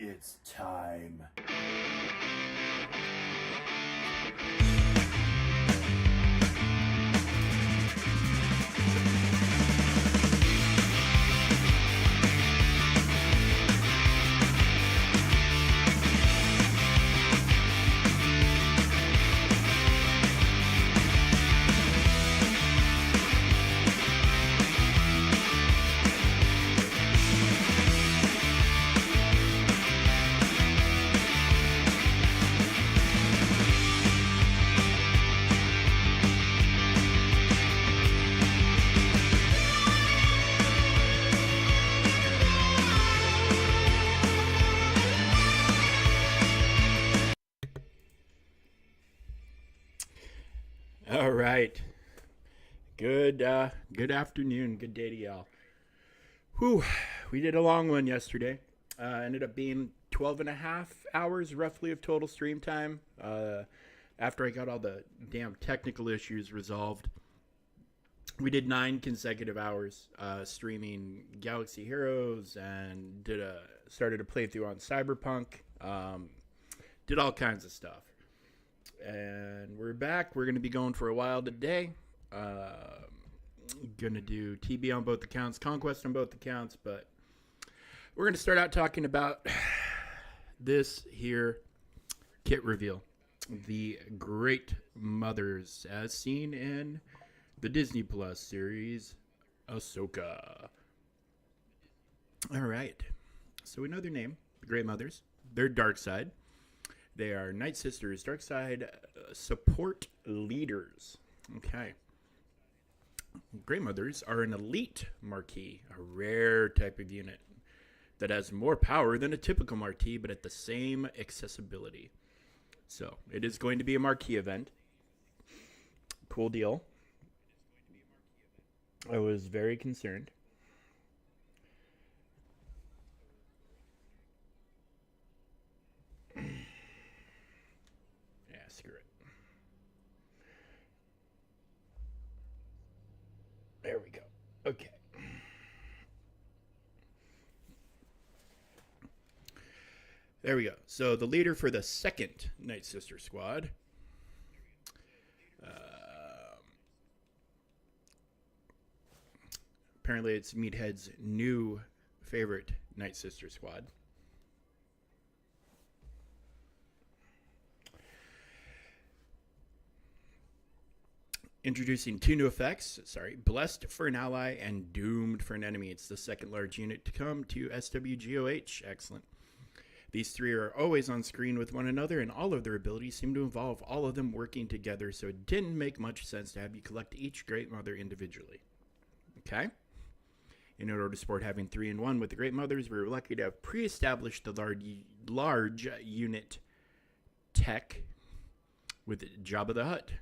It's time. All right. Good afternoon. Good day to y'all. Whew. We did a long one yesterday. Ended up being 12 and a half hours roughly of total stream time. After I got all the damn technical issues resolved, we did 9 consecutive hours streaming Galaxy Heroes and started a playthrough on Cyberpunk. Did all kinds of stuff. And we're back. We're going to be going for a while today. Going to do TB on both accounts, Conquest on both accounts, but we're going to start out talking about this here kit reveal. The Great Mothers, as seen in the Disney Plus series, Ahsoka. All right. So we know their name, the Great Mothers. Their dark side. They are Night Sisters, Dark Side support leaders. Okay. Grey Mothers are an elite Marquis, a rare type of unit that has more power than a typical Marquis, but at the same accessibility. So, it is going to be a Marquis event. Cool deal. I was very concerned. Screw it. There we go. Okay. There we go. So the leader for the second Night Sister squad. Apparently it's Meathead's new favorite Night Sister squad. Introducing 2 new effects. Blessed for an ally and Doomed for an enemy. It's the second large unit to come to SWGOH. Excellent. These 3 are always on screen with one another, and all of their abilities seem to involve all of them working together, so it didn't make much sense to have you collect each Great Mother individually. Okay? In order to support having 3 in 1 with the Great Mothers, we were lucky to have pre-established the large unit tech with Jabba the Hutt.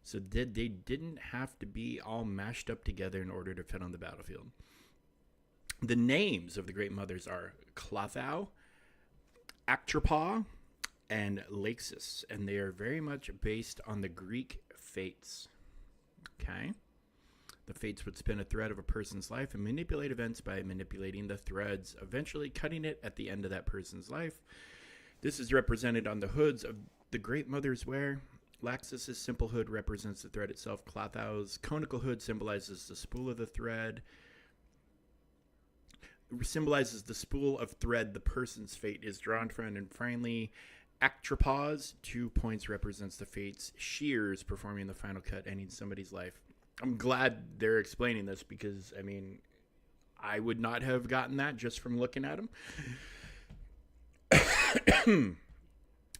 So they didn't have to be all mashed up together in order to fit on the battlefield. The names of the Great Mothers are Clothau, Actropaw, and Laxus, and they are very much based on the Greek fates. Okay? The fates would spin a thread of a person's life and manipulate events by manipulating the threads, eventually cutting it at the end of that person's life. This is represented on the hoods of the Great Mother's wear. Laxus's simple hood represents the thread itself. Clothau's conical hood symbolizes the spool of the thread. Symbolizes the spool of thread the person's fate is drawn from. And finally, Actropaw's 2 points represents the fate's shears performing the final cut, ending somebody's life. I'm glad they're explaining this because, I mean, I would not have gotten that just from looking at them.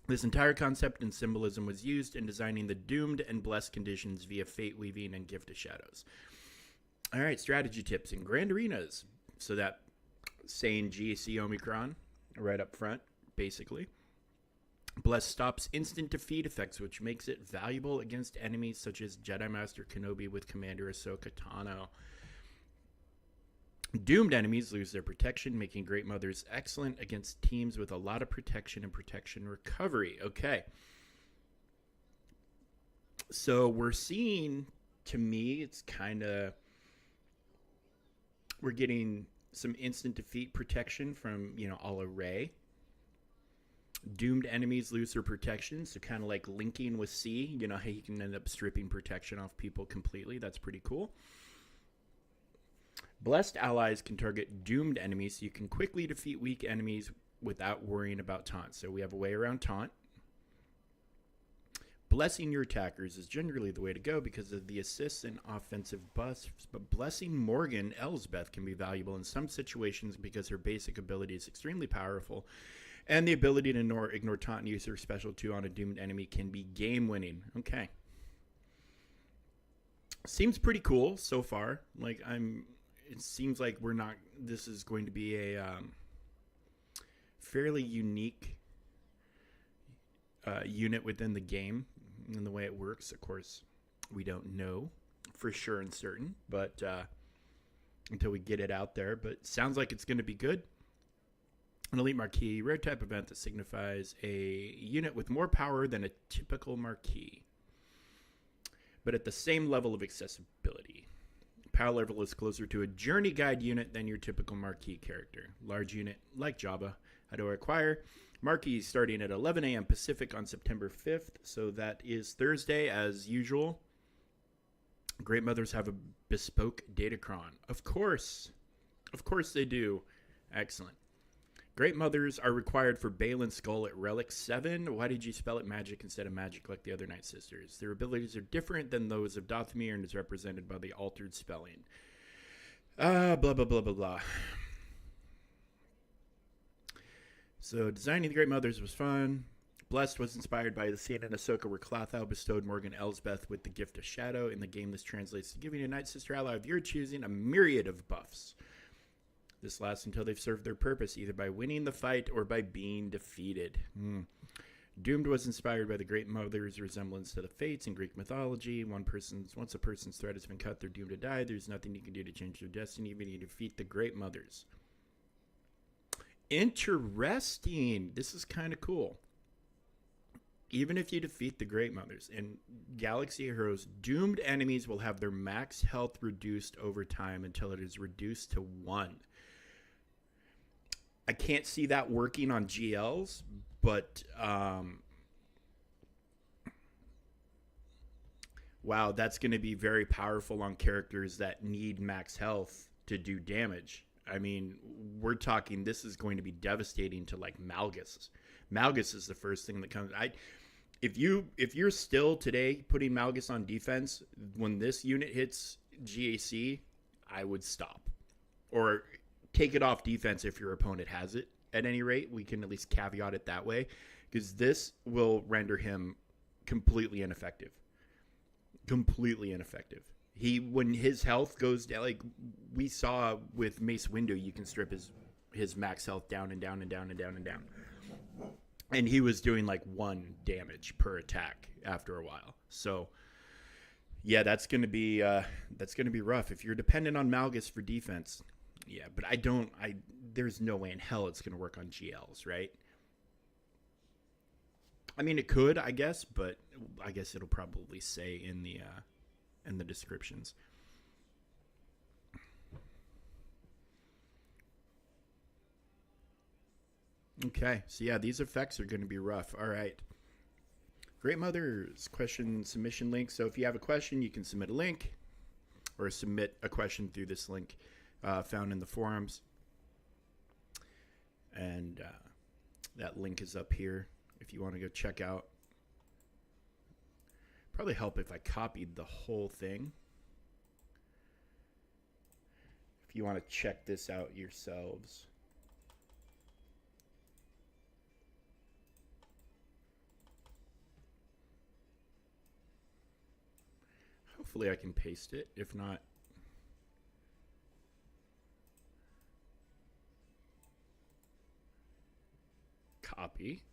This entire concept and symbolism was used in designing the doomed and blessed conditions via fate weaving and gift of shadows. All right, strategy tips in Grand Arenas. So that saying GAC Omicron right up front, basically. Bless stops instant defeat effects, which makes it valuable against enemies such as Jedi Master Kenobi with Commander Ahsoka Tano. Doomed enemies lose their protection, making Great Mothers excellent against teams with a lot of protection and protection recovery. Okay. So we're seeing, to me, it's kind of, we're getting some instant defeat protection from, a la Ray. Doomed enemies lose their protection, so kind of like linking with C. You know how you can end up stripping protection off people completely. That's pretty cool. Blessed allies can target doomed enemies, so you can quickly defeat weak enemies without worrying about taunt. So we have a way around taunt. Blessing your attackers is generally the way to go because of the assists and offensive buffs, but blessing Morgan Elsbeth can be valuable in some situations because her basic ability is extremely powerful, and the ability to ignore taunt and use her special 2 on a doomed enemy can be game-winning. Okay. Seems pretty cool so far. It seems like this is going to be a fairly unique unit within the game and the way it works. Of course, we don't know for sure and certain, but until we get it out there. But sounds like it's going to be good. An elite marquee, rare type event that signifies a unit with more power than a typical marquee, but at the same level of accessibility. Power level is closer to a journey guide unit than your typical marquee character. Large unit like Java. How do I acquire? Marquee starting at 11 a.m. Pacific on September 5th. So that is Thursday as usual. Great Mothers have a bespoke datacron. Of course. Of course they do. Excellent. Great Mothers are required for Balin Skull at Relic 7. Why did you spell it magic instead of magic like the other Night Sisters? Their abilities are different than those of Dathomir and is represented by the altered spelling. Blah, blah, blah, blah, blah. So designing the Great Mothers was fun. Blessed was inspired by the scene in Ahsoka where Clothau bestowed Morgan Elsbeth with the Gift of Shadow. In the game, this translates to giving a Night Sister ally of your choosing a myriad of buffs. This lasts until they've served their purpose, either by winning the fight or by being defeated. Doomed was inspired by the Great Mother's resemblance to the Fates in Greek mythology. Once a person's thread has been cut, they're doomed to die. There's nothing you can do to change their destiny, even if you defeat the Great Mothers. Interesting. This is kind of cool. Even if you defeat the Great Mothers in Galaxy of Heroes, doomed enemies will have their max health reduced over time until it is reduced to 1. I can't see that working on GLs, but wow, that's going to be very powerful on characters that need max health to do damage. I mean, we're talking this is going to be devastating to like Malgus. Malgus is the first thing that comes. If you're still today putting Malgus on defense, when this unit hits GAC, I would stop. Or take it off defense if your opponent has it. At any rate, we can at least caveat it that way. Because this will render him completely ineffective. Completely ineffective. When his health goes down, like we saw with Mace Windu, you can strip his max health down and down and down and down and down. And he was doing like 1 damage per attack after a while. So, yeah, that's gonna be rough if you're dependent on Malgus for defense. Yeah, but there's no way in hell it's gonna work on GLs, right? I mean, it could, I guess, but I guess it'll probably say in the descriptions. Okay, so yeah, these effects are going to be rough. All right. Great Mother's question submission link. So if you have a question, you can submit a link or submit a question through this link found in the forums. And that link is up here if you want to go check out. Probably help if I copied the whole thing. If you want to check this out yourselves. Hopefully I can paste it. If not, copy.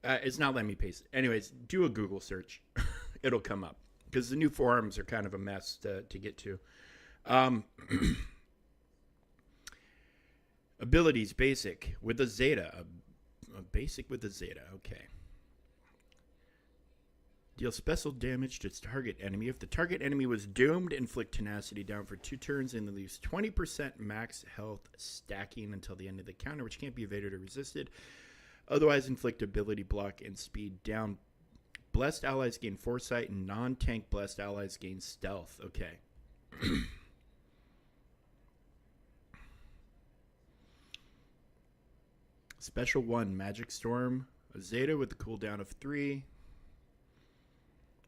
It's not letting me paste it. Anyways, do a Google search. It'll come up. Because the new forums are kind of a mess to get to. Abilities, basic with a Zeta. A basic with a Zeta. Okay. Deal special damage to its target enemy. If the target enemy was doomed, inflict tenacity down for 2 turns and lose 20% max health, stacking until the end of the counter, which can't be evaded or resisted. Otherwise, inflict ability block and speed down. Blessed allies gain foresight, and non-tank blessed allies gain stealth. Okay. Special 1, Magic Storm. A Zeta with a cooldown of 3.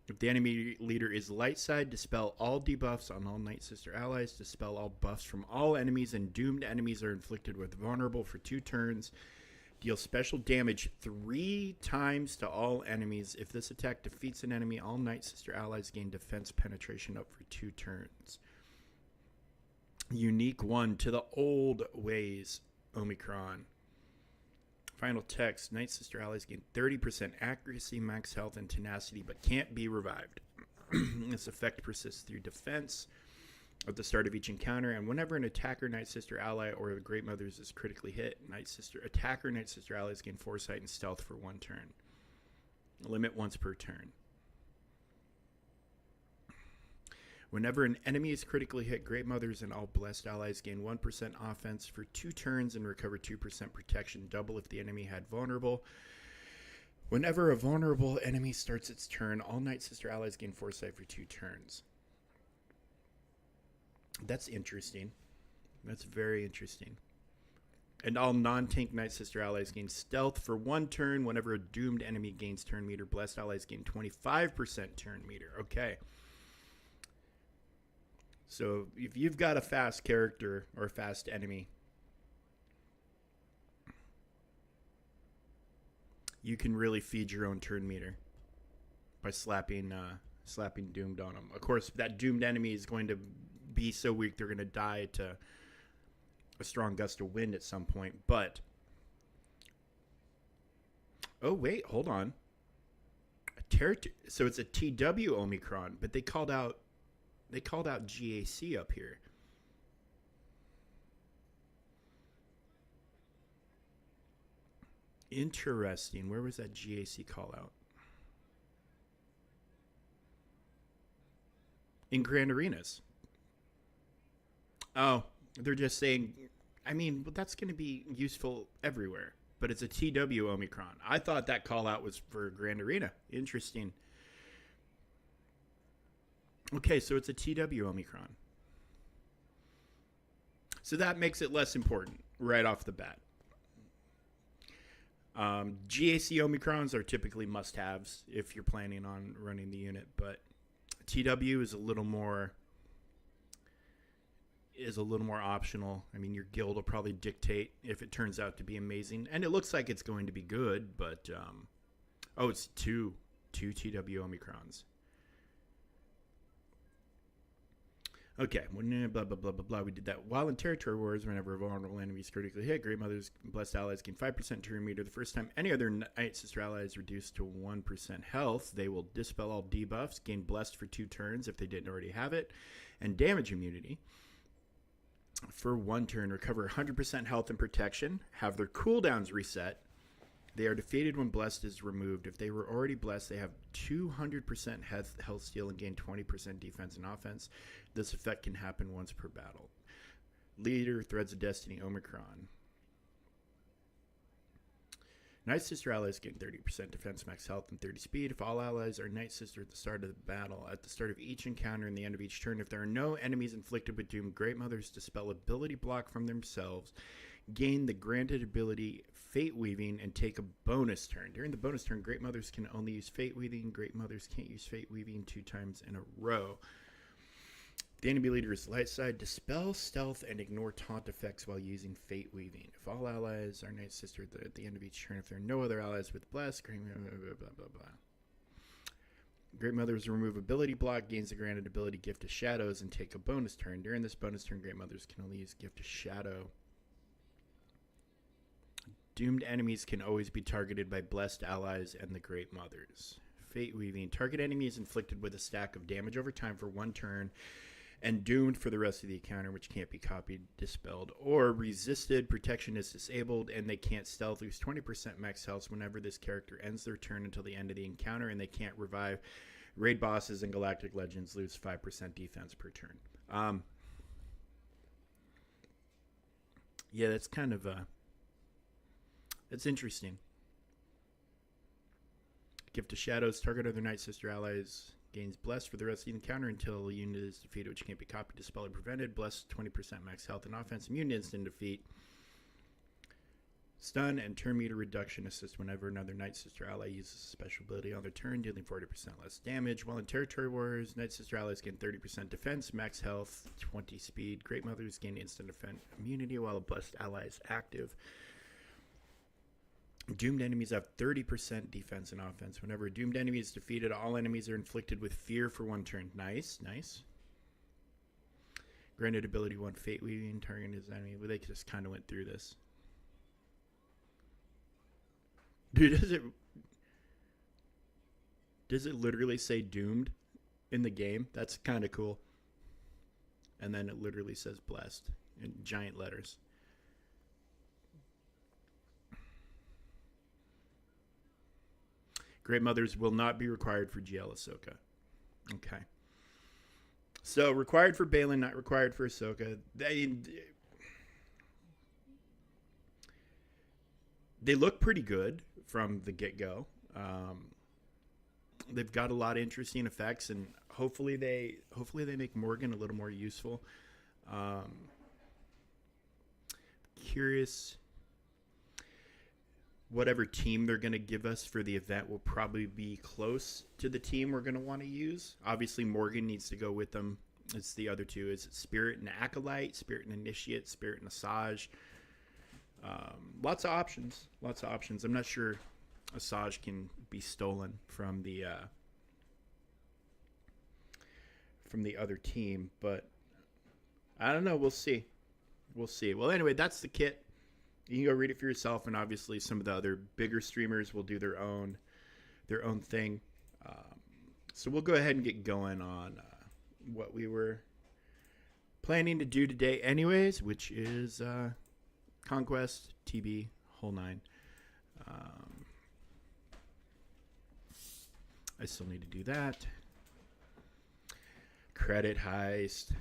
If the enemy leader is light side, dispel all debuffs on all Night Sister allies. Dispel all buffs from all enemies, and doomed enemies are inflicted with vulnerable for 2 turns. Deal special damage 3 times to all enemies. If this attack defeats an enemy, all Night Sister allies gain defense penetration up for 2 turns. Unique 1, To the Old Ways, Omicron. Final text, Night Sister allies gain 30% accuracy, max health, and tenacity, but can't be revived. This effect persists through defense at the start of each encounter, and whenever an attacker, Night Sister ally, or the Great Mothers is critically hit, Night Sister allies gain foresight and stealth for 1 turn. Limit once per turn. Whenever an enemy is critically hit, Great Mothers and all blessed allies gain 1% offense for 2 turns and recover 2% protection, double if the enemy had vulnerable. Whenever a vulnerable enemy starts its turn, all Night Sister allies gain foresight for 2 turns. That's interesting. That's very interesting. And all non-tank Night Sister allies gain stealth for 1 turn. Whenever a doomed enemy gains turn meter, blessed allies gain 25% turn meter. Okay. So if you've got a fast character or a fast enemy, you can really feed your own turn meter by slapping doomed on them. Of course, that doomed enemy is going to be so weak they're going to die to a strong gust of wind at some point. But oh wait, hold on. So it's a TW Omicron, but they called out GAC up here. Interesting. Where was that GAC call out? In Grand Arenas. Oh, they're just saying, I mean, that's going to be useful everywhere, but it's a TW Omicron. I thought that call out was for Grand Arena. Interesting. Okay, so it's a TW Omicron. So that makes it less important right off the bat. GAC Omicrons are typically must-haves if you're planning on running the unit, but TW is a little more optional. I mean, your guild will probably dictate if it turns out to be amazing, and it looks like it's going to be good, but it's two TW Omicrons. Okay, blah, blah, blah, blah, blah. We did that. While in territory wars, whenever a vulnerable enemy is critically hit, Great Mothers and Blessed Allies gain 5% turn meter. The first time any other Night Sister ally is reduced to 1% health, they will dispel all debuffs, gain Blessed for 2 turns if they didn't already have it, and damage immunity for 1 turn. Recover 100% health and protection, have their cooldowns reset. They are defeated when Blessed is removed. If they were already Blessed, they have 200% health steal and gain 20% defense and offense. This effect can happen once per battle. Leader, Threads of Destiny, Omicron. Night Sister allies gain 30% defense, max health, and 30 speed. If all allies are Night Sister at the start of the battle, at the start of each encounter and the end of each turn, if there are no enemies inflicted with doom, Great Mothers dispel ability block from themselves, gain the granted ability Fate Weaving, and take a bonus turn. During the bonus turn, Great Mothers can only use Fate Weaving. Great Mothers can't use Fate Weaving 2 times in a row. The enemy leader is light side. Dispel stealth and ignore taunt effects while using Fate Weaving. If all allies are Night Sister at the end of each turn, if there are no other allies with Bless, blah, blah, blah, blah, blah. Great Mothers remove ability block, gains the granted ability Gift of Shadows, and take a bonus turn. During this bonus turn, Great Mothers can only use Gift of Shadow. Doomed enemies can always be targeted by Blessed Allies and the Great Mothers. Fate Weaving. Target enemy is inflicted with a stack of damage over time for 1 turn, and doomed for the rest of the encounter, which can't be copied, dispelled, or resisted. Protection is disabled, and they can't stealth. Lose 20% max health whenever this character ends their turn until the end of the encounter, and they can't revive. Raid bosses and Galactic Legends lose 5% defense per turn. Yeah, that's kind of that's interesting. Gift of Shadows. Target other Night Sister allies gains Blessed for the rest of the encounter until a unit is defeated, which can't be copied, dispelled, or prevented. Blessed 20% max health and offense. Immune to instant defeat. Stun and turn meter reduction assist whenever another Night Sister ally uses a special ability on their turn, dealing 40% less damage. While in Territory Wars, Night Sister allies gain 30% defense, max health, 20 speed. Great Mothers gain instant defense immunity while a Blessed ally is active. Doomed enemies have 30% defense and offense. Whenever a doomed enemy is defeated, all enemies are inflicted with fear for 1 turn. Nice, nice. Granted ability 1, Fate Weaving, target his enemy. Well, they just kind of went through this. Dude, does it literally say doomed in the game? That's kind of cool. And then it literally says blessed in giant letters. Great Mothers will not be required for GL Ahsoka. Okay. So, required for Balin, not required for Ahsoka. They look pretty good from the get-go. They've got a lot of interesting effects, and hopefully they make Morgan a little more useful. Curious. Whatever team they're going to give us for the event will probably be close to the team we're going to want to use. Obviously, Morgan needs to go with them. It's the other two. Is it Spirit and Acolyte, Spirit and Initiate, Spirit and Asajj? Lots of options. Lots of options. I'm not sure Asajj can be stolen from the other team, but I don't know. We'll see. We'll see. Well, anyway, that's the kit. You can go read it for yourself, and obviously some of the other bigger streamers will do their own thing. So we'll go ahead and get going on what we were planning to do today anyways, which is Conquest, TB, whole 9. I still need to do that. Credit heist.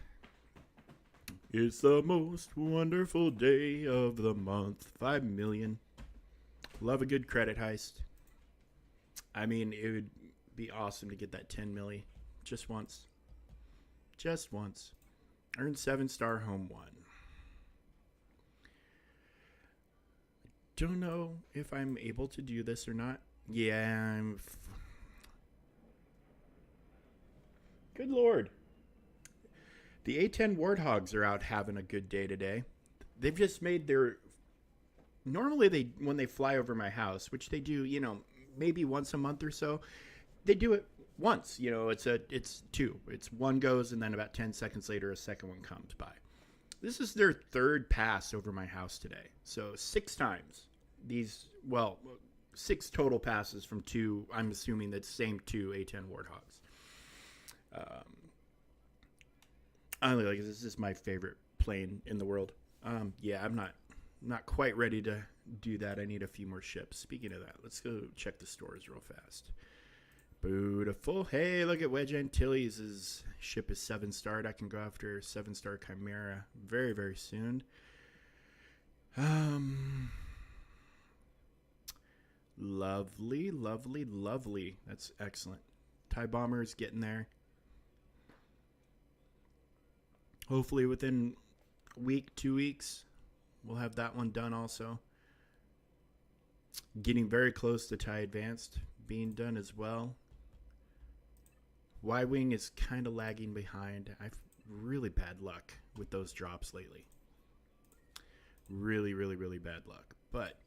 It's the most wonderful day of the month. 5 million. Love a good credit heist. I mean, it would be awesome to get that 10 milli just once. Just once. Earn 7-star home 1. Don't know if I'm able to do this or not. Yeah, good Lord. The A10 Warthogs are out having a good day today. They've just made their... Normally, when they fly over my house, which they do, maybe once a month or so, they do it once. It's 2. It's 1 goes, and then about 10 seconds later, a second one comes by. This is their 3rd pass over my house today. So 6 times. 6 total passes from 2, I'm assuming that's same 2 A10 Warthogs. This is my favorite plane in the world. Yeah, I'm not quite ready to do that. I need a few more ships. Speaking of that, let's go check the stores real fast. Beautiful. Hey, look at Wedge Antilles' ship is 7-starred. I can go after 7-star Chimera very, very soon. Lovely, lovely, lovely. That's excellent. TIE Bomber's getting there. Hopefully within a week, 2 weeks, we'll have that one done also. Getting very close to TIE Advanced being done as well. Y-Wing is kind of lagging behind. I've really bad luck with those drops lately. Really, really, really bad luck. But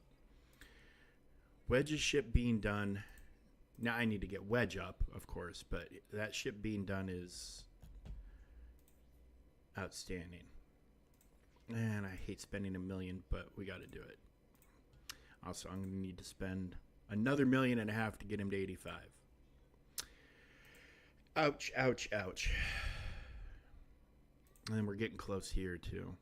Wedge's ship being done. Now I need to get Wedge up, of course, but that ship being done is outstanding. And I hate spending $1 million, but we got to do it. Also, I'm going to need to spend another $1.5 million to get him to 85. Ouch, ouch, ouch. And then we're getting close here, too.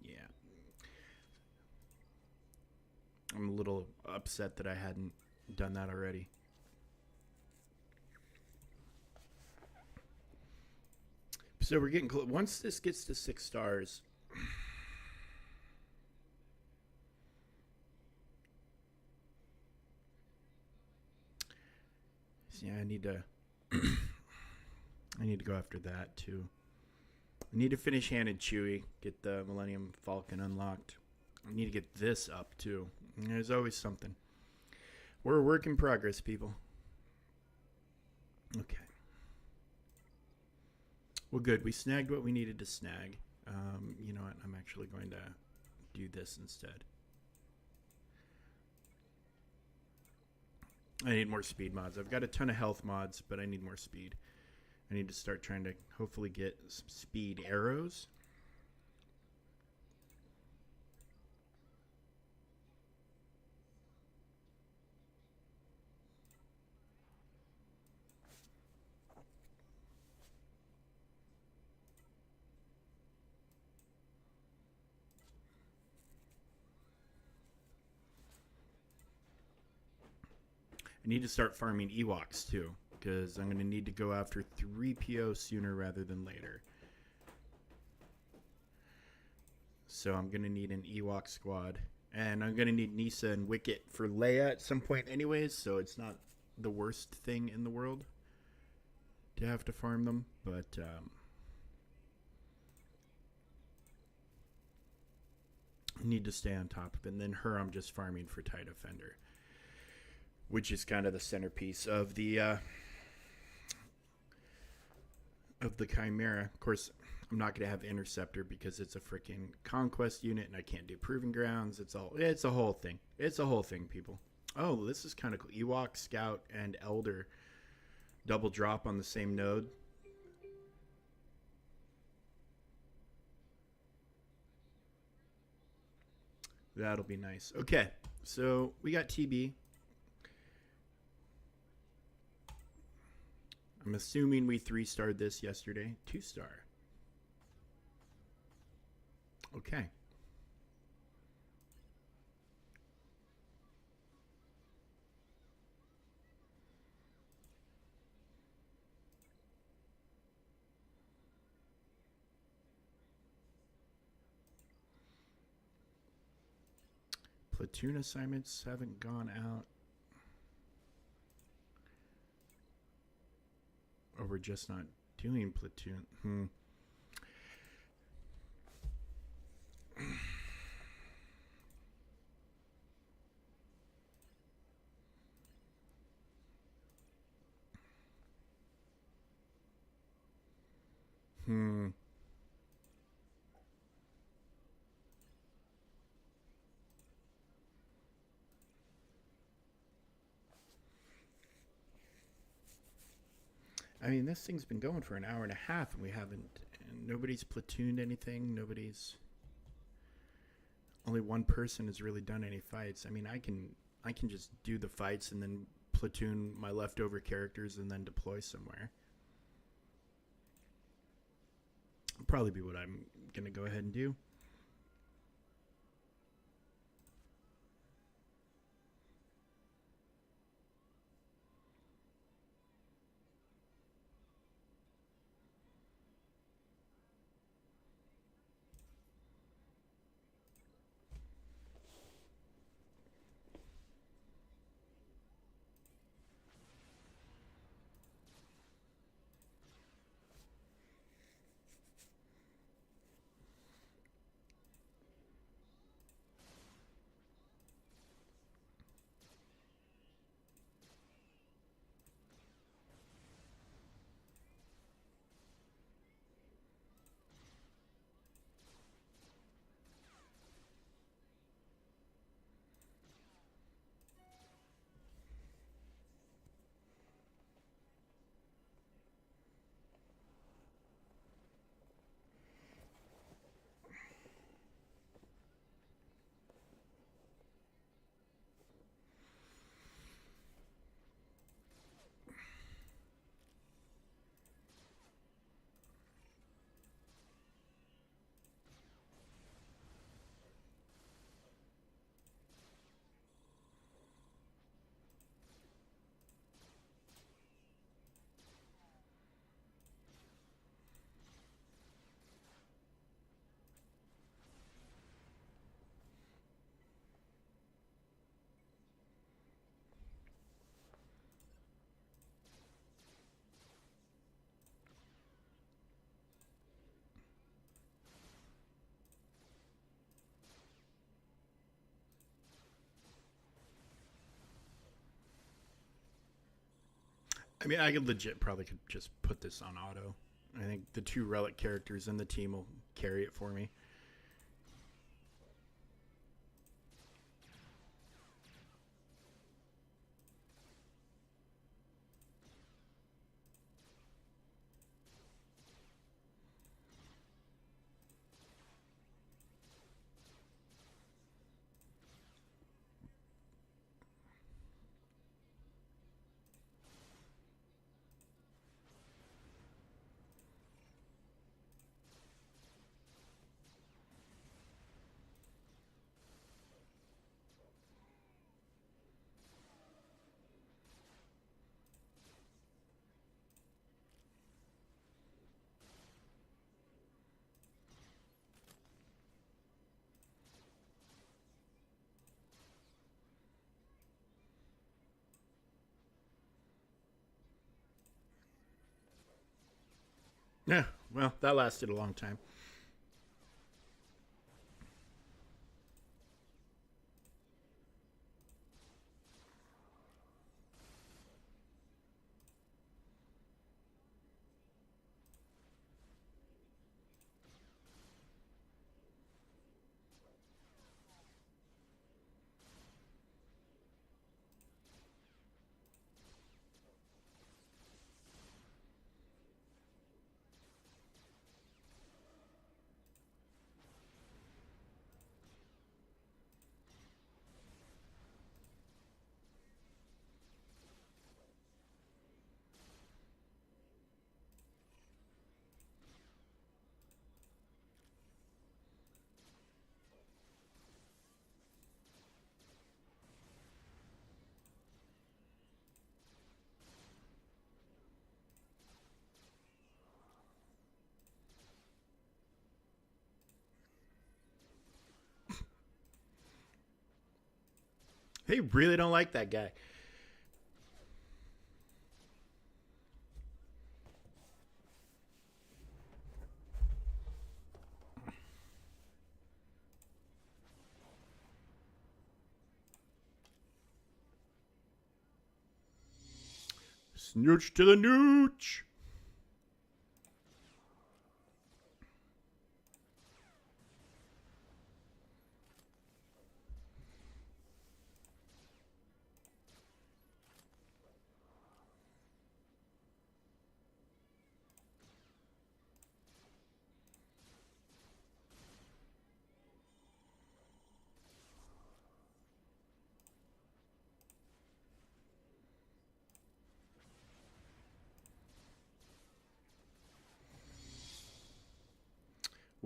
Yeah. I'm a little upset that I hadn't done that already. So we're getting close. Once this gets to 6 stars, yeah, I need to go after that too. I need to finish Han and Chewie, get the Millennium Falcon unlocked. I need to get this up too. There's always something. We're a work in progress, people. Okay. Well, good. We snagged what we needed to snag. You know what? I'm actually going to do this instead. I need more speed mods. I've got a ton of health mods, but I need more speed. I need to start trying to hopefully get some speed arrows. I need to start farming Ewoks too, because I'm going to need to go after 3PO sooner rather than later. So I'm going to need an Ewok squad. And I'm going to need Nisa and Wicket for Leia at some point anyways, so it's not the worst thing in the world to have to farm them. But I need to stay on top of it. And then her I'm just farming for TIE Defender, which is kind of the centerpiece of the Chimera. Of course, I'm not going to have Interceptor because it's a freaking Conquest unit and I can't do Proving Grounds. It's a whole thing. It's a whole thing, people. Oh, this is kind of cool. Ewok, Scout, and Elder double drop on the same node. That'll be nice. Okay, so we got TB. I'm assuming we 3-starred this yesterday. 2-star. Okay. Platoon assignments haven't gone out. Or we're just not doing platoon. I mean, this thing's been going for an hour and a half, and we haven't. And nobody's platooned anything. Only one person has really done any fights. I mean, I can just do the fights and then platoon my leftover characters and then deploy somewhere. It'll probably be what I'm gonna go ahead and do. I mean, I could legit probably could just put this on auto. I think the two relic characters in the team will carry it for me. Yeah, well, that lasted a long time. They really don't like that guy. Snooch to the nooch.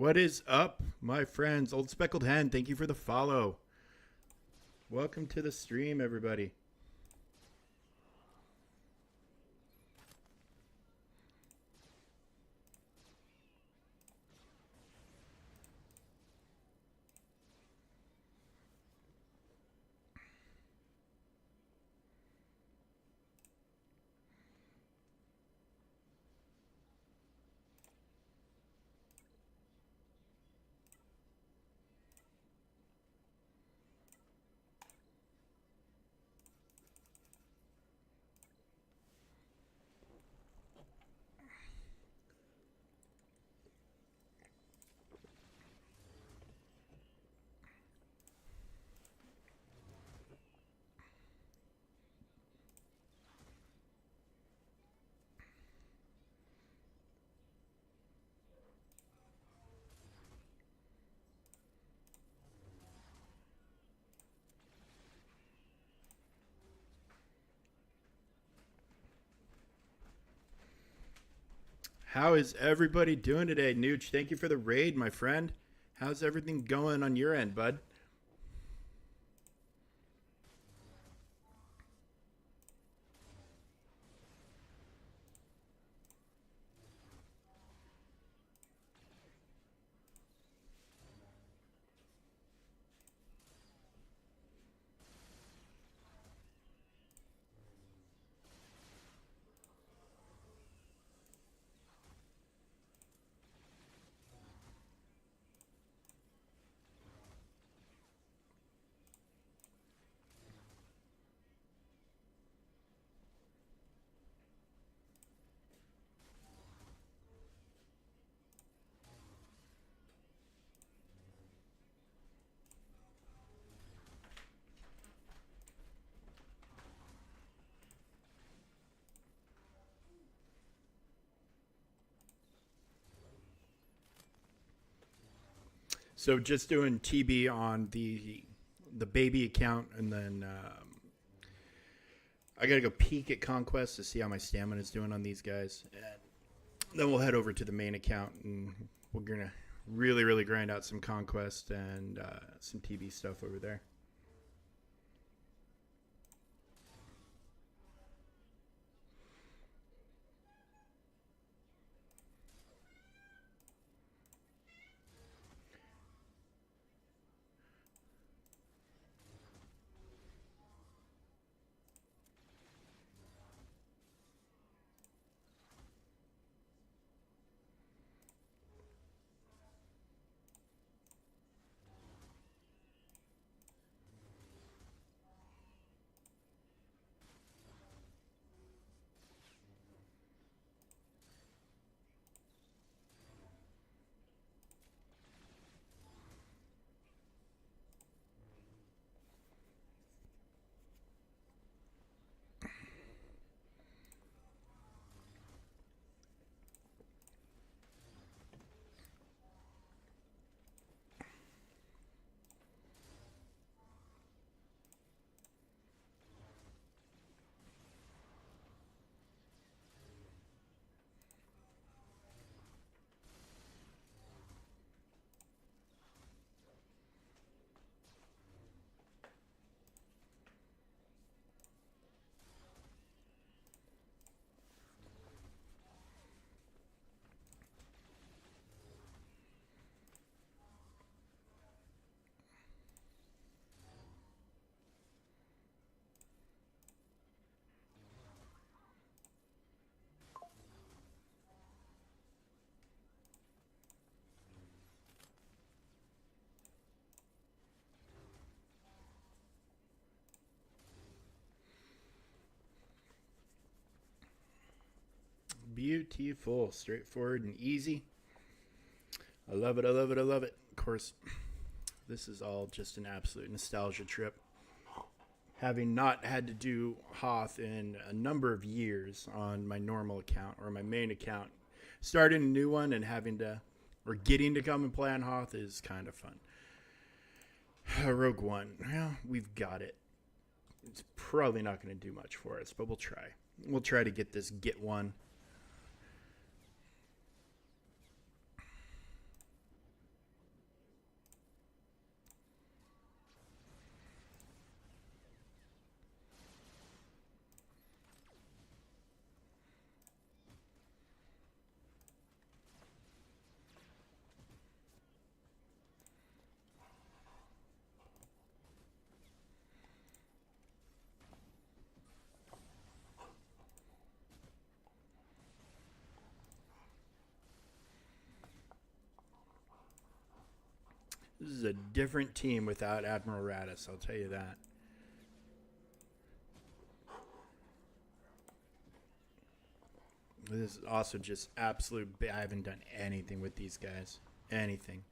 What is up, my friends? Old Speckled Hen, thank you for the follow. Welcome to the stream, everybody. How is everybody doing today? Nooch, thank you for the raid, my friend. How's everything going on your end, bud? So just doing TB on the baby account, and then I gotta go peek at Conquest to see how my stamina is doing on these guys, and then we'll head over to the main account, and we're gonna really grind out some Conquest and some TB stuff over there. Beautiful, straightforward, and easy. I love it. I love it. I love it. Of course, this is all just an absolute nostalgia trip. Having not had to do Hoth in a number of years on my normal account or my main account, starting a new one and having to, or getting to come and play on Hoth is kind of fun. Rogue One, well, we've got it. It's probably not going to do much for us, but we'll try. We'll try to get this Get One. This is a different team without Admiral Radis, I'll tell you that. This is also just absolute. I haven't done anything with these guys. Anything.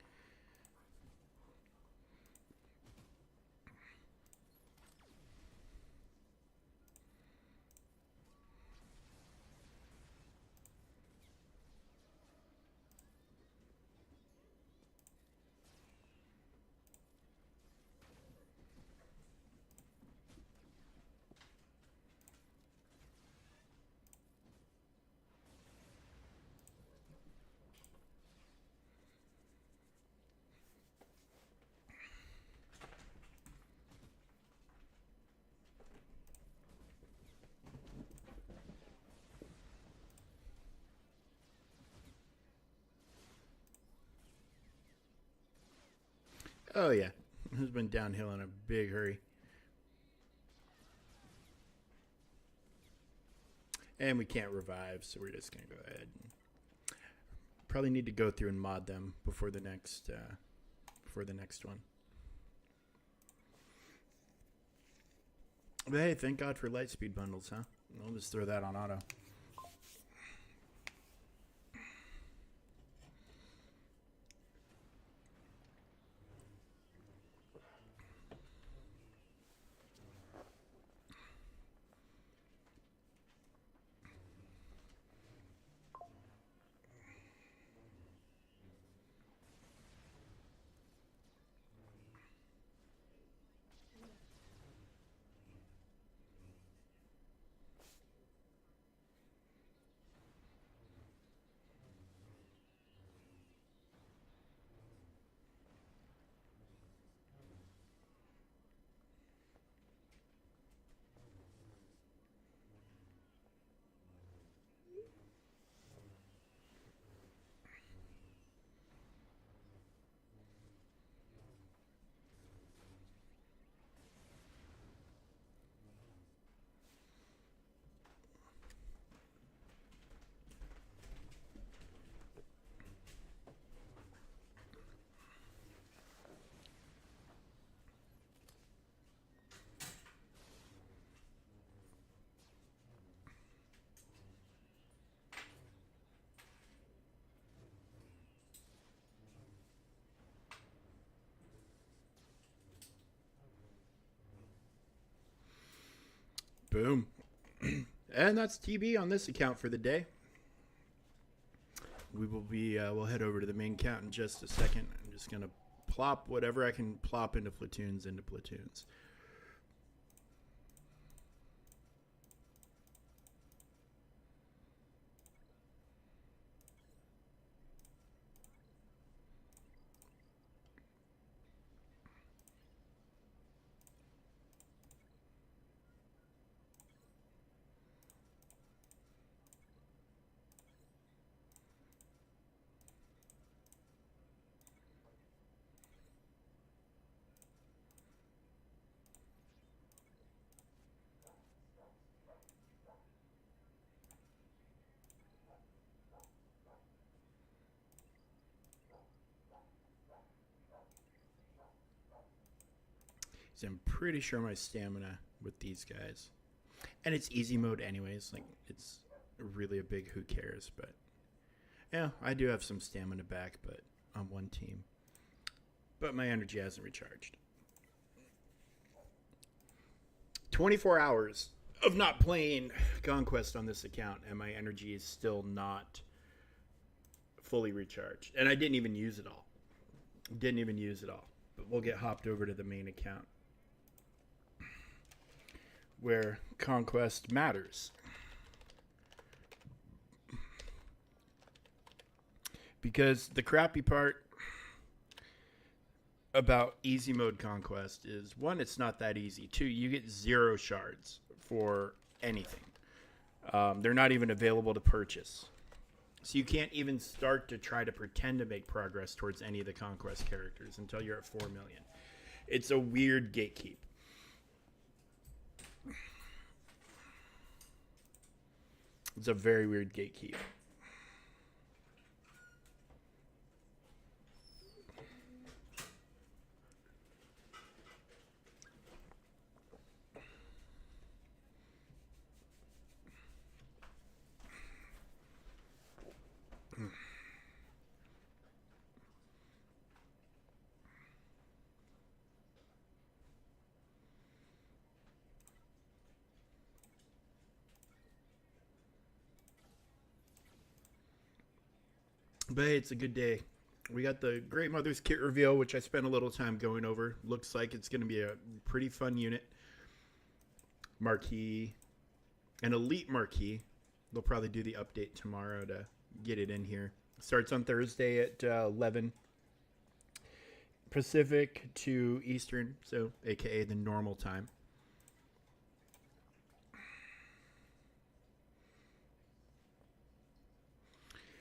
Oh yeah, it's been downhill in a big hurry. And we can't revive, so we're just gonna go ahead. And probably need to go through and mod them before the next one. But hey, thank God for Lightspeed bundles, huh? I'll just throw that on auto. Boom. And that's TB on this account for the day. We will be, we'll head over to the main account in just a second. I'm just going to plop whatever I can plop into platoons. So I'm pretty sure my stamina with these guys, and it's easy mode anyways. Like, it's really a big who cares, but yeah, I do have some stamina back, but on one team. But my energy hasn't recharged. 24 hours of not playing Conquest on this account, and my energy is still not fully recharged. And I didn't even use it all. But we'll get hopped over to the main account, where Conquest matters. Because the crappy part about easy mode Conquest is, one, it's not that easy. Two, you get 0 shards for anything. They're not even available to purchase. So you can't even start to try to pretend to make progress towards any of the Conquest characters until you're at 4 million. It's a weird gatekeep. It's a very weird gatekeep. But hey, it's a good day. We got the Great Mother's kit reveal, which I spent a little time going over. Looks like it's going to be a pretty fun unit. Marquee. An elite marquee. They'll probably do the update tomorrow to get it in here. Starts on Thursday at 11 Pacific to Eastern, so aka the normal time.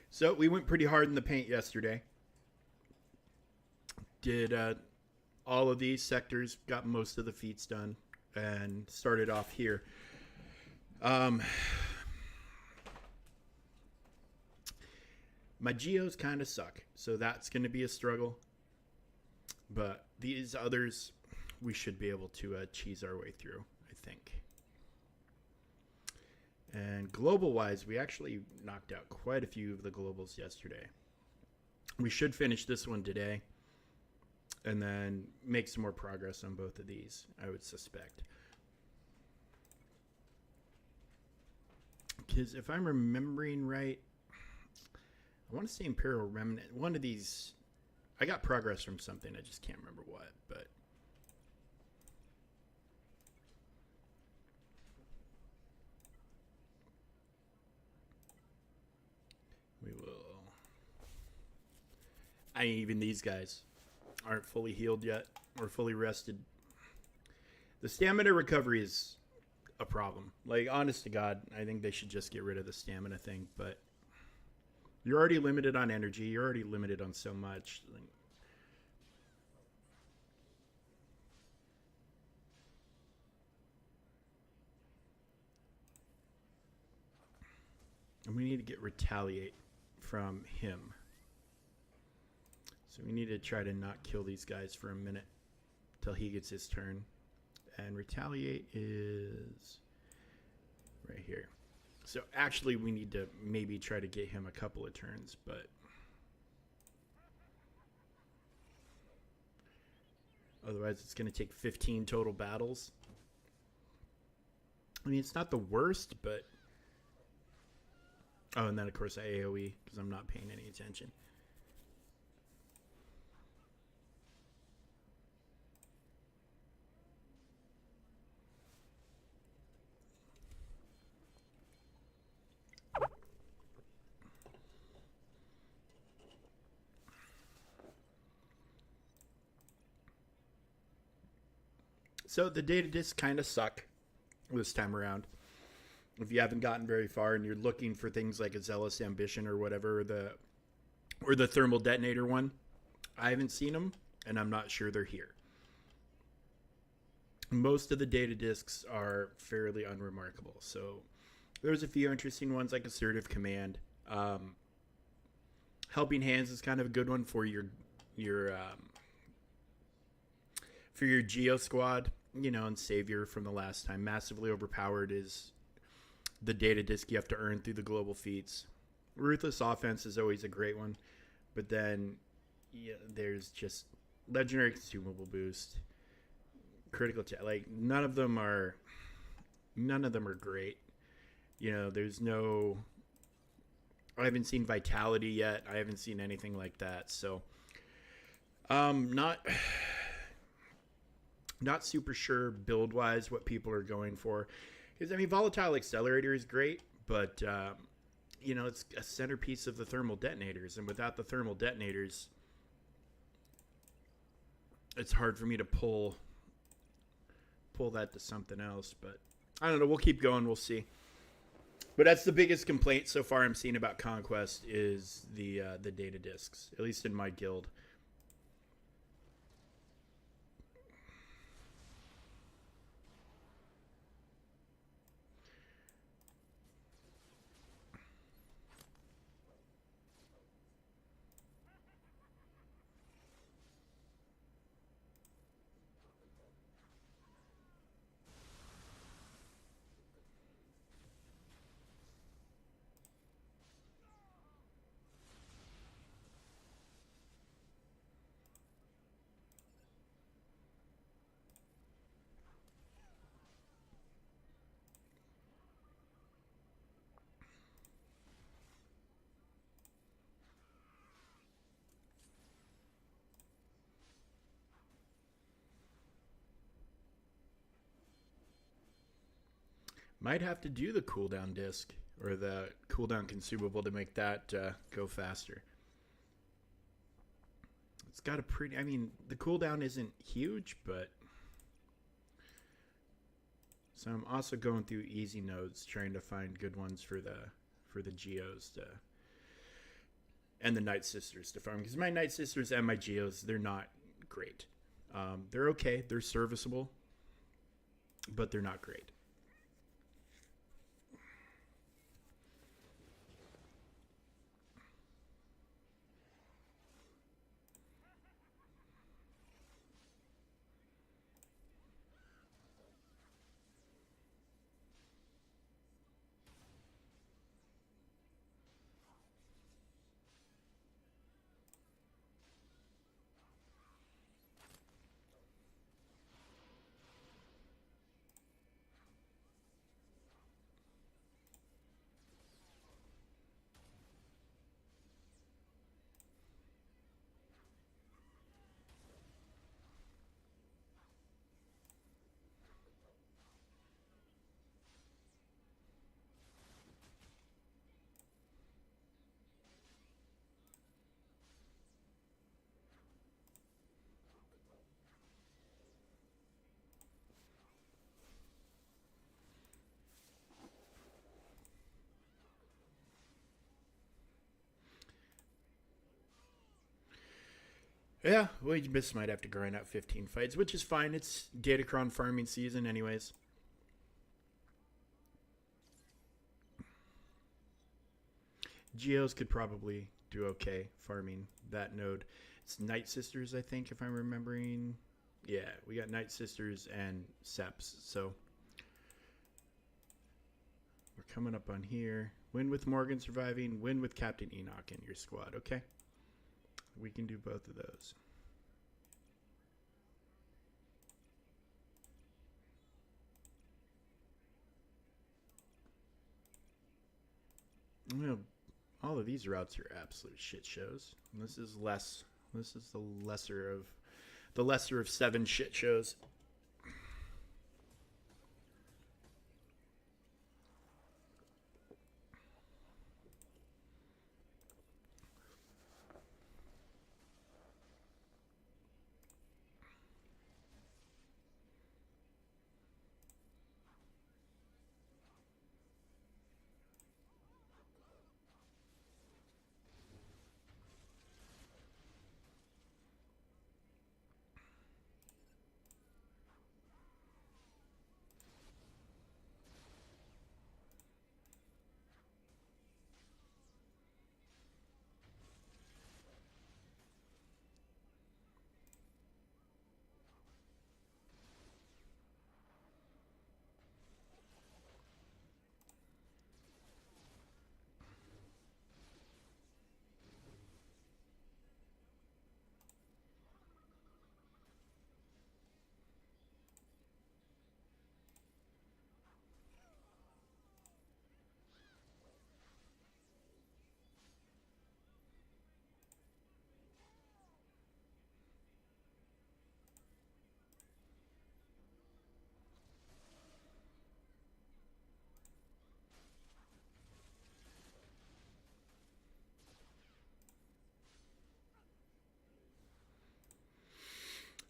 So we went pretty hard in the paint yesterday. Did all of these sectors, got most of the feats done, and started off here. My geos kind of suck, so that's going to be a struggle. But these others, we should be able to cheese our way through, I think. And global-wise, we actually knocked out quite a few of the globals yesterday. We should finish this one today and then make some more progress on both of these, I would suspect. Because if I'm remembering right, I want to say Imperial Remnant. One of these, I got progress from something. I just can't remember what, but we will. Even these guys aren't fully healed yet or fully rested. The stamina recovery is a problem. Like, honest to God, I think they should just get rid of the stamina thing, but you're already limited on energy. You're already limited on so much. And we need to get retaliate from him. So we need to try to not kill these guys for a minute till he gets his turn. And retaliate is right here. So actually we need to maybe try to get him a couple of turns, but otherwise it's going to take 15 total battles. I mean, it's not the worst, but... Oh, and then, of course, I AoE, because I'm not paying any attention. So the data discs kind of suck this time around. If you haven't gotten very far and you're looking for things like a Zealous Ambition or whatever, or the thermal detonator one, I haven't seen them, and I'm not sure they're here. Most of the data discs are fairly unremarkable. So there's a few interesting ones like Assertive Command. Helping Hands is kind of a good one for your Geo squad, you know, and Savior from the last time. Massively Overpowered is the data disc you have to earn through the global feats. Ruthless Offense is always a great one, but then there's just Legendary Consumable Boost, Critical like none of them are great. You know, there's no. I haven't seen Vitality yet. I haven't seen anything like that. So, not super sure build wise what people are going for. Because, I mean, Volatile Accelerator is great, but, you know, it's a centerpiece of the thermal detonators. And without the thermal detonators, it's hard for me to pull that to something else. But I don't know. We'll keep going. We'll see. But that's the biggest complaint so far I'm seeing about Conquest is the data discs, at least in my guild. Might have to do the cooldown disc or the cooldown consumable to make that go faster. It's got a pretty... I mean, the cooldown isn't huge, but... So I'm also going through easy nodes, trying to find good ones for the Geos to... And the Night Sisters to farm. Because my Night Sisters and my Geos, they're not great. They're okay. They're serviceable. But they're not great. Yeah, well, you just might have to grind out 15 fights, which is fine. It's Datacron farming season anyways. Geos could probably do okay farming that node. It's Night Sisters, I think, if I'm remembering. Yeah, we got Night Sisters and Seps, so... We're coming up on here. Win with Morgan surviving, win with Captain Enoch in your squad, okay? We can do both of those. You know, all of these routes are absolute shit shows. This is less. This is the lesser of 7 shit shows.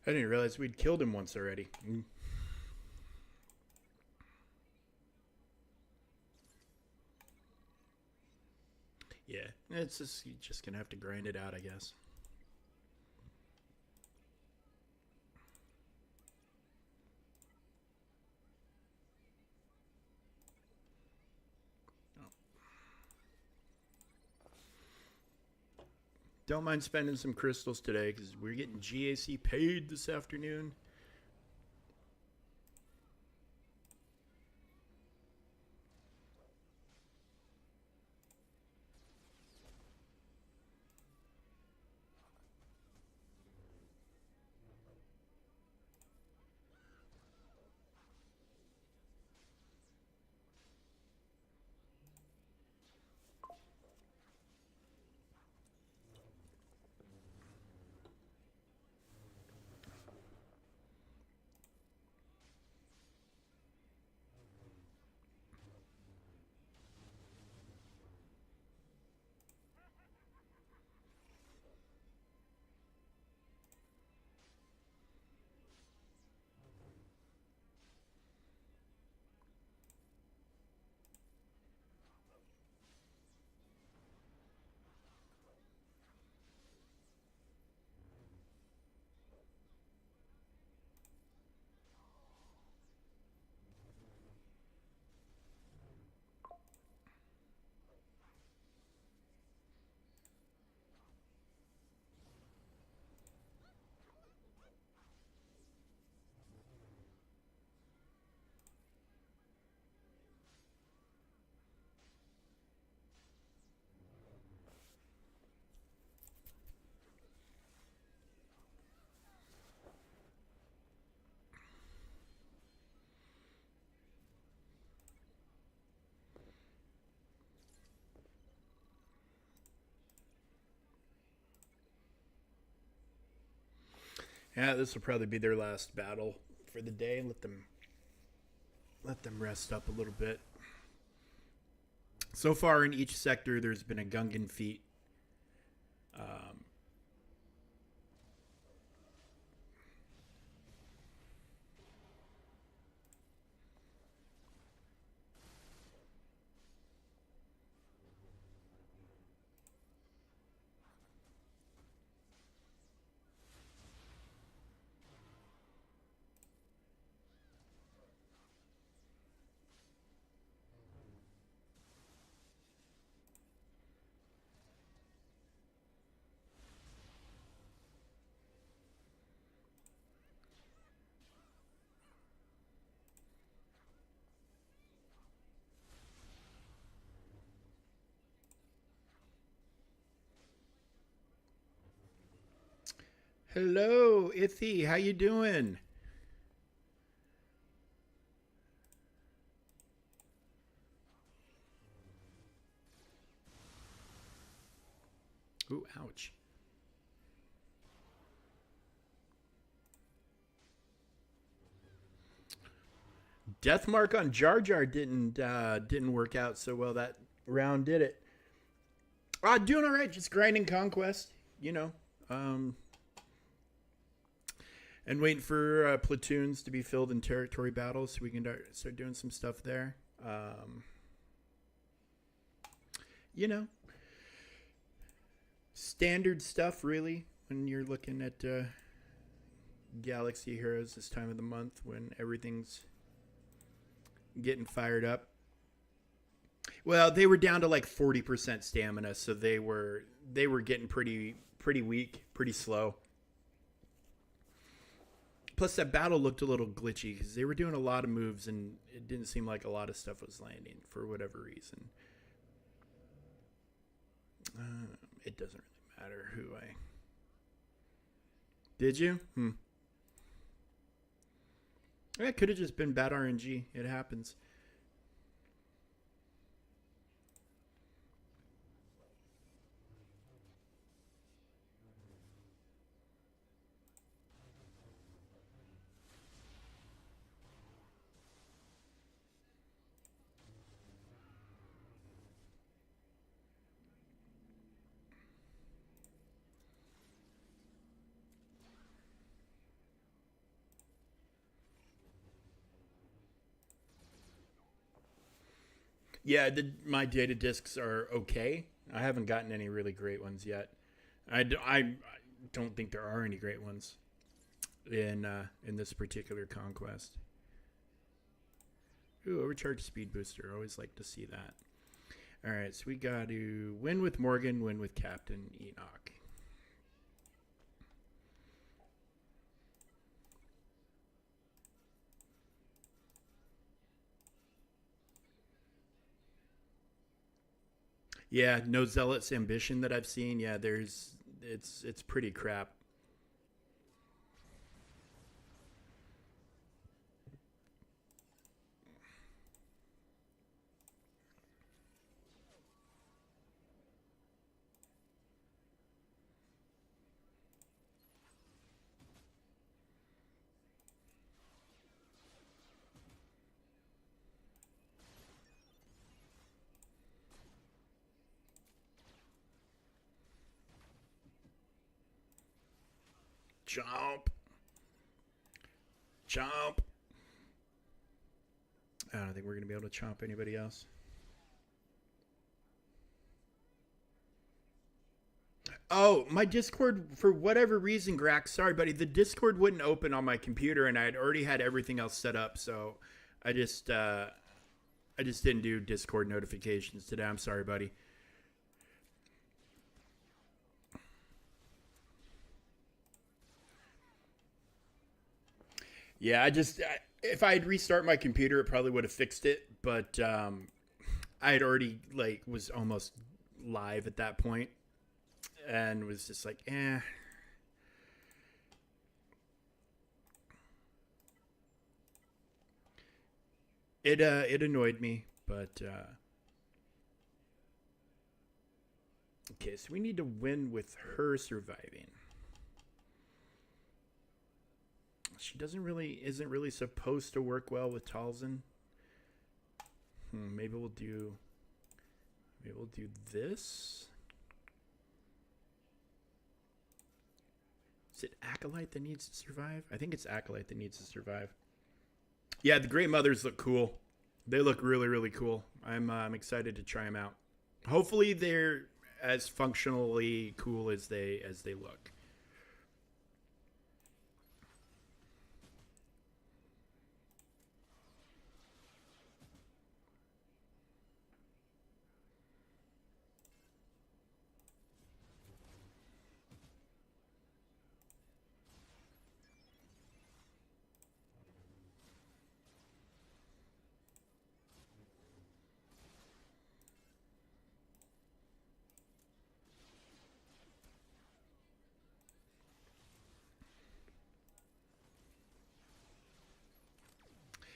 I didn't realize we'd killed him once already. Yeah, it's just you're just gonna have to grind it out, I guess. Oh. Don't mind spending some crystals today because we're getting GAC paid this afternoon. Yeah, this will probably be their last battle for the day. Let them rest up a little bit. So far in each sector, there's been a Gungan feat. Um, Hello, Ithy. How you doing? Ouch. Death Mark on Jar Jar didn't work out so well that round, did it? Doing all right. Just grinding Conquest, you know, um, and waiting for platoons to be filled in territory battles so we can start doing some stuff there. You know, standard stuff really when you're looking at Galaxy Heroes this time of the month when everything's getting fired up. Well, they were down to like 40% stamina, so they were getting pretty weak, pretty slow. Plus, that battle looked a little glitchy because they were doing a lot of moves, and it didn't seem like a lot of stuff was landing for whatever reason. It doesn't really matter who I. Did you? It could have just been bad RNG. It happens. Yeah, my data discs are okay. I haven't gotten any really great ones yet. I don't think there are any great ones in this particular conquest. Ooh, overcharged speed booster. Always like to see that. All right, so we got to win with Morgan, win with Captain Enoch. Yeah, no zealot's ambition that I've seen. Yeah, it's pretty crap. Chomp, chomp. I don't think we're gonna be able to chomp anybody else. Oh, my Discord, for whatever reason, Grax, sorry, buddy, the Discord wouldn't open on my computer, and I had already had everything else set up, so I just, uh, I just didn't do Discord notifications today. I'm sorry, buddy. Yeah, if I had restart my computer, it probably would have fixed it, but I had already like was almost live at that point, and was just like, eh. It annoyed me, but okay, so we need to win with her surviving. She isn't really supposed to work well with Talzin. Maybe we'll do this. Is it Acolyte that needs to survive? I think it's Acolyte that needs to survive. Yeah, the Great Mothers look cool. They look really, really cool. I'm excited to try them out. Hopefully, they're as functionally cool as they look.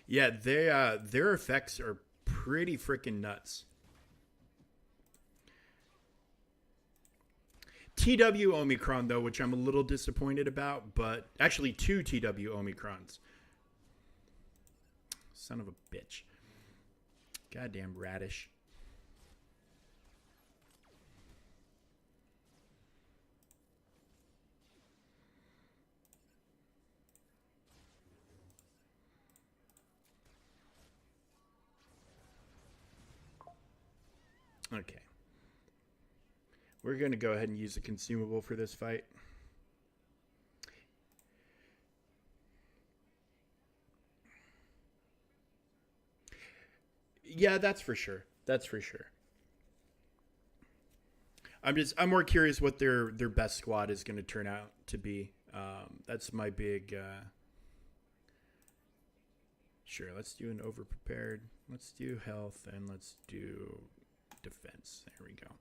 Yeah, their effects are pretty freaking nuts. TW Omicron, though, which I'm a little disappointed about, but actually 2 TW Omicrons. Son of a bitch. Goddamn radish. Okay. We're going to go ahead and use the consumable for this fight. Yeah, that's for sure. That's for sure. I'm more curious what their best squad is going to turn out to be. That's my big. Sure, let's do an overprepared. Let's do health and let's do defense. There we go.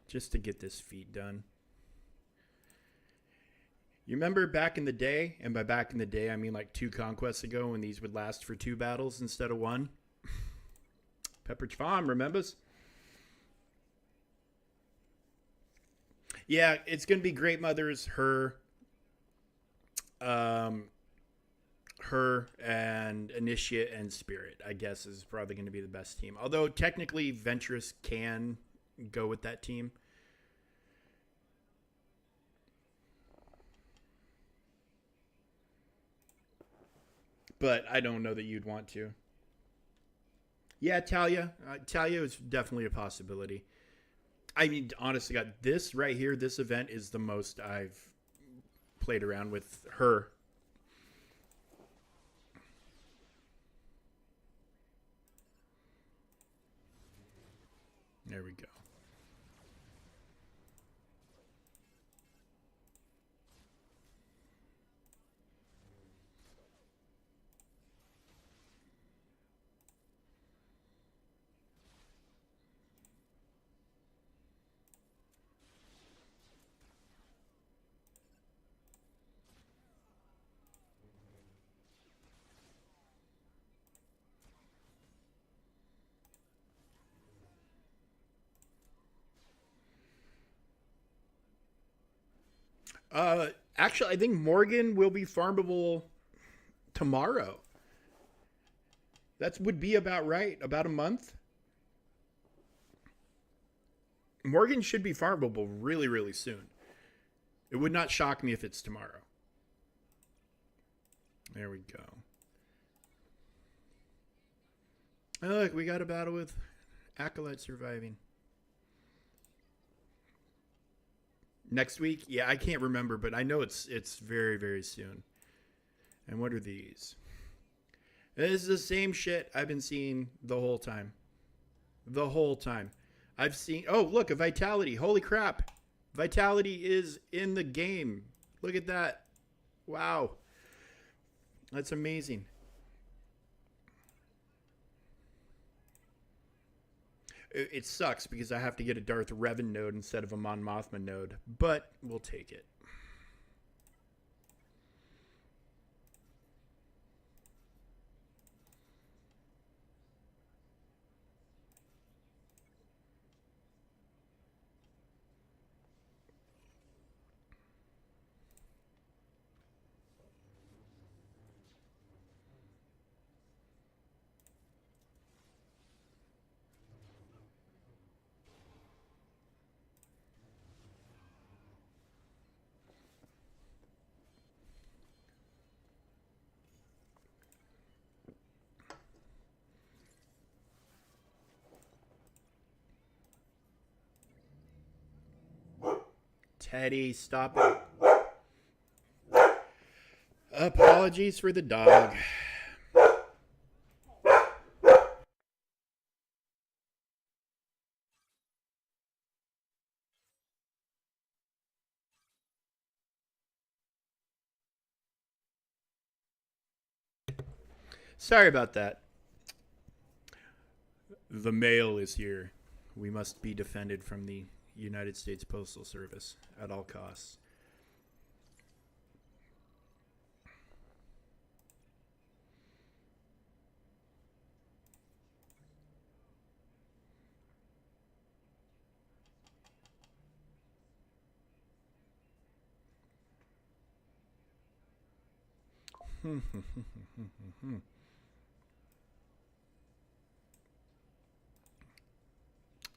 Just to get this feat done. You remember back in the day, and by back in the day I mean like 2 conquests ago, when these would last for 2 battles instead of 1. Pepperidge Farm, remembers? Yeah, it's gonna be Great Mothers, her, and Initiate and Spirit, I guess, is probably going to be the best team. Although technically Ventress can go with that team. But I don't know that you'd want to. Yeah, Talia. Talia is definitely a possibility. I mean, honestly, God, this right here, this event is the most I've played around with her. There we go. Actually, I think Morgan will be farmable tomorrow. That would be about right. About a month. Morgan should be farmable really, really soon. It would not shock me if it's tomorrow. There we go. Oh, look, we got a battle with Acolyte surviving. Next week? Yeah, I can't remember, but I know it's very, very soon. And what are these? This is the same shit I've been seeing the whole time. The whole time. I've seen... Oh, look, a Vitality. Holy crap. Vitality is in the game. Look at that. Wow. That's amazing. It sucks because I have to get a Darth Revan node instead of a Mon Mothma node, but we'll take it. Teddy, stop it. Apologies for the dog. Sorry about that. The mail is here. We must be defended from the United States Postal Service at all costs.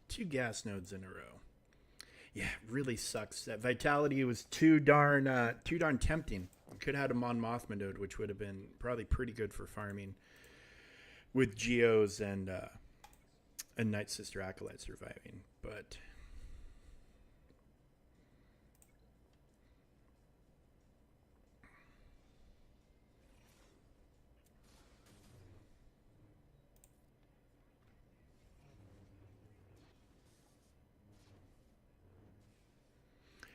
Two gas nodes in a row. Yeah, it really sucks. That vitality was too darn tempting. Could have had a Mon Mothma node, which would have been probably pretty good for farming with Geos and Night Sister Acolyte surviving. But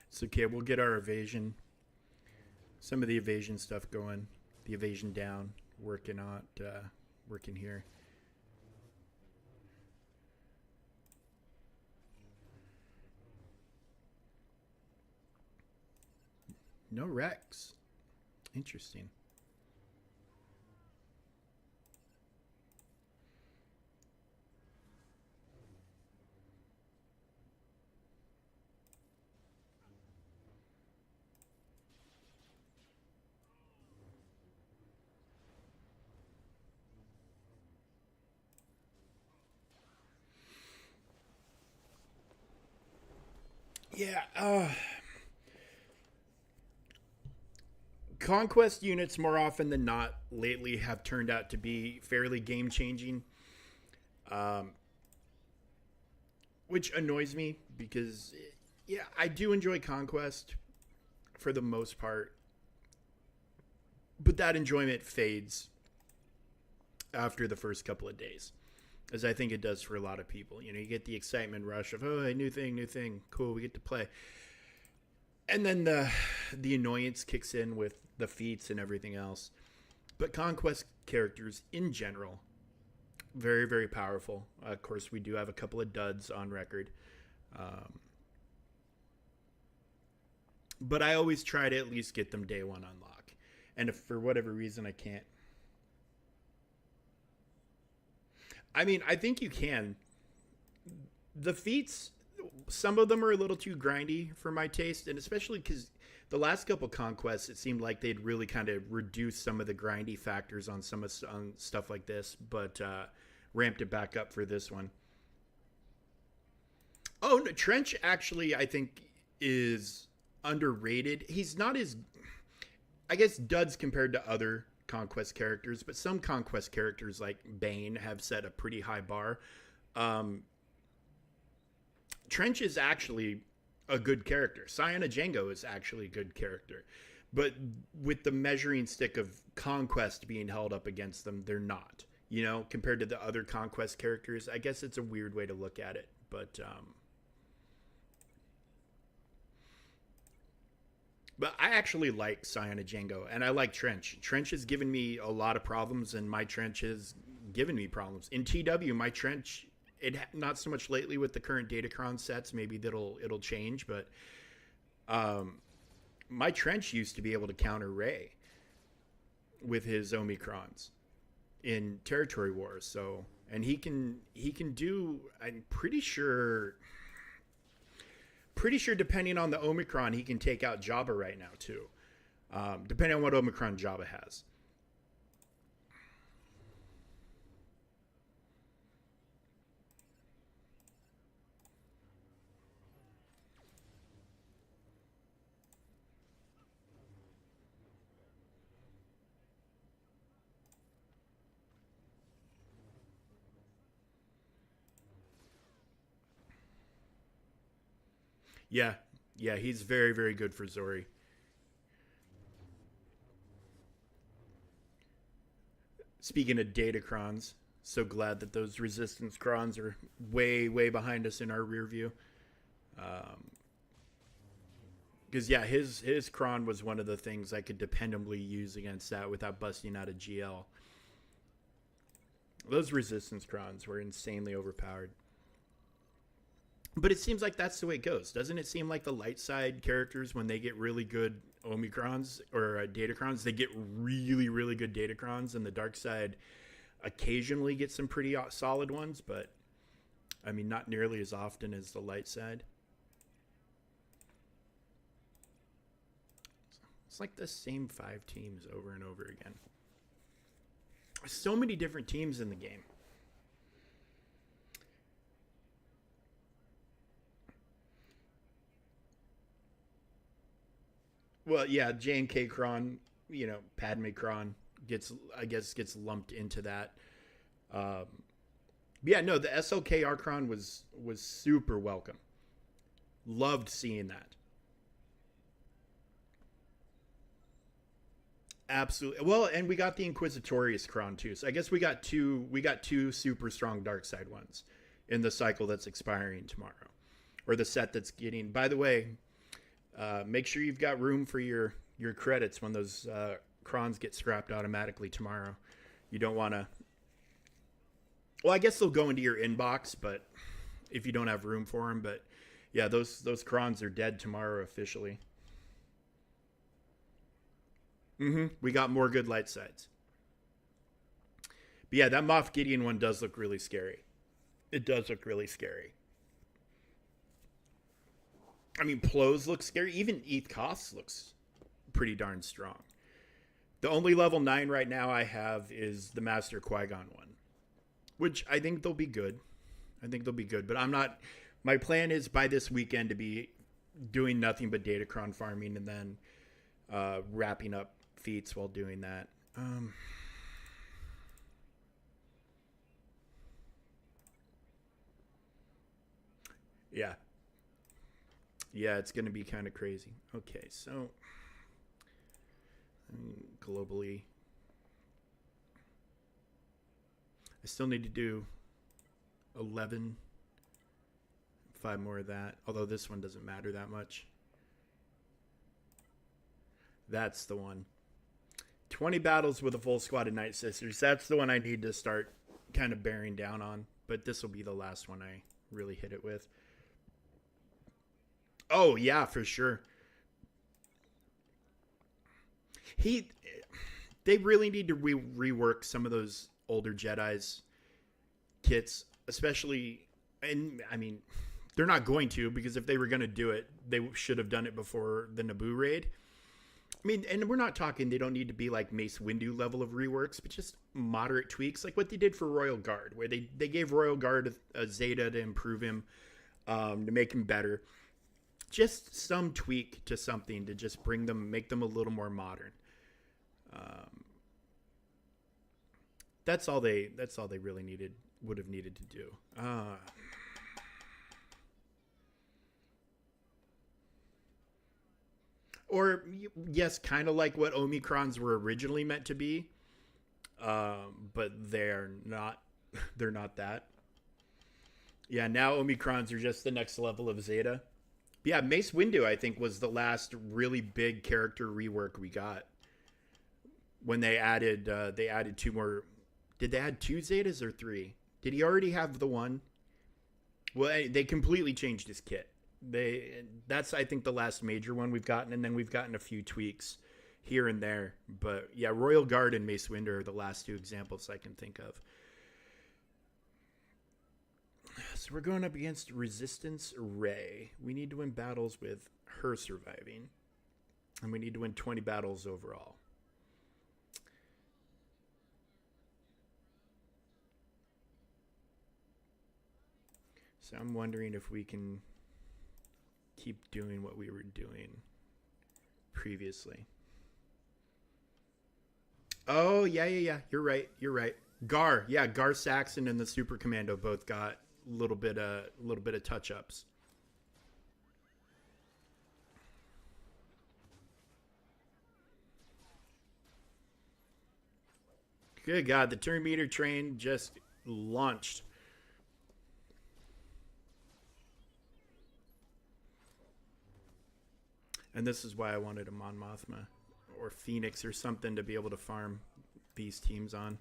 it's okay. We'll get our evasion, some of the evasion stuff going. The evasion down, working here. No Rex. Interesting. Yeah. Conquest units, more often than not, lately have turned out to be fairly game changing, um, which annoys me because, yeah, I do enjoy Conquest for the most part, but that enjoyment fades after the first couple of days, as I think it does for a lot of people. You know, you get the excitement rush of, oh, new thing, cool, we get to play. And then the annoyance kicks in with the feats and everything else. But Conquest characters in general, very, very powerful. Of course, we do have a couple of duds on record. Um, but I always try to at least get them day one unlock. And if for whatever reason I can't, I mean, I think you can. The feats, some of them are a little too grindy for my taste, and especially because the last couple conquests, it seemed like they'd really kind of reduced some of the grindy factors on on stuff like this, but ramped it back up for this one. Oh, no, Trench actually, I think, is underrated. He's not as, I guess, duds compared to other conquest characters, but some conquest characters like Bane have set a pretty high bar. Um, Trench is actually a good character. Cyana Django is actually a good character. But with the measuring stick of Conquest being held up against them, they're not. You know, compared to the other Conquest characters, I guess it's a weird way to look at it. But I actually like Cyana Django, and I like Trench. Trench has given me a lot of problems, and my Trench has given me problems. In TW, my Trench, not so much lately with the current Datacron sets. Maybe it'll change, but my Trench used to be able to counter Ray with his Omicrons in Territory Wars. So, and he can do. I'm pretty sure depending on the Omicron, he can take out Jabba right now too. Depending on what Omicron Jabba has. Yeah, yeah, he's very, very good for Zori. Speaking of Datacrons, so glad that those Resistance Crons are way, way behind us in our rear view. Um, because yeah, his cron was one of the things I could dependably use against that without busting out a GL. Those resistance crons were insanely overpowered. But it seems like that's the way it goes. Doesn't it seem like the light side characters, when they get really good Omicrons or Datacrons, they get really, really good Datacrons, and the dark side occasionally gets some pretty solid ones, but I mean, not nearly as often as the light side. It's like the same 5 teams over and over again. So many different teams in the game. Well, yeah, J and K Kron, Padme Kron gets lumped into that. Um, yeah, no, the SLKR Kron was super welcome. Loved seeing that. Absolutely. Well, and we got the Inquisitorius Kron too. So I guess we got two super strong dark side ones in the cycle that's expiring tomorrow. Or the set that's getting, by the way, make sure you've got room for your credits when those crons get scrapped automatically tomorrow. You don't want to. Well, I guess they'll go into your inbox, but if you don't have room for them, but yeah, those crons are dead tomorrow officially. We got more good light sides. But yeah, that Moff Gideon one does look really scary. It does look really scary. I mean, Plows looks scary. Even Eth Koth looks pretty darn strong. The only level 9 right now I have is the Master Qui-Gon one, which I think they'll be good. I think they'll be good, but I'm not. My plan is by this weekend to be doing nothing but Datacron farming and then wrapping up feats while doing that. Yeah. Yeah, it's going to be kind of crazy. Okay, so globally, I still need to do 11, 5 more of that, although this one doesn't matter that much. That's the one. 20 battles with a full squad of Night Sisters. That's the one I need to start kind of bearing down on, but this will be the last one I really hit it with. Oh, yeah, for sure. They really need to rework some of those older Jedi's kits, especially, and I mean, they're not going to, because if they were going to do it, they should have done it before the Naboo raid. I mean, and we're not talking, they don't need to be like Mace Windu level of reworks, but just moderate tweaks, like what they did for Royal Guard, where they gave Royal Guard a Zeta to improve him, to make him better. Just some tweak to something to just make them a little more modern. That's all they really would have needed to do. Or yes, kind of like what Omicrons were originally meant to be, but they're not. They're not that. Yeah, now Omicrons are just the next level of Zeta. Yeah, Mace Windu, I think, was the last really big character rework we got. When they added 2 more. Did they add 2 Zetas or 3? Did he already have the one? Well, they completely changed his kit. That's, I think, the last major one we've gotten, and then we've gotten a few tweaks here and there. But yeah, Royal Guard and Mace Windu are the last 2 examples I can think of. So we're going up against Resistance Rey. We need to win battles with her surviving, and we need to win 20 battles overall. So I'm wondering if we can keep doing what we were doing previously. Oh, yeah. You're right. Gar Saxon and the Super Commando both got a little bit of touch-ups. Good God, the turn meter train just launched. And this is why I wanted a Mon Mothma or Phoenix or something to be able to farm these teams on.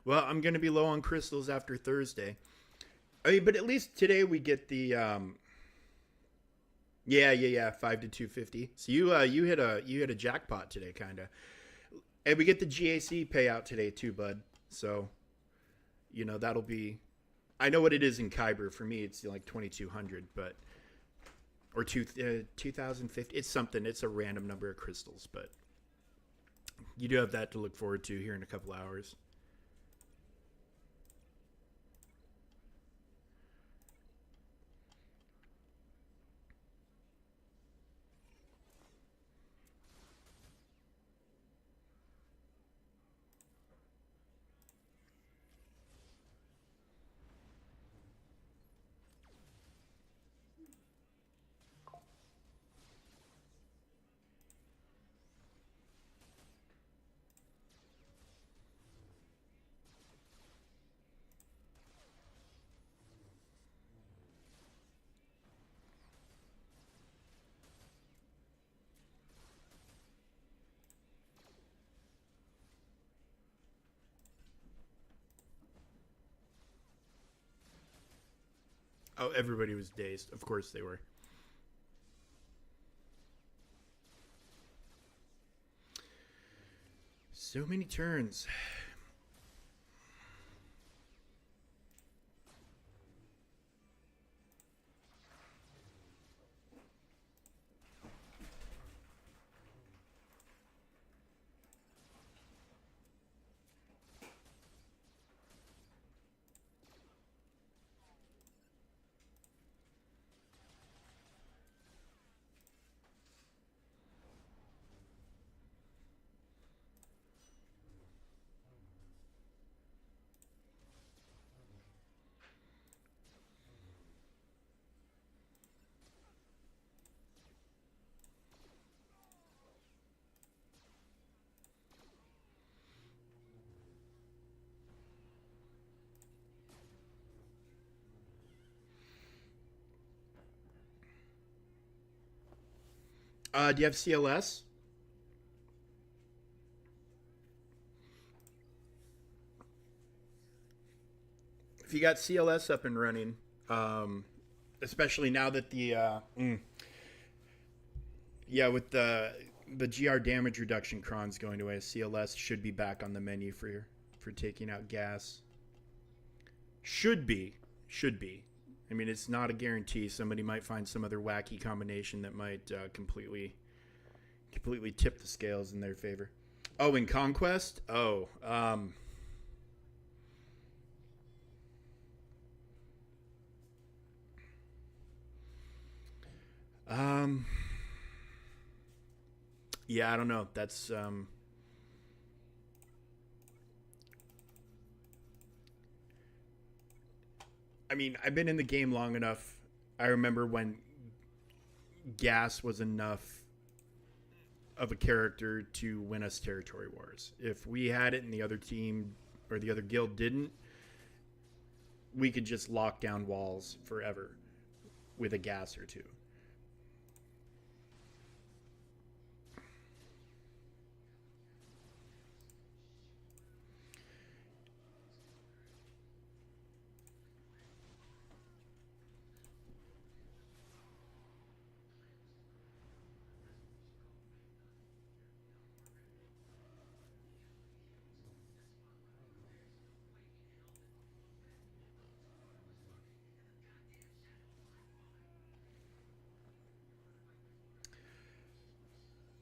Well, I'm going to be low on crystals after Thursday. I mean, but at least today we get the yeah, 5 to 250. So you hit a jackpot today, kind of. And we get the GAC payout today too, bud. So, that'll be, I know what it is in Kyber. For me, it's like 2,200, but or 2,050. It's something. It's a random number of crystals, but you do have that to look forward to here in a couple hours. Oh, everybody was dazed. Of course they were. So many turns. Do you have CLS? If you got CLS up and running, um, especially now that yeah, with the GR damage reduction crons going away, CLS should be back on the menu for taking out gas. Should be. I mean, it's not a guarantee. Somebody might find some other wacky combination that might completely tip the scales in their favor. Oh, in Conquest? Oh, um, yeah, I don't know. That's I mean, I've been in the game long enough. I remember when gas was enough of a character to win us territory wars. If we had it and the other team or the other guild didn't, we could just lock down walls forever with a gas or two.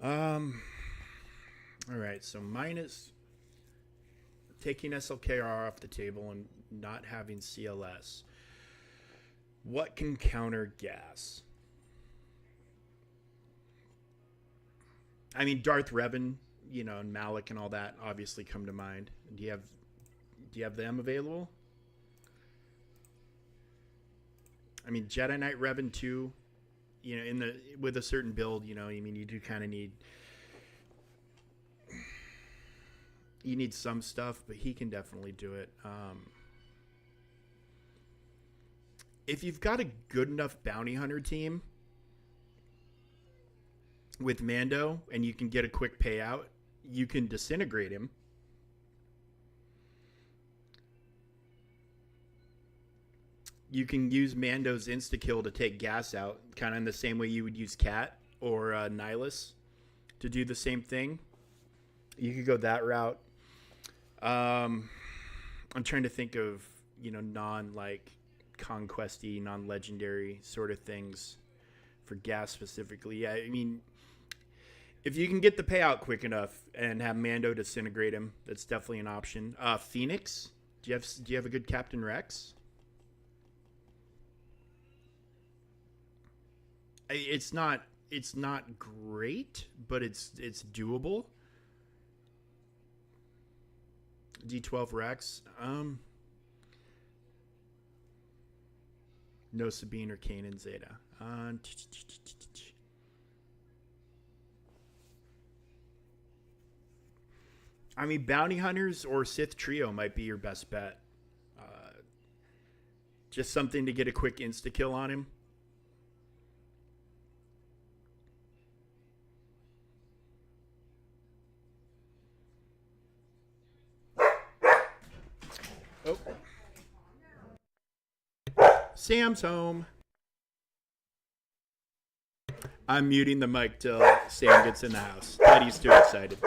Um, all right, so minus taking SLKR off the table and not having CLS. What can counter gas? I mean, Darth Revan, and Malik and all that obviously come to mind. Do you have them available? I mean, Jedi Knight Revan too. In the with a certain build, I mean, you do kind of need some stuff, but he can definitely do it. If you've got a good enough bounty hunter team with Mando and you can get a quick payout, you can disintegrate him You can use Mando's insta kill to take gas out, kind of in the same way you would use Cat or Nihilus to do the same thing. You could go that route. I'm trying to think of non like conquesty, non legendary sort of things for gas specifically. Yeah, I mean, if you can get the payout quick enough and have Mando disintegrate him, that's definitely an option. Phoenix, do you have a good Captain Rex? It's not great, but it's doable. D12 Rex. No Sabine or Kanan Zeta. I mean, Bounty Hunters or Sith Trio might be your best bet. Uh, just something to get a quick insta kill on him. Oh, Sam's home. I'm muting the mic till Sam gets in the house. Eddie's too excited.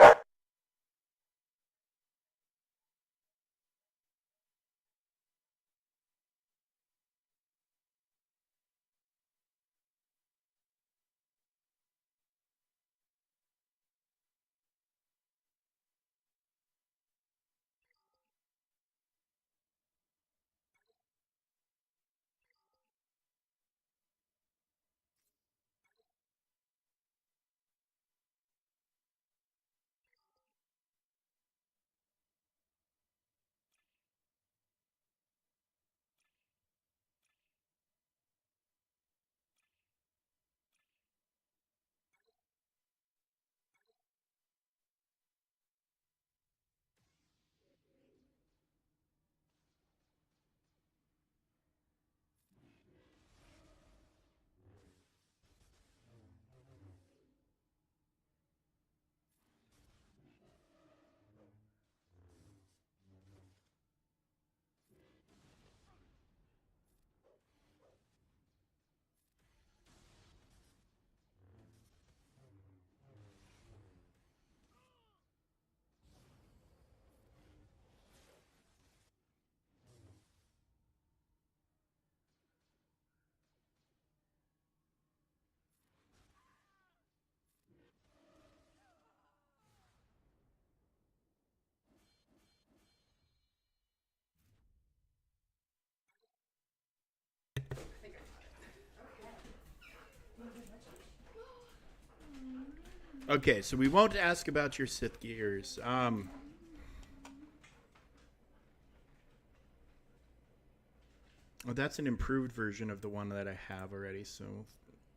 Okay, so we won't ask about your Sith gears. Well, that's an improved version of the one that I have already, so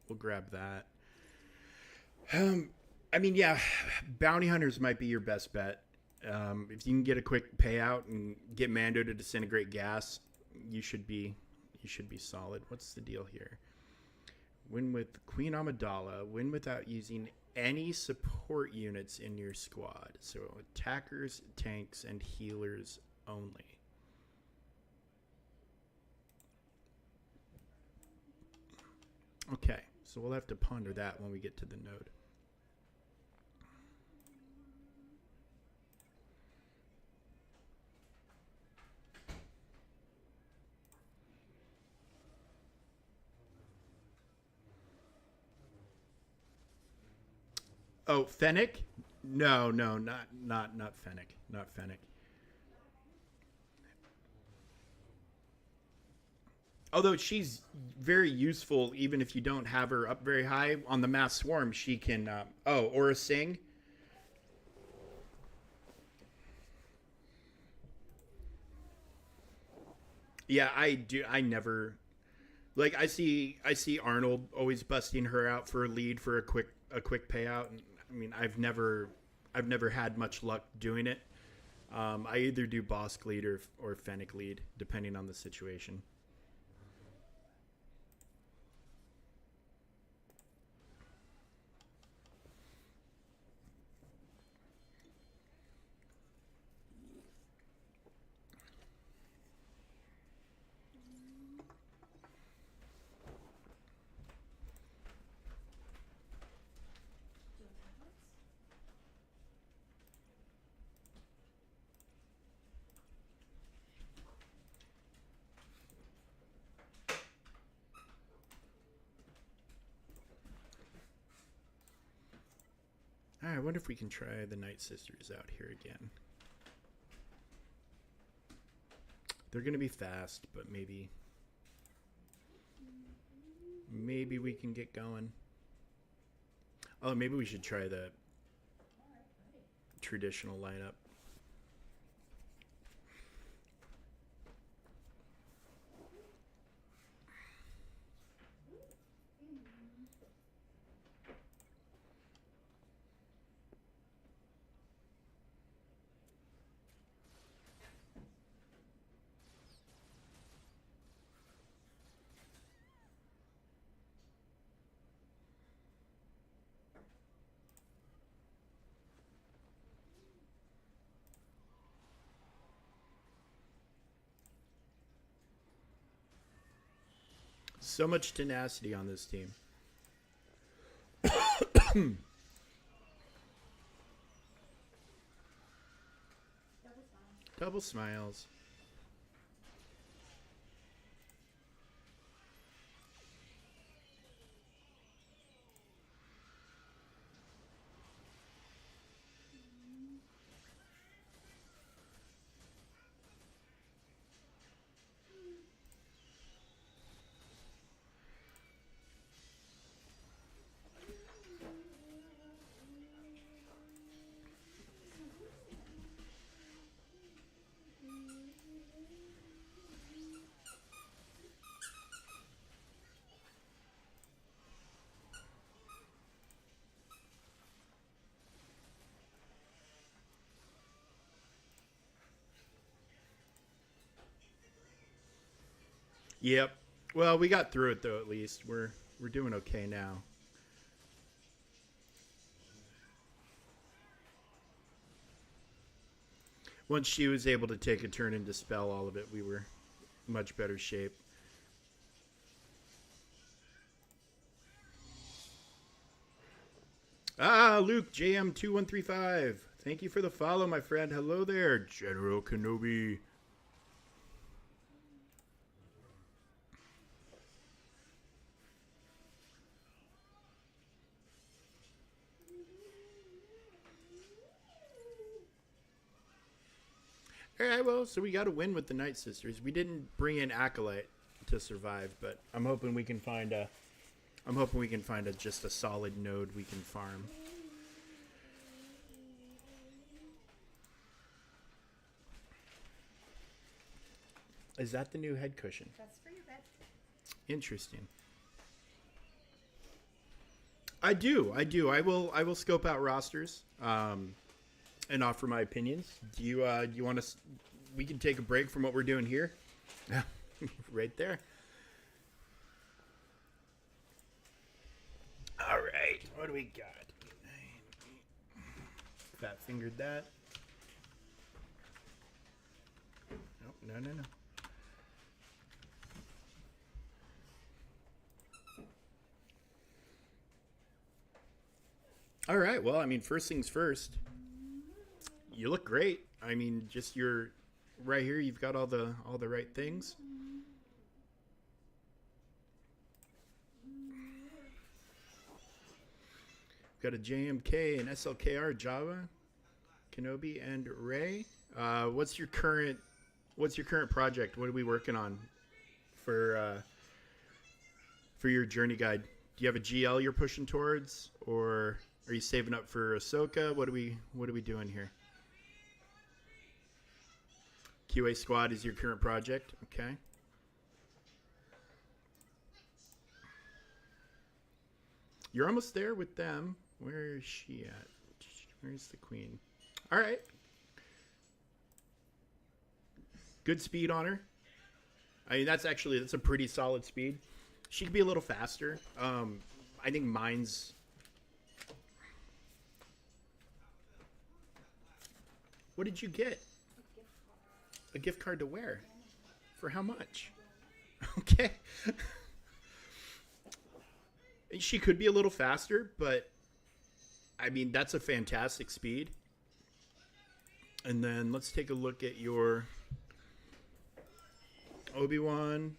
we'll grab that. Um, I mean, yeah, bounty hunters might be your best bet. If you can get a quick payout and get Mando to disintegrate gas, you should be solid. What's the deal here? Win with Queen Amidala. Win without using any support units in your squad. So attackers, tanks, and healers only. Okay, so we'll have to ponder that when we get to the node. Oh, Fennec? No, not Fennec. Not Fennec. Although she's very useful, even if you don't have her up very high on the mass swarm, she can. Or a Sing. Yeah, I do. I never like. I see Arnold always busting her out for a lead for a quick payout. And I mean, I've never had much luck doing it. I either do Bosk lead or Fennec lead, depending on the situation. wonder if we can try the Night Sisters out here again. They're going to be fast, but maybe we can get going. Oh, maybe we should try the traditional lineup. So much tenacity on this team. Double smiles. Yep. Well, we got through it though. At least we're doing okay now. Once she was able to take a turn and dispel all of it, we were much better shape. Ah, Luke JM2135. Thank you for the follow, my friend. Hello there, General Kenobi. All right, well, so we got a win with the Night Sisters. We didn't bring in Acolyte to survive, but I'm hoping we can find a just a solid node we can farm. Is that the new head cushion? That's for your bed. Interesting. I do. I will scope out rosters and offer my opinions. Do you want to? We can take a break from what we're doing here. Right there. All right. What do we got? Fat fingered that. No. All right. Well, I mean, first things first. You look great. I mean, just your right here. You've got all the right things. Got a JMK, an SLKR, Java, Kenobi, and Ray. What's your current project? What are we working on for your journey guide? Do you have a GL you're pushing towards, or are you saving up for Ahsoka? What are we doing here? QA Squad is your current project. Okay. You're almost there with them. Where is she at? Where's the queen? All right. Good speed on her. I mean, that's a pretty solid speed. She could be a little faster. I think mine's... What did you get? A gift card to where? For how much? Okay. She could be a little faster, but I mean, that's a fantastic speed. And then let's take a look at your Obi-Wan.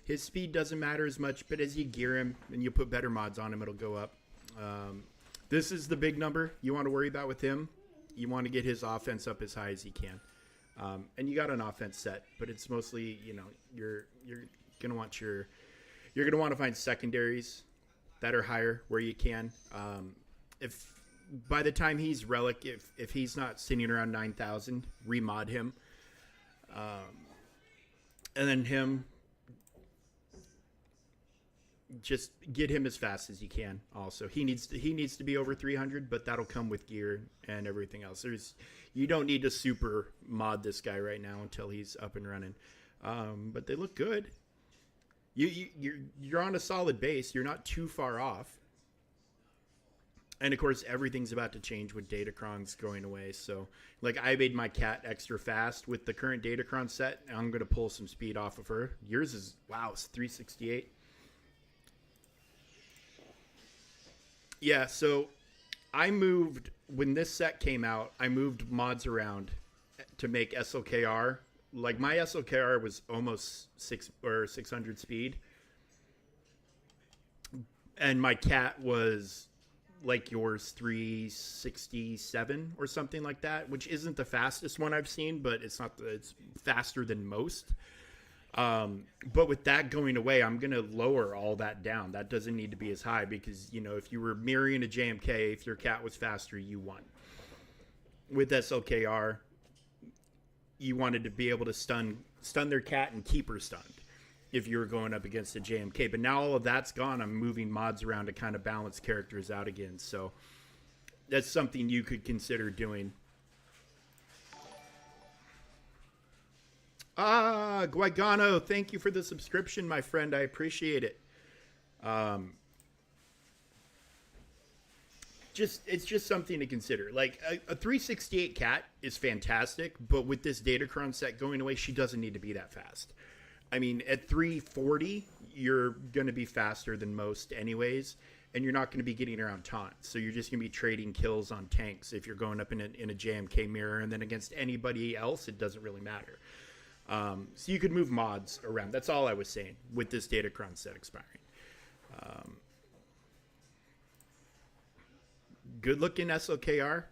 His speed doesn't matter as much, but as you gear him and you put better mods on him, it'll go up. Um, this is the big number you want to worry about with him. You want to get his offense up as high as he can. And you got an offense set, but it's mostly, you're gonna want you're gonna want to find secondaries that are higher where you can. If by the time he's relic, if he's not sitting around 9,000, remod him, and then him. Just get him as fast as you can. Also, he needs to be over 300, but that'll come with gear and everything else. You don't need to super mod this guy right now until he's up and running. But they look good. You're on a solid base. You're not too far off. And of course, everything's about to change with Datacrons going away. So, like, I made my cat extra fast with the current Datacron set. And I'm going to pull some speed off of her. Yours is, wow, it's 368. Yeah, so I moved, when this set came out, I moved mods around to make SLKR. Like, my SLKR was almost 600 speed. And my cat was like yours, 367 or something like that, which isn't the fastest one I've seen, but it's faster than most. But with that going away, I'm going to lower all that down. That doesn't need to be as high because, if you were mirroring a JMK, if your cat was faster, you won. With SLKR, you wanted to be able to stun their cat and keep her stunned if you were going up against a JMK. But now all of that's gone. I'm moving mods around to kind of balance characters out again. So that's something you could consider doing. Guigano, thank you for the subscription, my friend. I appreciate it. It's just something to consider. Like, a 368 cat is fantastic, but with this Datacron set going away, she doesn't need to be that fast. I mean, at 340, you're going to be faster than most anyways, and you're not going to be getting around taunts. So you're just going to be trading kills on tanks if you're going up in a JMK mirror, and then against anybody else, it doesn't really matter. So you could move mods around. That's all I was saying with this Datacron set expiring. Good looking SLKR.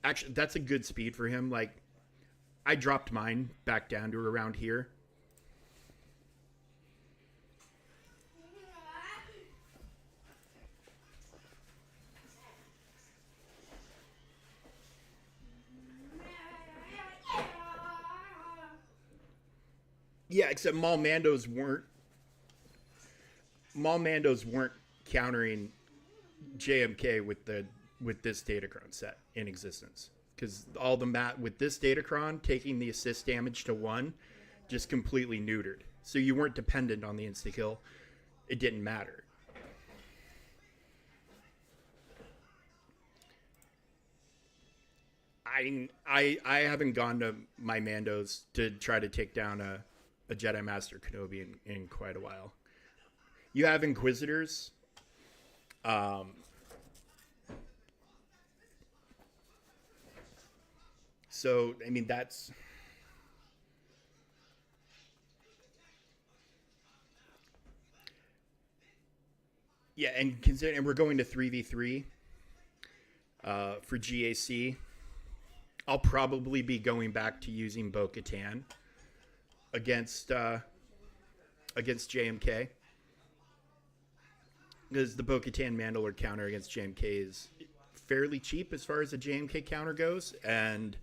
Actually, that's a good speed for him. Like, I dropped mine back down to around here. Yeah, except Maul Mandos weren't countering JMK with this Datacron set in existence, because all the with this Datacron taking the assist damage to 1 just completely neutered. So you weren't dependent on the insta kill. It didn't matter. I haven't gone to my Mandos to try to take down a Jedi Master Kenobi in quite a while. You have Inquisitors. So, I mean, that's... Yeah, and we're going to 3v3 for GAC. I'll probably be going back to using Bo-Katan against JMK, because the Bo-Katan Mandalore counter against JMK is fairly cheap as far as the JMK counter goes, and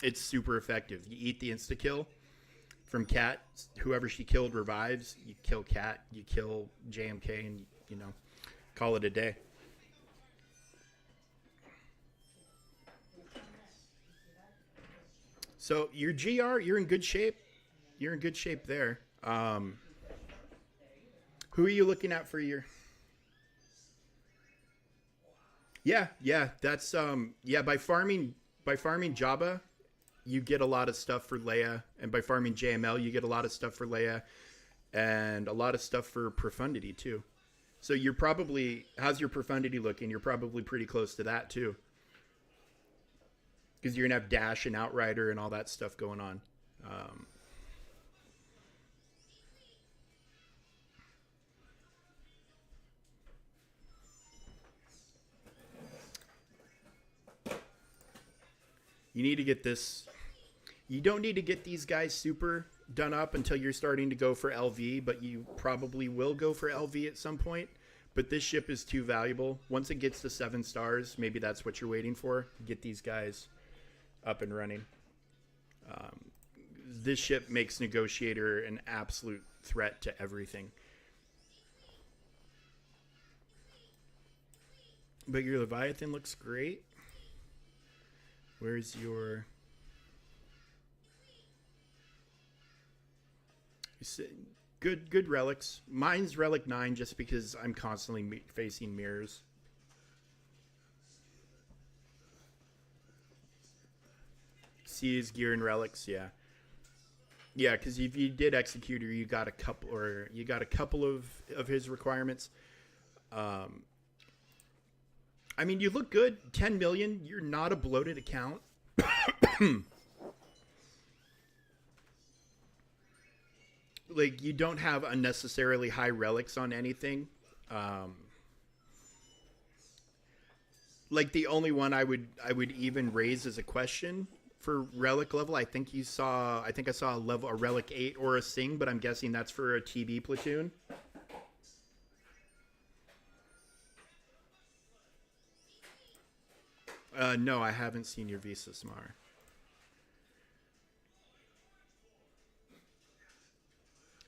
it's super effective. You eat the insta kill from Cat, whoever she killed revives. You kill Cat, you kill JMK, and call it a day. So your GR, you're in good shape. You're in good shape there. Who are you looking at for your... Yeah, that's by farming Jabba, you get a lot of stuff for Leia, and by farming JML, you get a lot of stuff for Leia, and a lot of stuff for Profundity too. So you're probably... How's your Profundity looking? You're probably pretty close to that too, because you're gonna have Dash and Outrider and all that stuff going on. You need to get this. You don't need to get these guys super done up until you're starting to go for LV, but you probably will go for LV at some point. But this ship is too valuable. Once it gets to 7 stars, maybe that's what you're waiting for. Get these guys up and running. This ship makes Negotiator an absolute threat to everything. But your Leviathan looks great. Where's your... Good relics. Mine's Relic 9 just because I'm constantly facing mirrors. C's gear and relics, yeah. Yeah, because if you did Executor, you got a couple of his requirements. I mean, you look good. 10 million. You're not a bloated account. Like, you don't have unnecessarily high relics on anything. Like, the only one I would even raise as a question for relic level, I think I saw a relic 8 or a Sing, but I'm guessing that's for a TB platoon. No, I haven't seen your Visa Smar.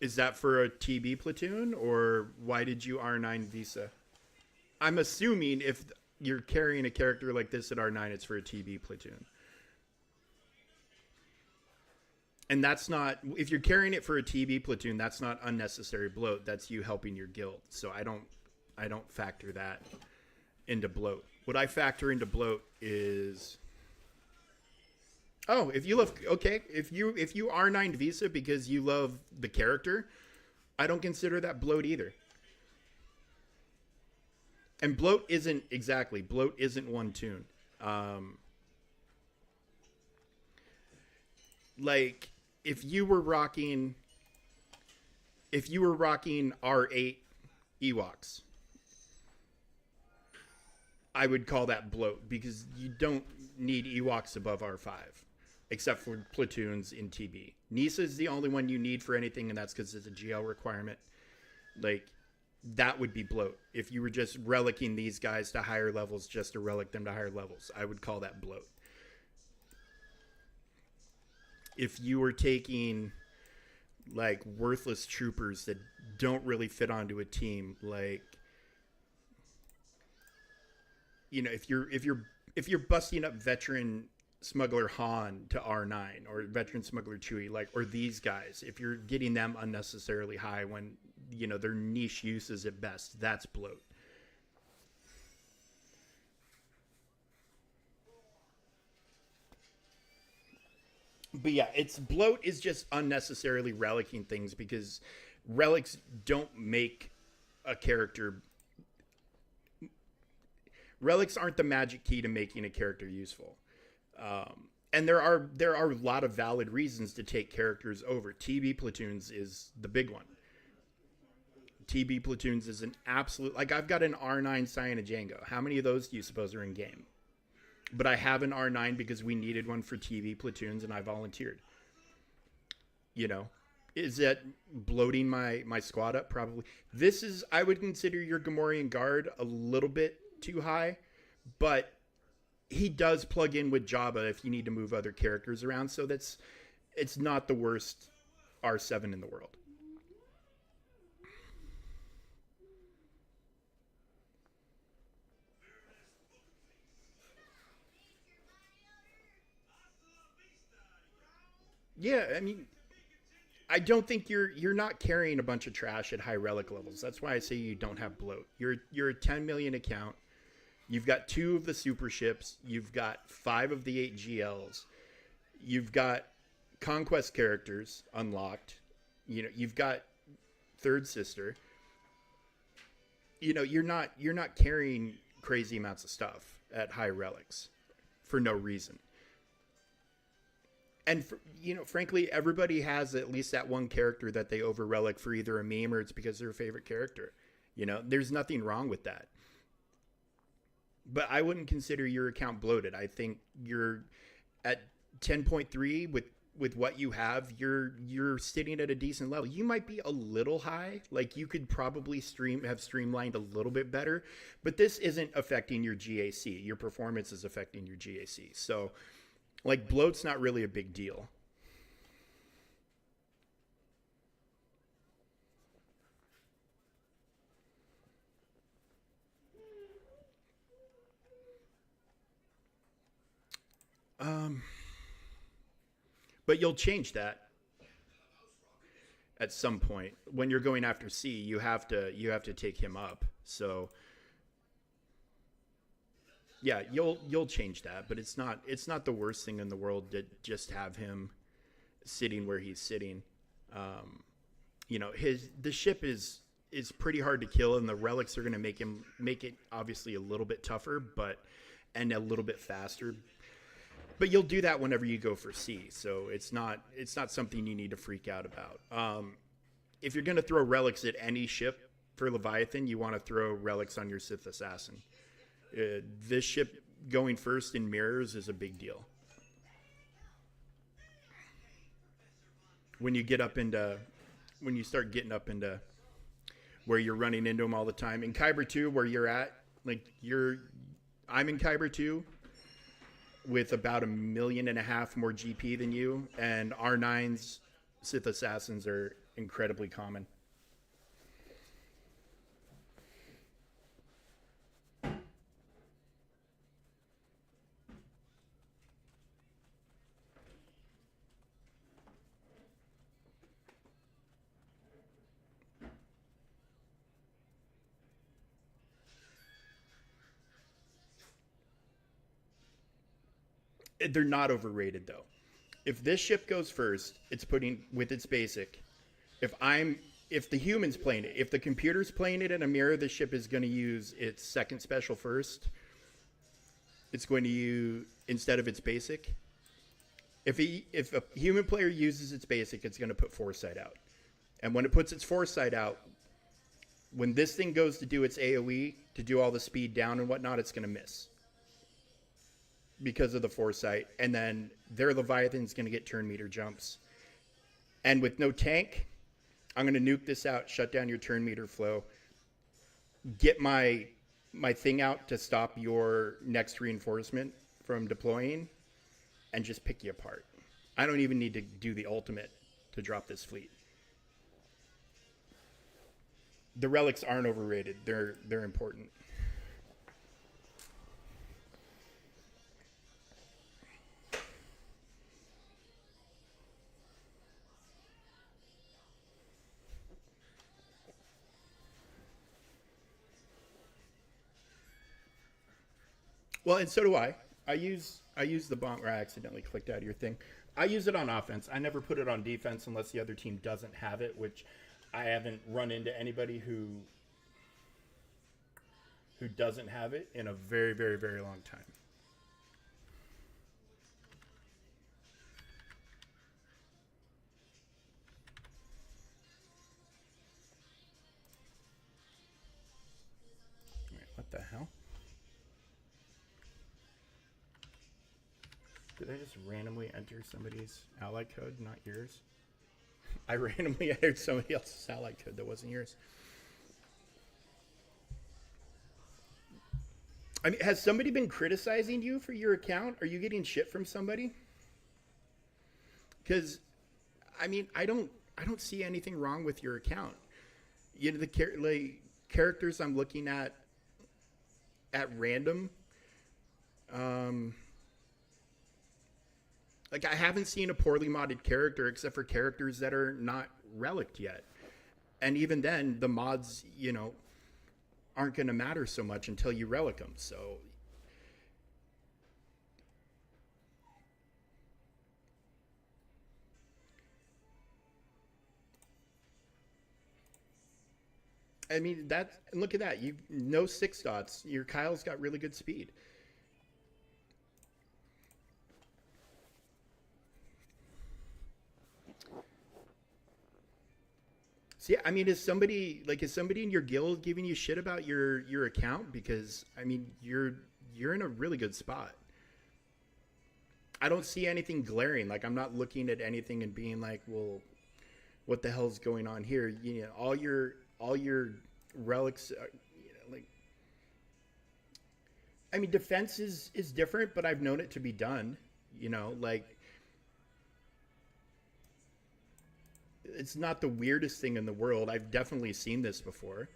Is that for a TB platoon, or why did you R9 Visa? I'm assuming if you're carrying a character like this at R9, it's for a TB platoon. And that's not, if you're carrying it for a TB platoon, that's not unnecessary bloat. That's you helping your guild. So I don't factor that into bloat. What I factor into bloat is, oh, if you love, okay, if you R9 Visa because you love the character, I don't consider that bloat either. And bloat isn't one tune. Like, if you were rocking R8 Ewoks, I would call that bloat because you don't need Ewoks above R5, except for platoons in TB. Nisa is the only one you need for anything, and that's because it's a GL requirement. Like, that would be bloat. If you were just relicking these guys to higher levels just to relic them to higher levels, I would call that bloat. If you were taking, like, worthless troopers that don't really fit onto a team, like, you know, if you're busting up veteran smuggler Han to R9 or veteran smuggler Chewie, like, or these guys, if you're getting them unnecessarily high when, you know, their niche uses at best, that's bloat. But yeah, bloat is just unnecessarily relicking things because relics don't make a character. Relics aren't the magic key to making a character useful. And there are a lot of valid reasons to take characters over. TB platoons is the big one. TB platoons is an absolute, like, I've got an R9 Cyana Django. How many of those do you suppose are in game? But I have an R9 because we needed one for TB platoons and I volunteered. You know, is that bloating my squad up? Probably. This is, I would consider your Gamorrean Guard a little bit too high, but he does plug in with Jabba if you need to move other characters around. So it's not the worst R7 in the world. Yeah, I mean, I don't think you're not carrying a bunch of trash at high relic levels. That's why I say you don't have bloat. You're a 10 million account. You've got 2 of the super ships. You've got 5 of the 8 GLs. You've got conquest characters unlocked. You know, you've got Third Sister. You know, you're not carrying crazy amounts of stuff at high relics for no reason. And, you know, frankly, everybody has at least that one character that they over relic for either a meme or it's because they're a favorite character. You know, there's nothing wrong with that. But I wouldn't consider your account bloated. I think at 10.3 with what you have, you're sitting at a decent level. You might be a little high, like you could probably have streamlined a little bit better, but this isn't affecting your GAC. Your performance is affecting your GAC. So like bloat's not really a big deal. Um, but you'll change that at some point. When you're going after C, you have to take him up. So yeah, you'll change that, but it's not the worst thing in the world to just have him sitting where he's sitting. Um, the ship is pretty hard to kill, and the relics are going to make it obviously a little bit tougher, but and a little bit faster. But you'll do that whenever you go for C, so it's not something you need to freak out about. If you're going to throw relics at any ship for Leviathan, you want to throw relics on your Sith Assassin. This ship going first in mirrors is a big deal. When you start getting up into where you're running into them all the time. In Kyber 2, where you're at, I'm in Kyber 2 with about 1.5 million more GP than you, and R9's Sith Assassins are incredibly common. They're not overrated though. If this ship goes first, it's putting with its basic. If the human's playing it, if the computer's playing it in a mirror, the ship is going to use its second special first. It's going to use instead of its basic. If a human player uses its basic, it's going to put foresight out. And when it puts its foresight out, when this thing goes to do its AoE to do all the speed down and whatnot, it's going to miss because of the foresight. And then their Leviathan's going to get turn meter jumps. And with no tank, I'm going to nuke this out, shut down your turn meter flow, get my thing out to stop your next reinforcement from deploying, and just pick you apart. I don't even need to do the ultimate to drop this fleet. The relics aren't overrated. They're important. Well, and so do I. I use the bomb, or I accidentally clicked out of your thing. I use it on offense. I never put it on defense unless the other team doesn't have it, which I haven't run into anybody who doesn't have it in a very, very, very long time. Wait, what the hell? Did I just randomly enter somebody's ally code, not yours? I randomly entered somebody else's ally code that wasn't yours. I mean, has somebody been criticizing you for your account? Are you getting shit from somebody? Because, I mean, I don't see anything wrong with your account. You know, characters I'm looking at random. Um, Like, I haven't seen a poorly modded character except for characters that are not relicked yet. And even then, the mods, aren't going to matter so much until you relic them. So, I mean, look at that. You no 6 dots. Your Kyle's got really good speed. See, I mean, is somebody in your guild giving you shit about your account? Because I mean, you're in a really good spot. I don't see anything glaring. Like, I'm not looking at anything and being like, well, what the hell's going on here? You know, all your relics, you know, like, I mean, defense is different, but I've known it to be done. You know, like, it's not the weirdest thing in the world. I've definitely seen this before.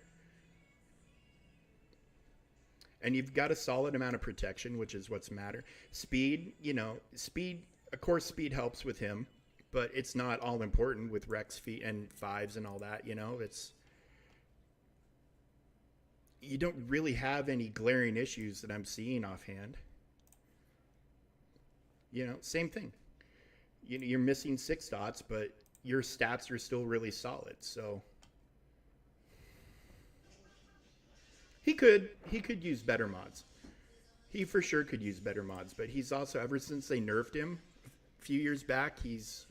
And you've got a solid amount of protection, which is what's matter. Speed, you know, speed. Of course, speed helps with him, but it's not all important with Rex feet and fives and all that. You know, it's you don't really have any glaring issues that I'm seeing offhand. You know, same thing. You know, you're missing 6 dots, but your stats are still really solid. So he could use better mods. He for sure could use better mods, but he's also, ever since they nerfed him a few years back, he's,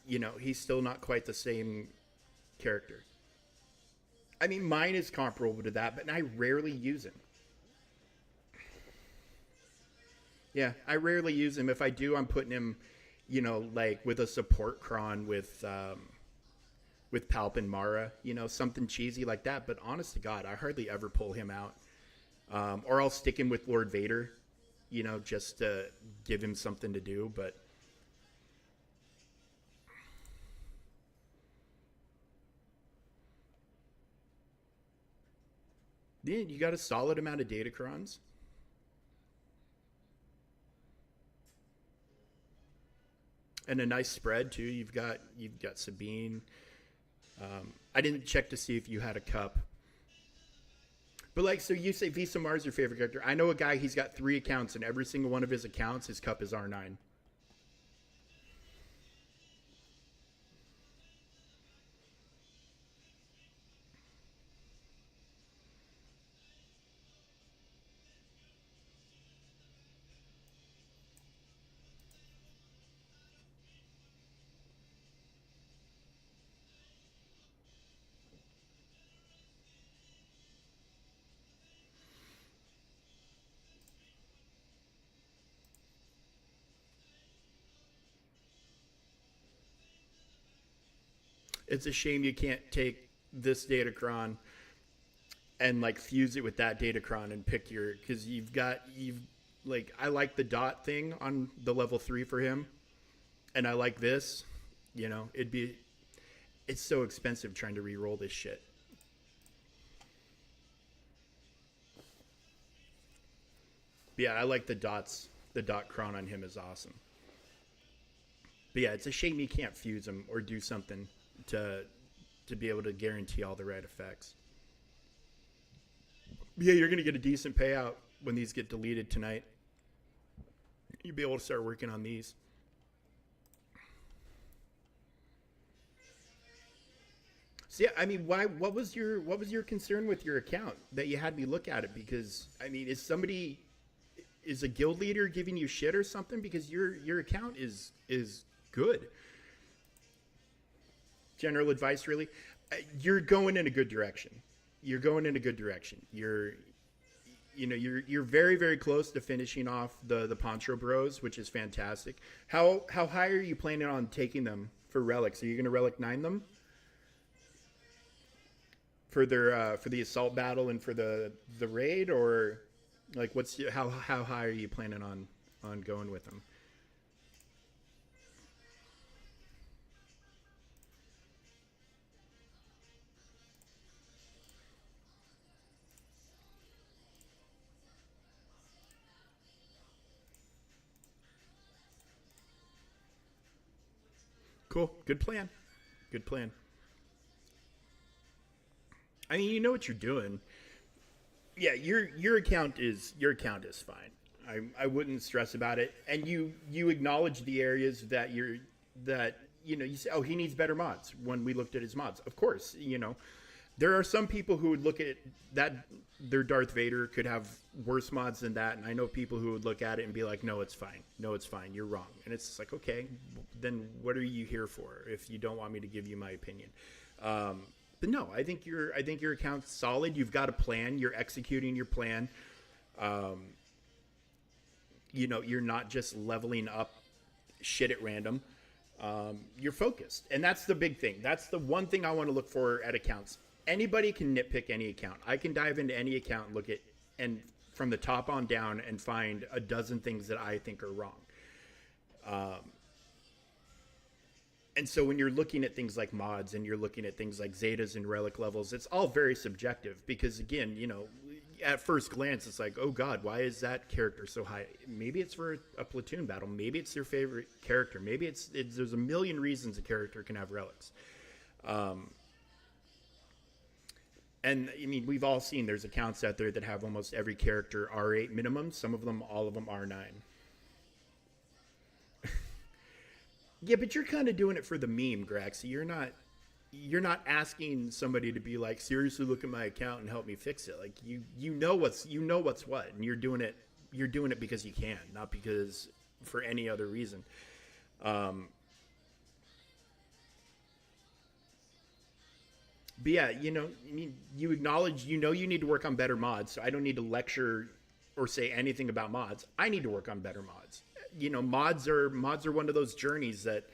you know, he's still not quite the same character. I mean, mine is comparable to that, but I rarely use him. Yeah, I rarely use him. If I do, I'm putting him, you know, like with a support cron with Palp and Mara, you know, something cheesy like that. But honest to God, I hardly ever pull him out. Or I'll stick him with Lord Vader, you know, just to give him something to do. But yeah, you got a solid amount of datacrons. And a nice spread too. You've got Sabine. I didn't check to see if you had a cup. But like, so you say Visa Mars your favorite character. I know a guy, he's got 3 accounts, and every single one of his accounts, his cup is R9. It's a shame you can't take this datacron and like fuse it with that datacron and pick your, because you've like, I like the dot thing on the level 3 for him, and I like this. You know, it's so expensive trying to re-roll this shit. But yeah, I like the dots. The dot cron on him is awesome. But yeah, it's a shame you can't fuse them or do something to be able to guarantee all the right effects. But yeah, you're gonna get a decent payout when these get deleted tonight. You'll be able to start working on these. So yeah, I mean, why? What was your concern with your account that you had me look at it? Because I mean, is a guild leader giving you shit or something? Because your account is good. General advice, really, you're going in a good direction. You're going in a good direction. You're very very close to finishing off the Poncho Bros, which is fantastic. How high are you planning on taking them for relics? Are you going to relic 9 them for their for the assault battle and for the raid, or like how high are you planning on going with them? Cool. Good plan. Good plan. I mean, you know what you're doing. Yeah, your account is fine. I wouldn't stress about it. And you acknowledge the areas that you say, oh, he needs better mods when we looked at his mods. Of course, there are some people who would look at that their Darth Vader could have worse mods than that, and I know people who would look at it and be like, no, it's fine. No, it's fine. You're wrong. And it's just like, okay, then what are you here for if you don't want me to give you my opinion? But no, I think your account's solid. You've got a plan. You're executing your plan. You're not just leveling up shit at random. You're focused, and that's the big thing. That's the one thing I want to look for at accounts. Anybody can nitpick any account. I can dive into any account and look at, and from the top on down, and find a dozen things that I think are wrong. And so when you're looking at things like mods and you're looking at things like Zetas and relic levels, it's all very subjective because, again, at first glance, it's like, oh God, why is that character so high? Maybe it's for a platoon battle. Maybe it's their favorite character. Maybe it's there's a million reasons a character can have relics. And I mean, we've all seen there's accounts out there that have almost every character R8 minimum. Some of them, all of them R9. Yeah, but you're kind of doing it for the meme, Graxy. You're not asking somebody to be like, seriously, look at my account and help me fix it. Like you know what's what, and you're doing it because you can, not because for any other reason. But yeah, you acknowledge, you need to work on better mods. So I don't need to lecture or say anything about mods. I need to work on better mods. Mods are one of those journeys that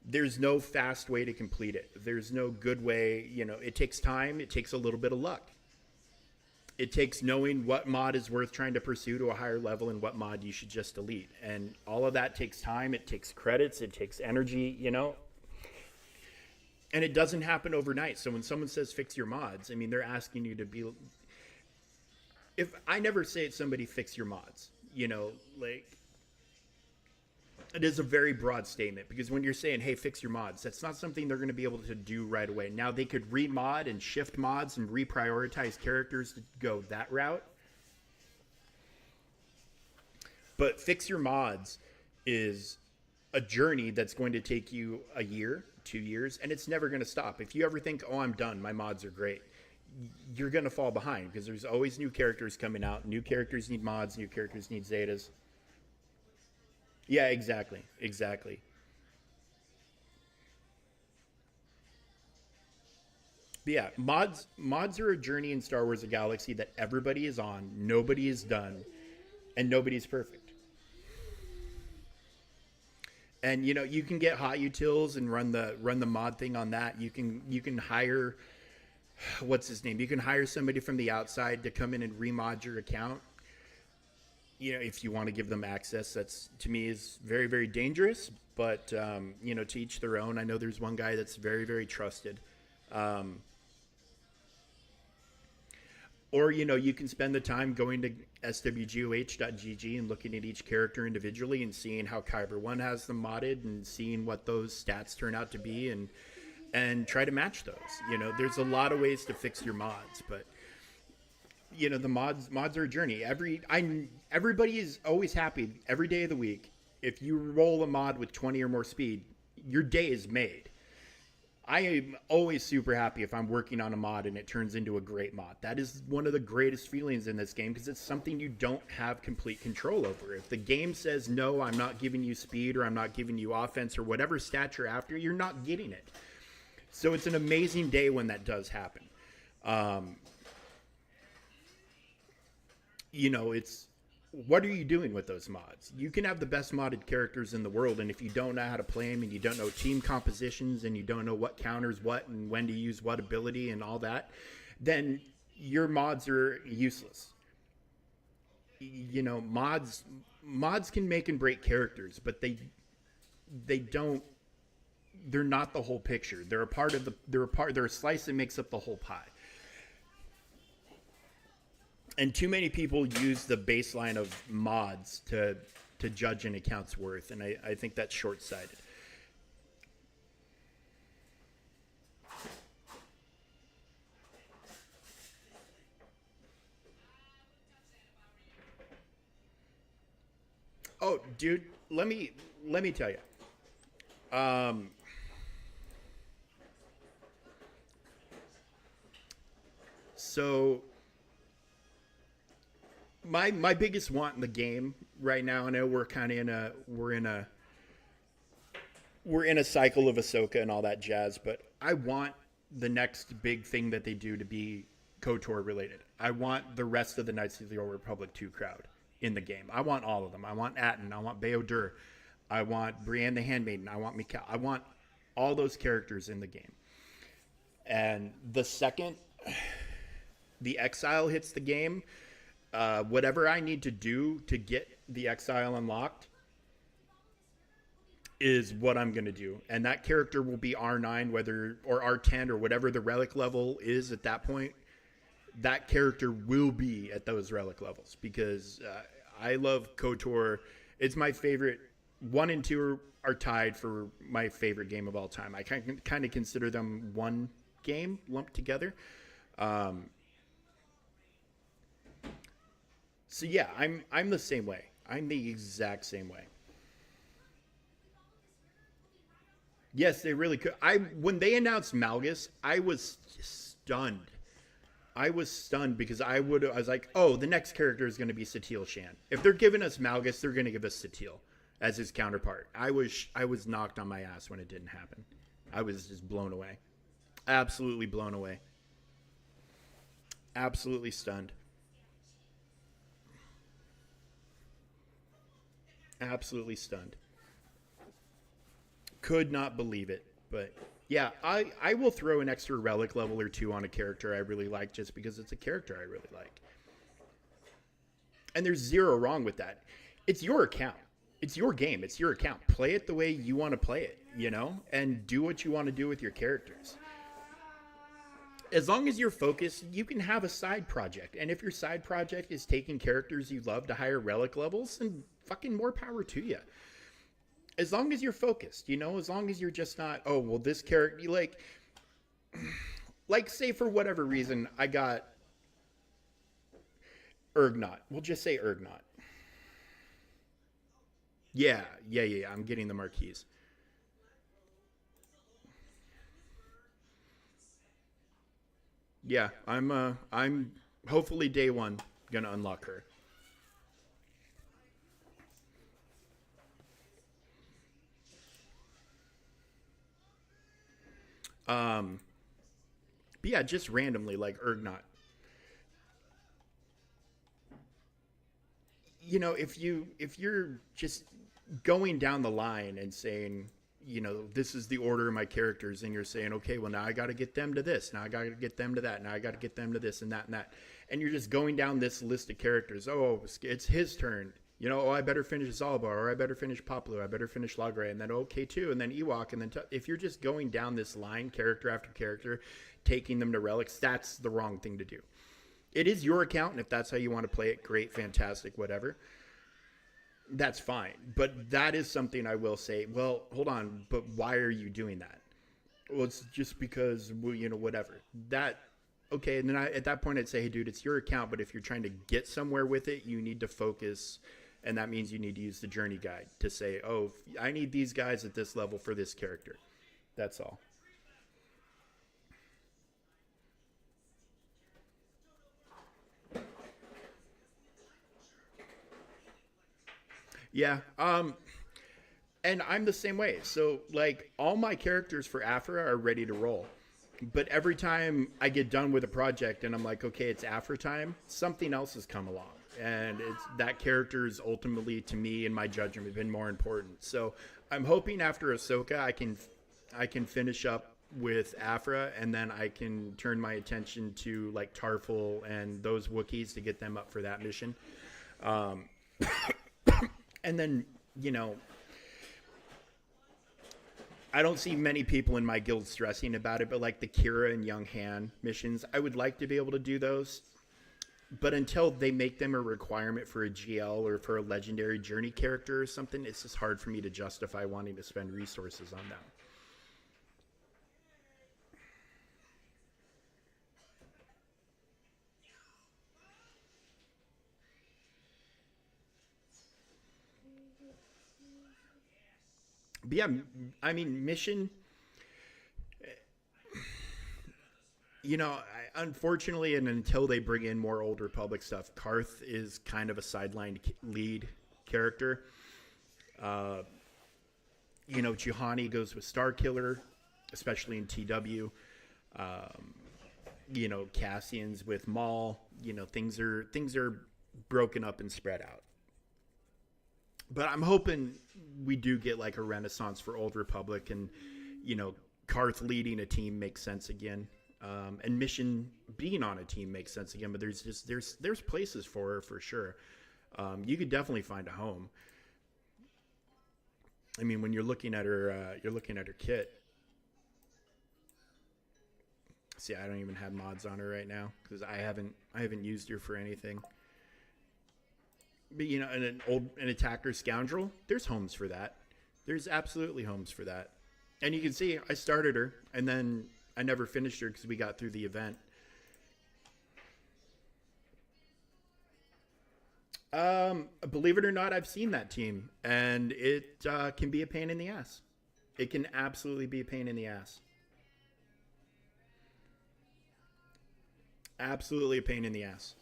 there's no fast way to complete it. There's no good way. It takes time. It takes a little bit of luck. It takes knowing what mod is worth trying to pursue to a higher level and what mod you should just delete. And all of that takes time. It takes credits. It takes energy, and it doesn't happen overnight. So when someone says fix your mods, I mean, they're asking you to be, if I never say it, somebody fix your mods, like, it is a very broad statement because when you're saying, hey, fix your mods, that's not something they're going to be able to do right away. Now, they could remod and shift mods and reprioritize characters to go that route. But fix your mods is a journey that's going to take you a year, 2 years, and it's never going to stop. If you ever think, oh, I'm done, my mods are great, you're going to fall behind because there's always new characters coming out. New characters need mods. New characters need Zetas. Yeah, exactly. But yeah, mods are a journey in Star Wars: The Galaxy that everybody is on, nobody is done, and nobody's perfect. And you can get hot utils and run the mod thing on that. You can hire, what's his name? You can hire somebody from the outside to come in and remod your account. If you want to give them access. That's, to me, is very, very dangerous, but to each their own. I know there's one guy that's very, very trusted. Or, you can spend the time going to swgoh.gg and looking at each character individually and seeing how Kyber 1 has them modded and seeing what those stats turn out to be and try to match those. There's a lot of ways to fix your mods, but the mods are a journey. Everybody is always happy every day of the week. If you roll a mod with 20 or more speed, your day is made. I am always super happy if I'm working on a mod and it turns into a great mod. That is one of the greatest feelings in this game because it's something you don't have complete control over. If the game says, no, I'm not giving you speed or I'm not giving you offense or whatever stat you're after, you're not getting it. So it's an amazing day when that does happen. It's, what are you doing with those mods? You can have the best modded characters in the world, and if you don't know how to play them and you don't know team compositions and you don't know what counters what and when to use what ability and all that, then your mods are useless. Mods can make and break characters, but they're not the whole picture. They're a slice that makes up the whole pie. And too many people use the baseline of mods to judge an account's worth, and I think that's short-sighted. Oh, dude, let me tell you. So my biggest want in the game right now, I know we're kind of we're in a cycle of Ahsoka and all that jazz, but I want the next big thing that they do to be KOTOR related. I want the rest of the Knights of the Old Republic 2 crowd. in the game. I want all of them. I want Atten. I want Beodur. I want Brienne the Handmaiden. I want Mikal. I want all those characters in the game. And the second the Exile hits the game, whatever I need to do to get the Exile unlocked is what I'm going to do. And that character will be R9 or R10 or whatever the relic level is at that point. That character will be at those relic levels because I love KOTOR. It's my favorite. 1 and 2 are tied for my favorite game of all time. I kind of consider them one game lumped together. So yeah, I'm the same way. I'm the exact same way. Yes, they really could. When they announced Malgus, I was stunned. I was stunned because I was like, oh, the next character is going to be Satil Shan. If they're giving us Malgus, they're going to give us Satil as his counterpart. I was knocked on my ass when it didn't happen. I was just blown away. Absolutely blown away. Absolutely stunned. Absolutely stunned. Could not believe it. But yeah, I will throw an extra relic level or 2 on a character I really like just because it's a character I really like. And there's zero wrong with that. It's your account. It's your game. It's your account. Play it the way you want to play it, and do what you want to do with your characters. As long as you're focused, you can have a side project. And if your side project is taking characters you love to higher relic levels, then fucking more power to you. As long as you're focused, as long as you're just not, oh, well, this character, like say for whatever reason, I got Urgnot. We'll just say Urgnot. Yeah. I'm getting the marquees. Yeah, I'm hopefully day one gonna unlock her. Um, but yeah, just randomly like Urgnot. If you're just going down the line and saying, this is the order of my characters, and you're saying, okay, well now I got to get them to this, now I got to get them to that, now I got to get them to this and that, and you're just going down this list of characters. Oh, it's his turn. Oh, I better finish Zalbar, or I better finish Poplu, I better finish Lagray, and then K2, and then Ewok, and then if you're just going down this line, character after character, taking them to relics, that's the wrong thing to do. It is your account, and if that's how you want to play it, great, fantastic, whatever. That's fine. But that is something I will say, well, hold on, but why are you doing that? Well, it's just because, well, whatever. Okay, and then at that point I'd say, hey, dude, it's your account, but if you're trying to get somewhere with it, you need to focus, and that means you need to use the journey guide to say, oh, I need these guys at this level for this character. That's all. Yeah. And I'm the same way. So like all my characters for Afra are ready to roll. But every time I get done with a project and I'm like, okay, it's Afra time, something else has come along. And it's that character is ultimately to me in my judgment been more important. So I'm hoping after Ahsoka I can finish up with Afra, and then I can turn my attention to like Tarful and those Wookiees to get them up for that mission. Um, and then, I don't see many people in my guild stressing about it, but like the Kira and Young Han missions, I would like to be able to do those. But until they make them a requirement for a GL or for a legendary journey character or something, it's just hard for me to justify wanting to spend resources on them. But yeah, I mean, mission, unfortunately, and until they bring in more Old Republic stuff, Karth is kind of a sidelined lead character. Uh, Juhani goes with Starkiller, especially in TW. Um, Cassian's with Maul. Things are broken up and spread out. But I'm hoping we do get like a renaissance for Old Republic, and you know, Karth leading a team makes sense again, and Mission being on a team makes sense again. But there's places for her for sure. You could definitely find a home. I mean, when you're looking at her kit. See, I don't even have mods on her right now because I haven't used her for anything. But you know, an attacker scoundrel, there's homes for that. There's absolutely homes for that. And you can see I started her and then I never finished her because we got through the event. Believe it or not, I've seen that team, and it can be a pain in the ass. It can absolutely be a pain in the ass. Absolutely a pain in the ass.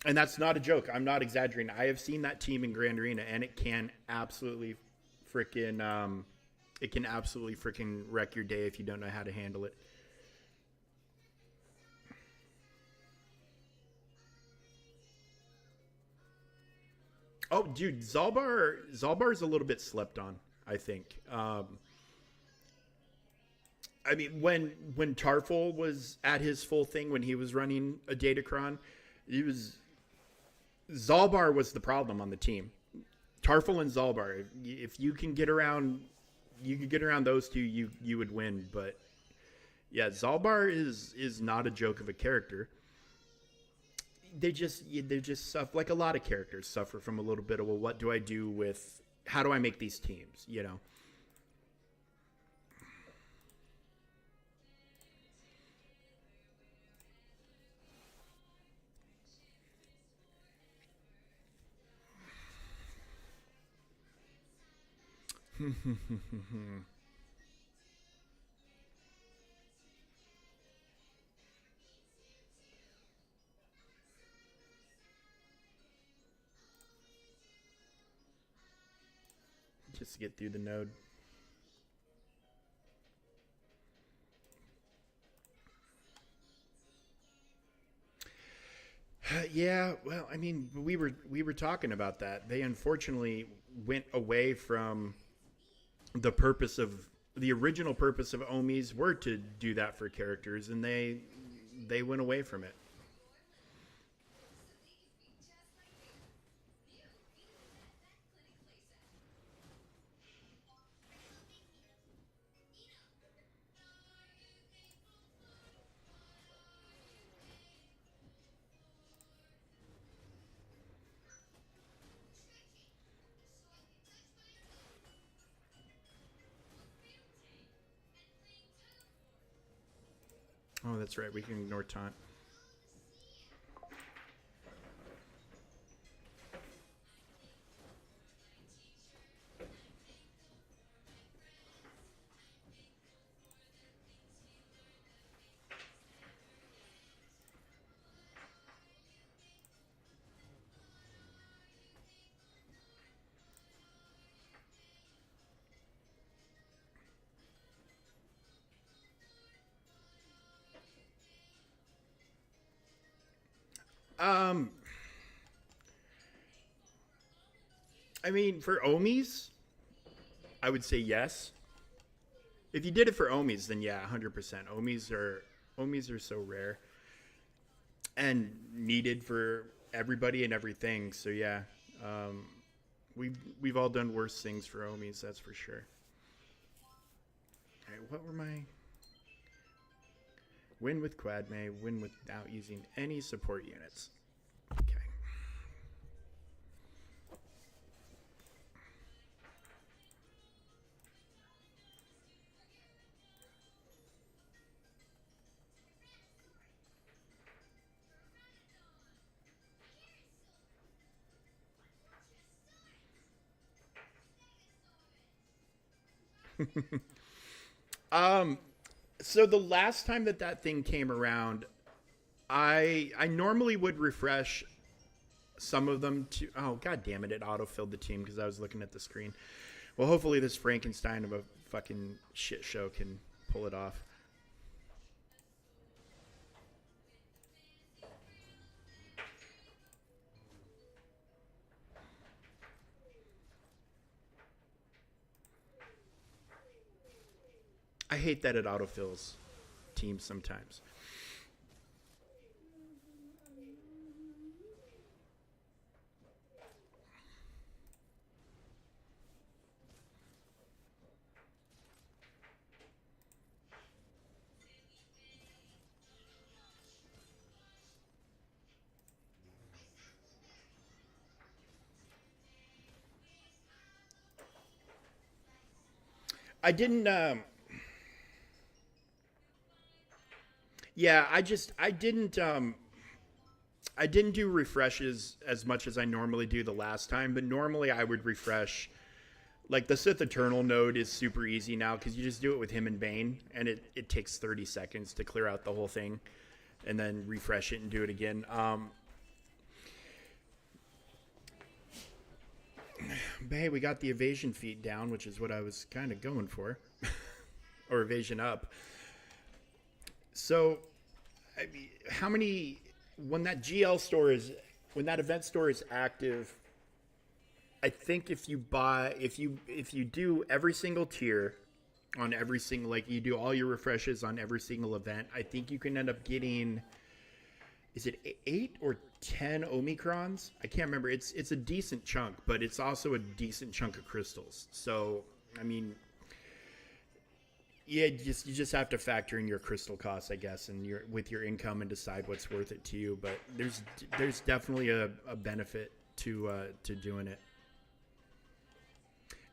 And that's not a joke. I'm not exaggerating. I have seen that team in Grand Arena, and it can absolutely freaking wreck your day if you don't know how to handle it. Oh, dude, Zalbar's a little bit slept on, I think. I mean, when Tarful was at his full thing, when he was running a Datacron, Zalbar was the problem on the team. Tarful and Zalbar. If you can get around, those two, you would win. But yeah, Zalbar is not a joke of a character. They just suffer, like a lot of characters suffer from a little bit of, well, what do I do with, how do I make these teams? You know. Just to get through the node. Yeah, well, I mean, we were talking about that. They unfortunately went away from the original purpose of Omis were to do that for characters, and they went away from it. Oh, that's right. We can ignore taunt. Um, I mean, for Omis, I would say yes. If you did it for Omis, then yeah, 100%. Omis are so rare and needed for everybody and everything. So yeah, um, we've all done worse things for Omis, that's for sure. All right, what were my win with Quad May, win without using any support units? Okay. um, so the last time that thing came around, I normally would refresh some of them to. Oh, god damn it! It auto-filled the team because I was looking at the screen. Well, hopefully this Frankenstein of a fucking shit show can pull it off. I hate that it autofills teams sometimes. I didn't. Yeah, I didn't do refreshes as much as I normally do the last time, but normally I would refresh. Like the Sith Eternal node is super easy now because you just do it with him and Bane, and it takes 30 seconds to clear out the whole thing, and then refresh it and do it again. But hey, we got the evasion feat down, which is what I was kind of going for, or evasion up. So, I mean, how many when that GL store is when that event store is active? I think if you do every single tier on every single like you do all your refreshes on every single event, I think you can end up getting is it 8 or 10 Omicrons? I can't remember. It's a decent chunk, but it's also a decent chunk of crystals. So, I mean, yeah, you just have to factor in your crystal costs, I guess, and your with your income and decide what's worth it to you. But there's definitely a benefit to doing it.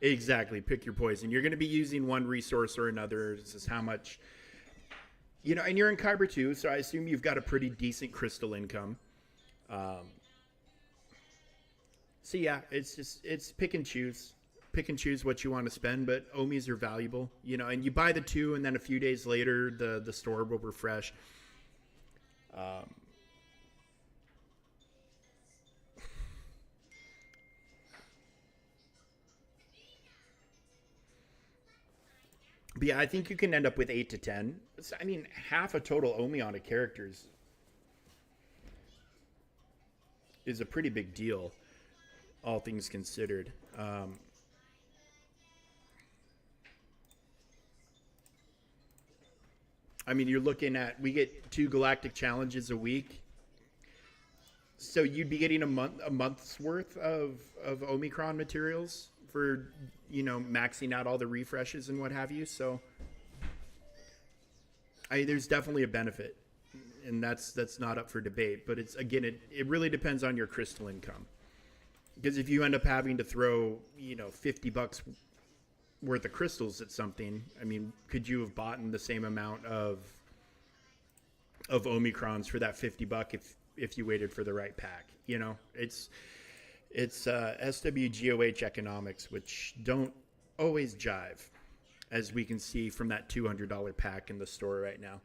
Exactly. Pick your poison. You're going to be using one resource or another. This is how much, and you're in Kyber too, so I assume you've got a pretty decent crystal income. Um, so yeah, it's pick and choose what you want to spend. But Omis are valuable, and you buy the two, and then a few days later, the store will refresh. Um, but yeah, I think you can end up with 8 to 10. I mean, half a total Omi on a character is a pretty big deal, all things considered. I mean, you're looking at we get 2 galactic challenges a week, so you'd be getting a month's worth of Omicron materials for maxing out all the refreshes and what have you. So, there's definitely a benefit, and that's not up for debate. But it's again, it really depends on your crystal income. Because if you end up having to throw, $50 worth of crystals at something, I mean, could you have bought in the same amount of Omicrons for that $50 if you waited for the right pack? It's SWGOH economics, which don't always jive, as we can see from that $200 pack in the store right now.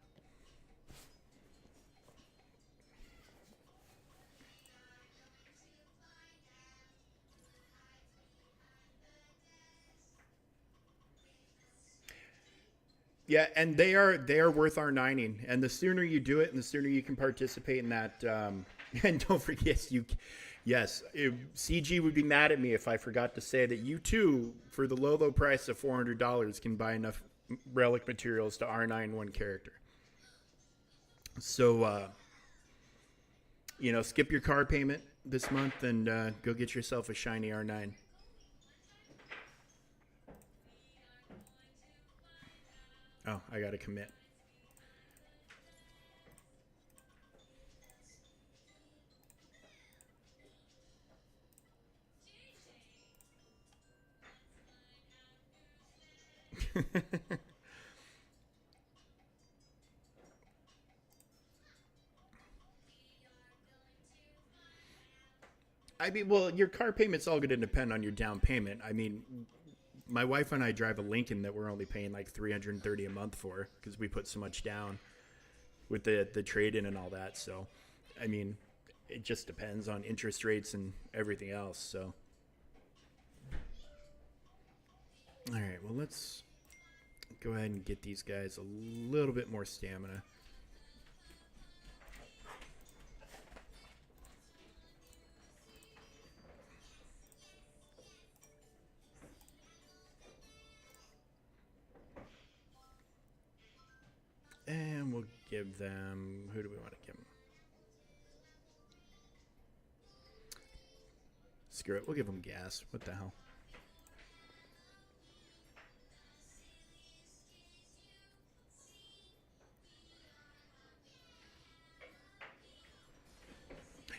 Yeah, and they are worth our nining, and the sooner you do it, and the sooner you can participate in that. And don't forget, CG would be mad at me if I forgot to say that you too, for the low price of $400, can buy enough relic materials to R9 one character. So, skip your car payment this month and go get yourself a shiny R9. Oh, I got to commit. I mean, well, your car payment's all going to depend on your down payment. I mean, my wife and I drive a Lincoln that we're only paying like 330 a month for because we put so much down with the trade in and all that. So, I mean, it just depends on interest rates and everything else. So, all right, well, let's go ahead and get these guys a little bit more stamina. we'll give them... Who do we want to give them? Screw it. We'll give them gas. What the hell?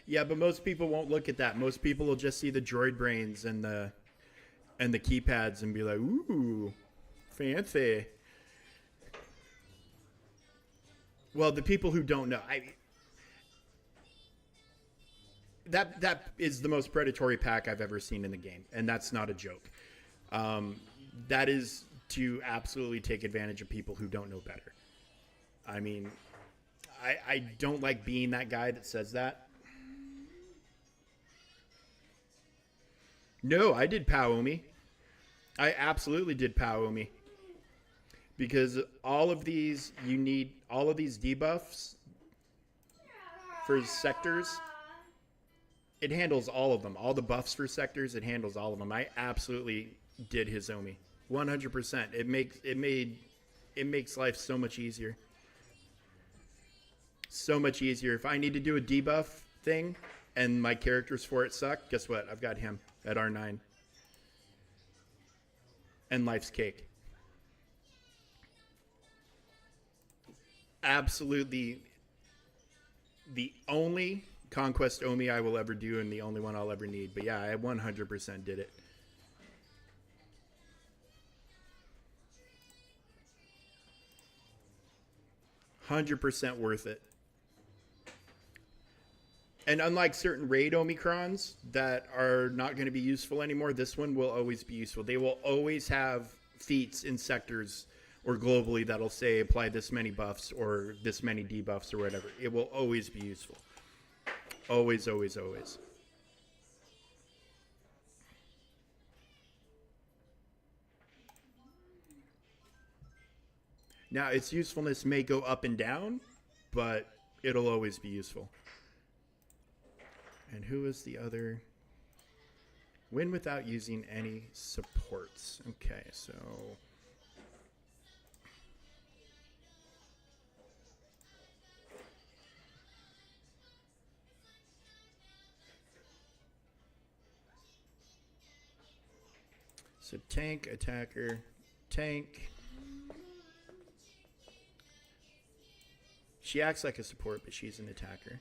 Yeah, but most people won't look at that. Most people will just see the droid brains and the keypads and be like, "Ooh, fancy." Well, the people who don't know, that is the most predatory pack I've ever seen in the game, and that's not a joke. That is to absolutely take advantage of people who don't know better. I mean, I don't like being that guy that says that. No, I did Paomi. I absolutely did Paomi. Because all of these, you need all of these debuffs for sectors. It handles all of them. All the buffs for sectors, it handles all of them. I absolutely did his Omi. 100%. It makes life so much easier. So much easier. If I need to do a debuff thing and my characters for it suck, guess what? I've got him at R9. And life's cake. Absolutely the only Conquest Omi I will ever do and the only one I'll ever need. But yeah, I 100% did it. $100% worth it. And unlike certain raid Omicrons that are not going to be useful anymore, this one will always be useful. They will always have feats in sectors or globally that'll say apply this many buffs or this many debuffs or whatever. It will always be useful. Always, always, always. Now, its usefulness may go up and down, but it'll always be useful. And who is the other? Win without using any supports. Okay, so... So tank, attacker, tank. She acts like a support, but she's an attacker.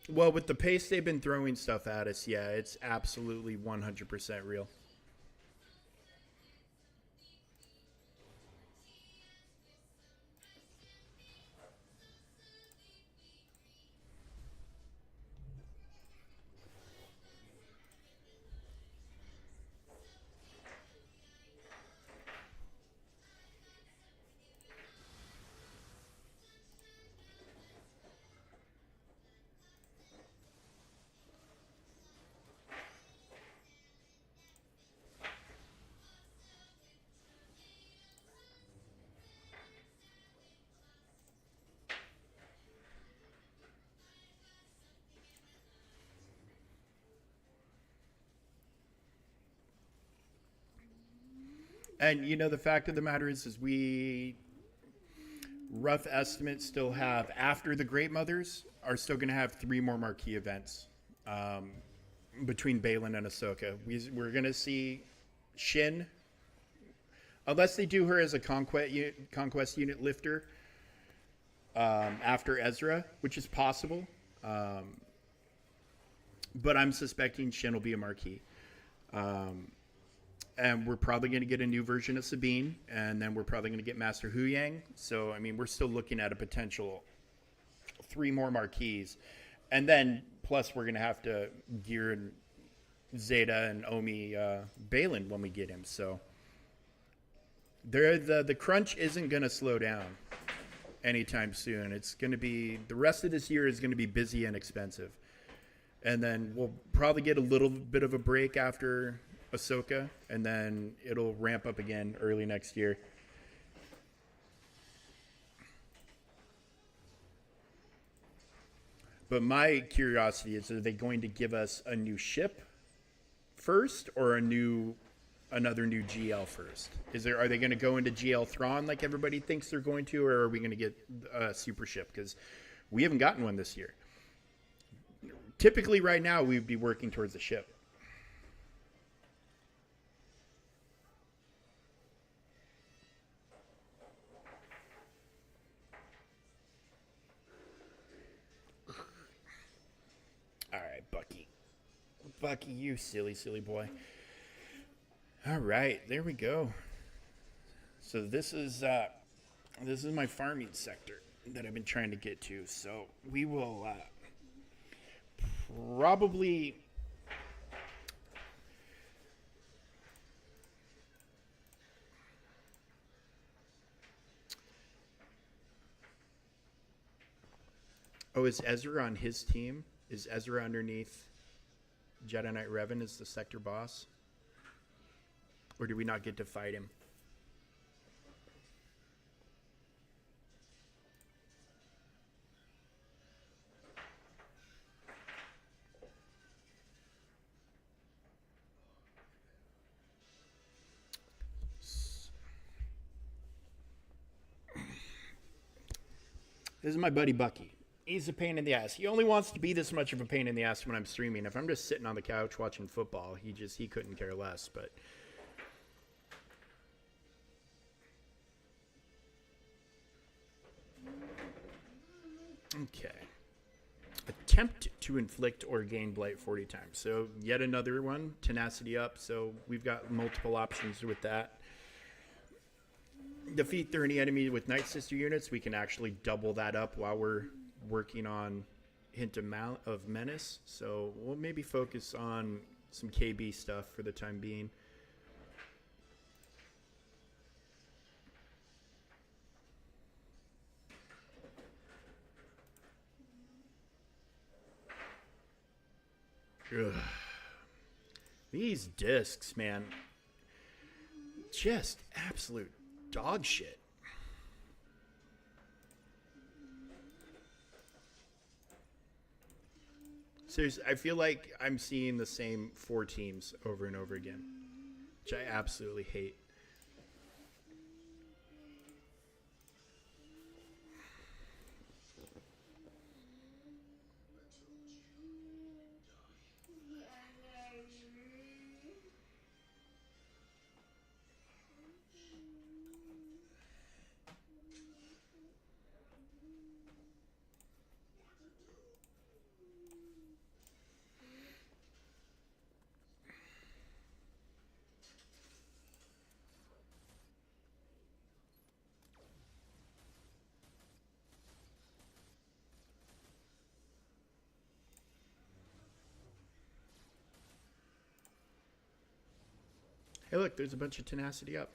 Well, with the pace they've been throwing stuff at us, yeah, it's absolutely 100% real. And, you know, the fact of the matter is we, rough estimates, still have, after the Great Mothers, are still going to have 3 more marquee events between Balin and Ahsoka. We're going to see Shin, unless they do her as a conquest unit lifter after Ezra, which is possible. But I'm suspecting Shin will be a marquee. And we're probably going to get a new version of Sabine, and then we're probably going to get Master Hu Yang. So, I mean, we're still looking at a potential 3 more marquees. And then, plus, we're going to have to gear Zeta and Omi Balin when we get him. So, the crunch isn't going to slow down anytime soon. It's going to be, the rest of this year is going to be busy and expensive. And then we'll probably get a little bit of a break after Ahsoka, and then it'll ramp up again early next year. But my curiosity is: are they going to give us a new ship first, or another new GL first? Are they going to go into GL Thrawn like everybody thinks they're going to, or are we going to get a super ship? Because we haven't gotten one this year. Typically, right now we'd be working towards a ship. All right, Bucky. Bucky, you silly, silly boy. All right, there we go. So this is my farming sector that I've been trying to get to. So we will probably Oh, is Ezra on his team? Is Ezra underneath Jedi Knight Revan as the sector boss? Or do we not get to fight him? This is my buddy Bucky. He's a pain in the ass. He only wants to be this much of a pain in the ass when I'm streaming. If I'm just sitting on the couch watching football, he couldn't care less. But okay. Attempt to inflict or gain blight 40 times. So yet another one, tenacity up. So we've got multiple options with that. Defeat 30 enemy with Night Sister units. We can actually double that up while we're working on Hint of Menace. So we'll maybe focus on some KB stuff for the time being. Ugh. These discs, man, just absolute dog shit. Seriously, I feel like I'm seeing the same 4 teams over and over again, which I absolutely hate. Hey, look, there's a bunch of tenacity up.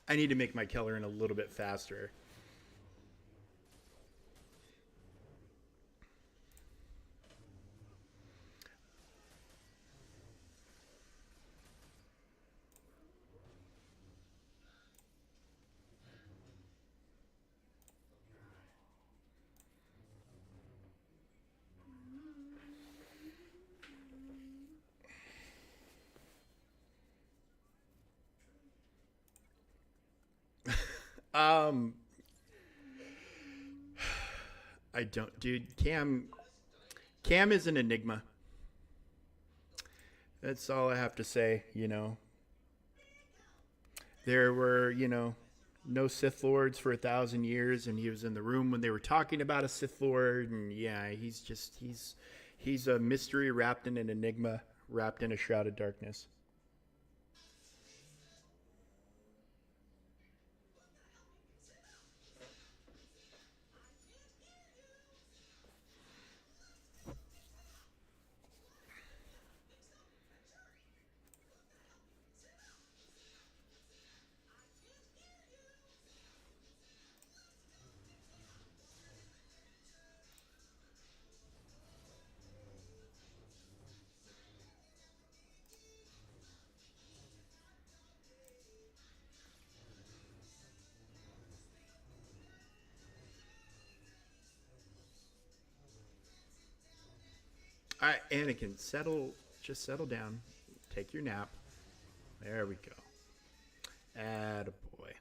I need to make my Kelleran a little bit faster. I don't, dude. Cam is an enigma. That's all I have to say. There were no Sith Lords for 1,000 years, and he was in the room when they were talking about a Sith Lord, and yeah, he's a mystery wrapped in an enigma, wrapped in a shroud of darkness. All right, Anakin, just settle down. Take your nap. There we go. Attaboy.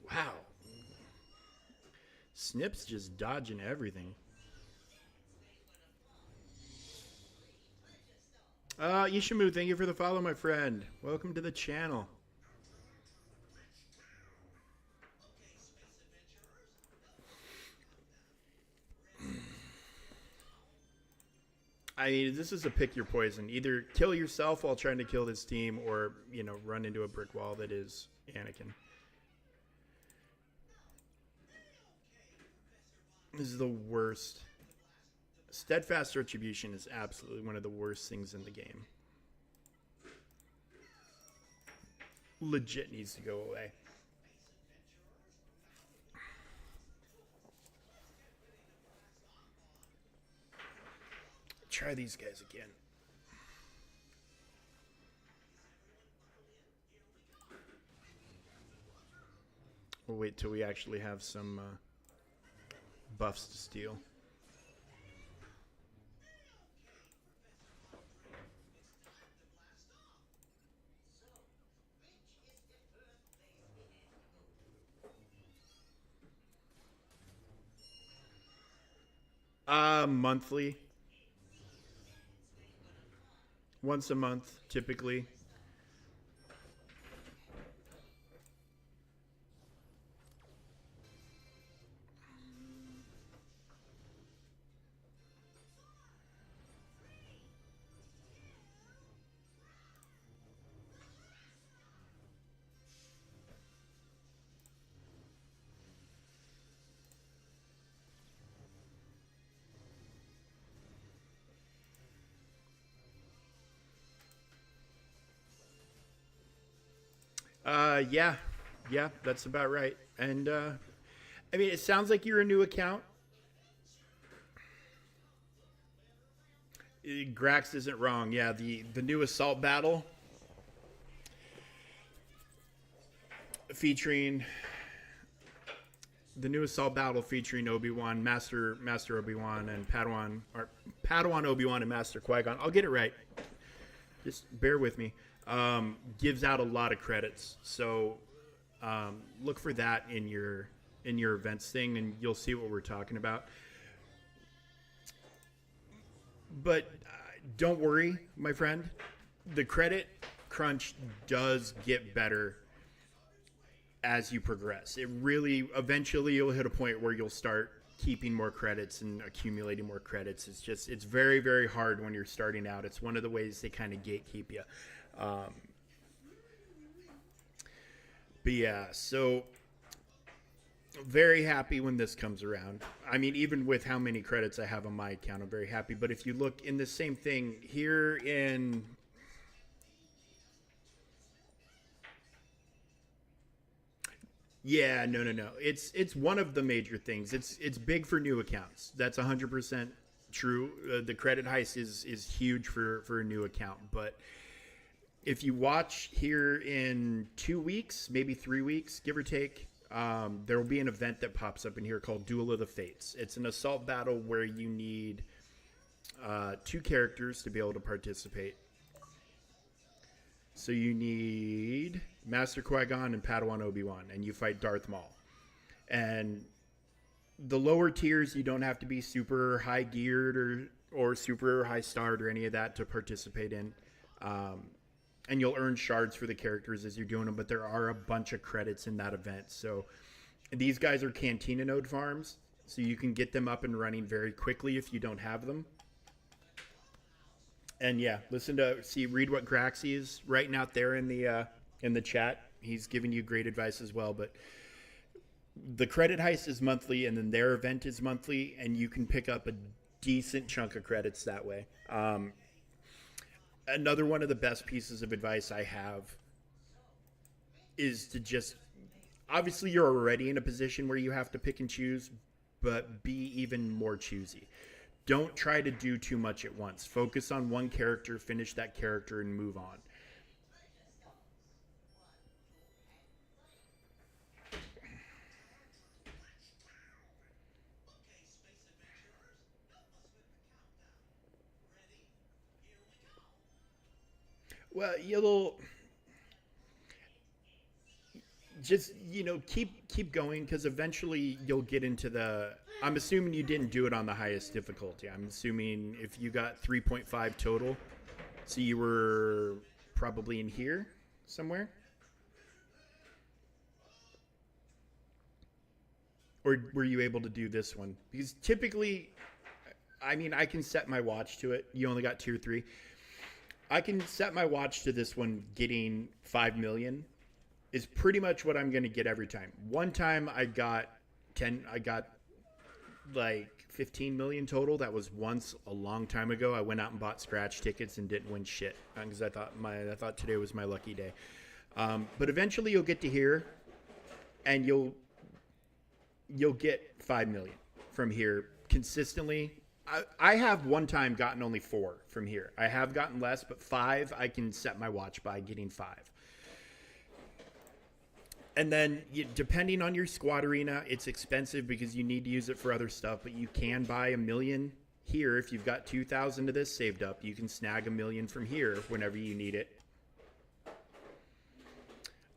Wow. Snip's just dodging everything. Yishimu, thank you for the follow, my friend. Welcome to the channel. I mean, this is a pick your poison. Either kill yourself while trying to kill this team, or run into a brick wall that is Anakin. This is the worst. Steadfast Retribution is absolutely one of the worst things in the game. Legit needs to go away. Try these guys again. We'll wait till we actually have some buffs to steal. Monthly. Once a month, typically. Yeah, that's about right. And I mean, it sounds like you're a new account. Grax isn't wrong. Yeah, the new assault battle featuring Obi-Wan, Master Obi-Wan, and Padawan Obi-Wan and Master Qui-Gon. I'll get it right. Just bear with me. Gives out a lot of credits, so look for that in your events thing, and you'll see what we're talking about. But don't worry, my friend. The credit crunch does get better as you progress. It really, eventually you'll hit a point where you'll start keeping more credits and accumulating more credits. It's very, very hard when you're starting out. It's one of the ways they kind of gatekeep you. But yeah, so very happy when this comes around. I mean, even with how many credits I have on my account, I'm very happy. But if you look in the same thing here in... Yeah, no. It's one of the major things. It's big for new accounts. That's 100% true. The credit heist is huge for a new account. But if you watch here in 2 weeks, maybe 3 weeks, give or take, there will be an event that pops up in here called Duel of the Fates. It's an assault battle where you need 2 characters to be able to participate. So you need Master Qui-Gon and Padawan Obi-Wan, and you fight Darth Maul. And the lower tiers, you don't have to be super high geared or super high starred or any of that to participate in. and you'll earn shards for the characters as you're doing them, but there are a bunch of credits in that event. So these guys are Cantina node farms, so you can get them up and running very quickly if you don't have them. And yeah, read what Graxy is writing out there in the chat. He's giving you great advice as well. But the credit heist is monthly, and then their event is monthly, and you can pick up a decent chunk of credits that way. Another one of the best pieces of advice I have is to just, obviously you're already in a position where you have to pick and choose, but be even more choosy. Don't try to do too much at once. Focus on one character, finish that character, and move on. Well, you'll just, keep going, because eventually you'll get into the, I'm assuming you didn't do it on the highest difficulty. I'm assuming if you got 3.5 total, so you were probably in here somewhere, or were you able to do this one? Because typically, I mean, I can set my watch to it. You only got 2 or 3. I can set my watch to this one. Getting 5 million is pretty much what I'm going to get every time. One time I got like 15 million total. That was once a long time ago. I went out and bought scratch tickets and didn't win shit because I thought today was my lucky day. But eventually you'll get to here, and you'll get 5 million from here consistently. I have one time gotten only 4 from here. I have gotten less, but 5 I can set my watch by getting 5. And then, depending on your squad arena, it's expensive because you need to use it for other stuff, but you can buy 1 million here. If you've got 2,000 of this saved up, you can snag 1 million from here whenever you need it.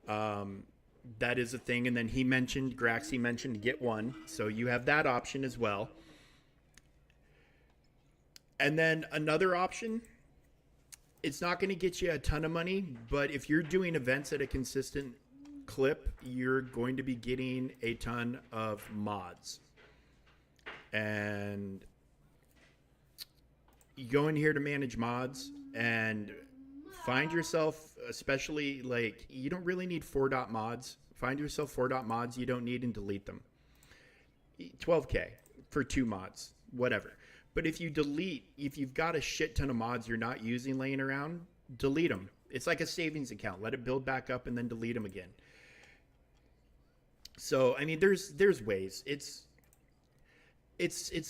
That is a thing. And then Graxy mentioned get one. So you have that option as well. And then another option, it's not going to get you a ton of money, but if you're doing events at a consistent clip, you're going to be getting a ton of mods. And you go in here to manage mods and find yourself, especially like, you don't really need 4-dot mods. Find yourself 4-dot mods you don't need and delete them. 12K for 2 mods, whatever. But if you've got a shit ton of mods you're not using laying around, delete them. It's like a savings account. Let it build back up and then delete them again. So, I mean, there's ways. It's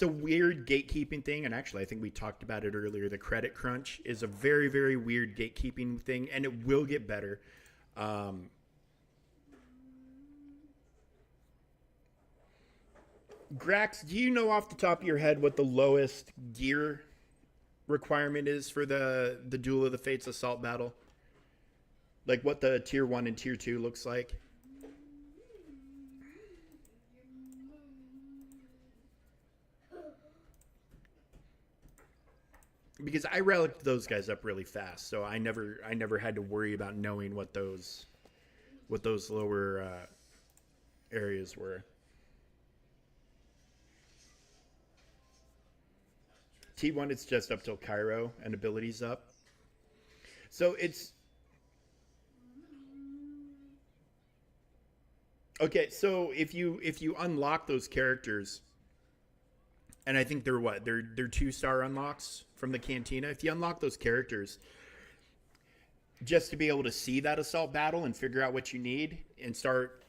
a weird gatekeeping thing, and actually I think we talked about it earlier. The credit crunch is a very, very weird gatekeeping thing, and it will get better. Grax, do you know off the top of your head what the lowest gear requirement is for the Duel of the Fates assault battle? Like what the tier 1 and tier 2 looks like? Because I reliced those guys up really fast, so I never had to worry about knowing what those lower areas were. T1, it's just up till Cairo and abilities up. So it's okay. So if you unlock those characters, and I think they're 2-star unlocks from the Cantina. If you unlock those characters, just to be able to see that assault battle and figure out what you need and start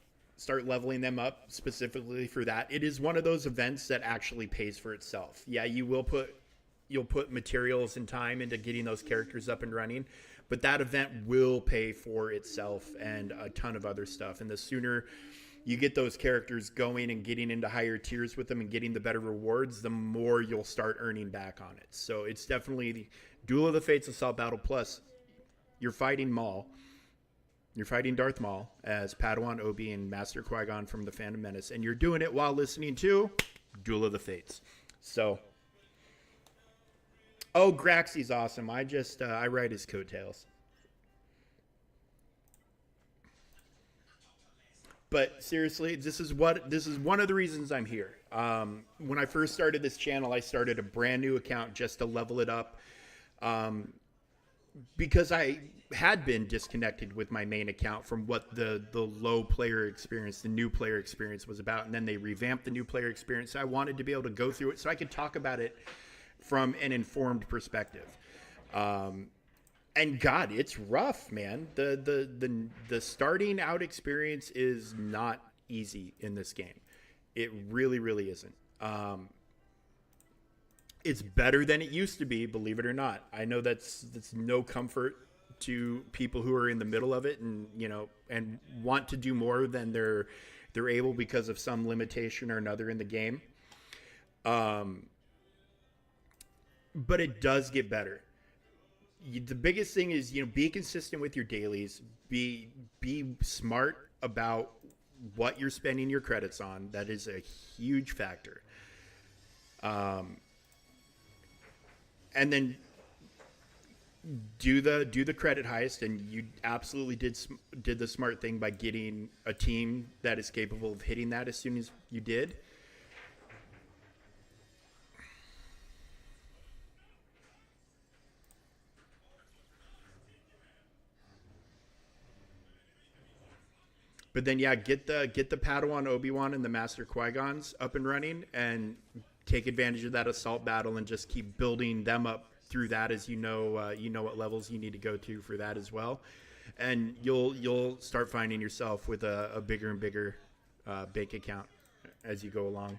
leveling them up specifically for that, it is one of those events that actually pays for itself. Yeah, you'll put materials and time into getting those characters up and running, but that event will pay for itself and a ton of other stuff. And the sooner you get those characters going and getting into higher tiers with them and getting the better rewards, the more you'll start earning back on it. So it's definitely the Duel of the Fates Assault Battle Plus. You're fighting Maul. You're fighting Darth Maul as Padawan Obi and Master Qui-Gon from the Phantom Menace. And you're doing it while listening to Duel of the Fates. So... Oh, Graxy's awesome. I ride his coattails. But seriously, this is one of the reasons I'm here. When I first started this channel, I started a brand new account just to level it up, because I had been disconnected with my main account from what the low player experience, the new player experience was about, and then they revamped the new player experience. So I wanted to be able to go through it so I could talk about it from an informed perspective. And God, it's rough, man. The starting out experience is not easy in this game. It really, really isn't. It's better than it used to be, believe it or not. I know that's no comfort to people who are in the middle of it, and and want to do more than they're able because of some limitation or another in the game. But it does get better. The biggest thing is be consistent with your dailies. Be smart about what you're spending your credits on. That is a huge factor. And then do the credit heist, and you absolutely did the smart thing by getting a team that is capable of hitting that as soon as you did. But then, yeah, get the Padawan Obi-Wan and the Master Qui-Gons up and running, and take advantage of that assault battle, and just keep building them up through that, as you know what levels you need to go to for that as well, and you'll start finding yourself with a bigger and bigger bank account as you go along.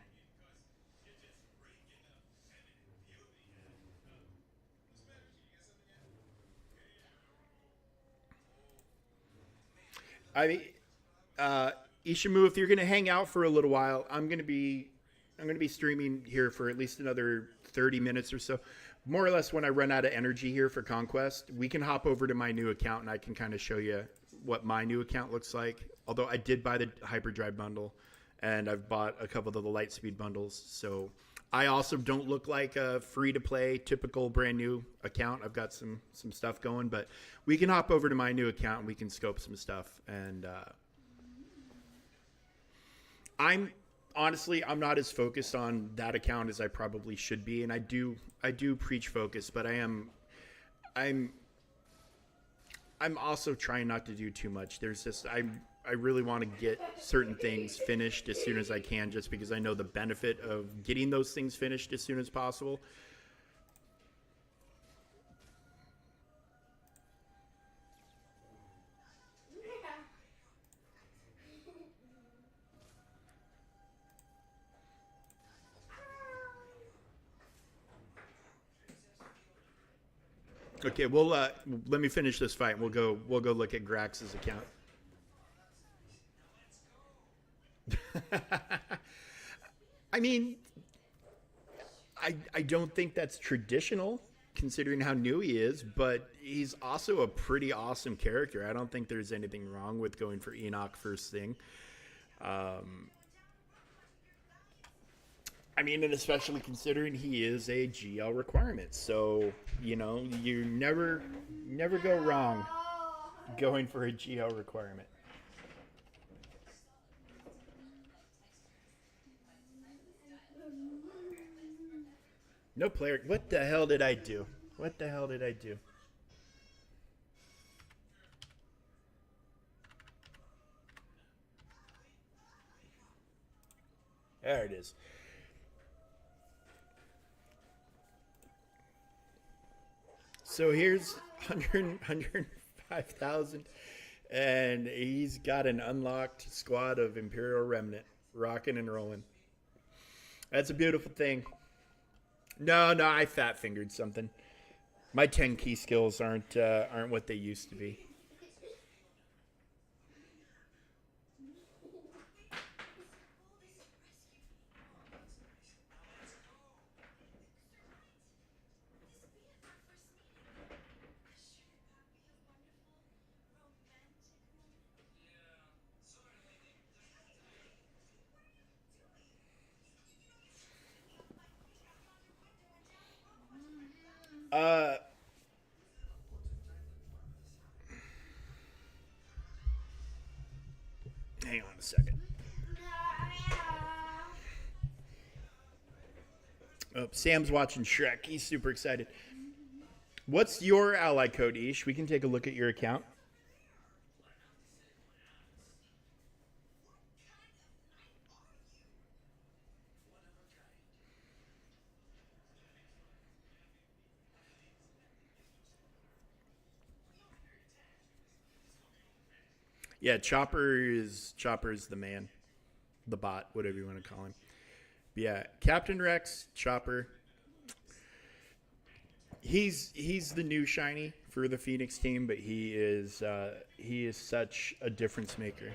I mean, Ishimu, if you're going to hang out for a little while, I'm going to be streaming here for at least another 30 minutes or so. More or less, when I run out of energy here for Conquest, we can hop over to my new account, and I can kind of show you what my new account looks like. Although I did buy the Hyperdrive bundle, and I've bought a couple of the Lightspeed bundles, so I also don't look like a free-to-play typical brand new account. I've got some stuff going, but we can hop over to my new account and we can scope some stuff. And I'm not as focused on that account as I probably should be, and I do preach focus, but I'm also trying not to do too much. There's just I really want to get certain things finished as soon as I can, just because I know the benefit of getting those things finished as soon as possible. Okay, well, let me finish this fight. And we'll go look at Grax's account. I mean, I don't think that's traditional considering how new he is, but he's also a pretty awesome character. I don't think there's anything wrong with going for Enoch first thing. I mean, and especially considering he is a GL requirement. So, you never go wrong going for a GL requirement. No player. What the hell did I do? What the hell did I do? There it is. So here's 105,000, and he's got an unlocked squad of Imperial Remnant rocking and rolling. That's a beautiful thing. No, I fat fingered something. My 10 key skills aren't what they used to be. Uh, Hang on a second. Oh, Sam's watching Shrek. He's super excited. What's your ally code, Ish? We can take a look at your account. Yeah, Chopper's the man. The bot, whatever you want to call him. But yeah, Captain Rex, Chopper. He's the new shiny for the Phoenix team, but he is such a difference maker.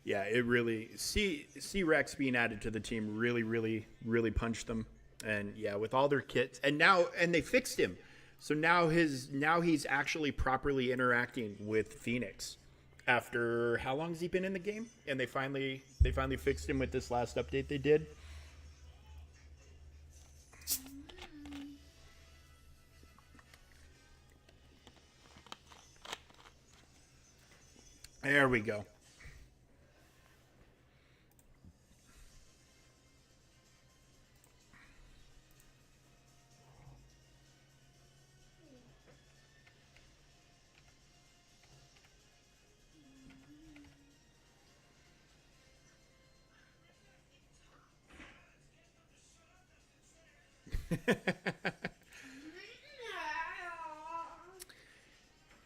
Yeah, it really see Rex being added to the team really punched them. And yeah, with all their kits, and they fixed him. So now he's actually properly interacting with Phoenix. After how long has he been in the game? And they finally fixed him with this last update they did. There we go.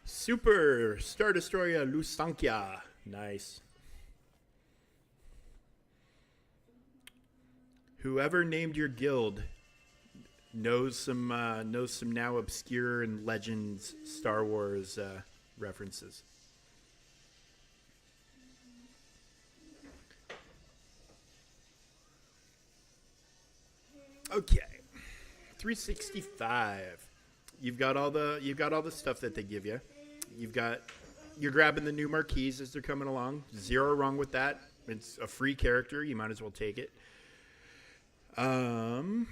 Super Star Destroyer Lustankia. Nice. Whoever named your guild knows some now obscure and legends Star Wars references. Okay. 365. You've got all the stuff that they give you. You're grabbing the new marquees as they're coming along. Zero wrong with that. It's a free character. You might as well take it. And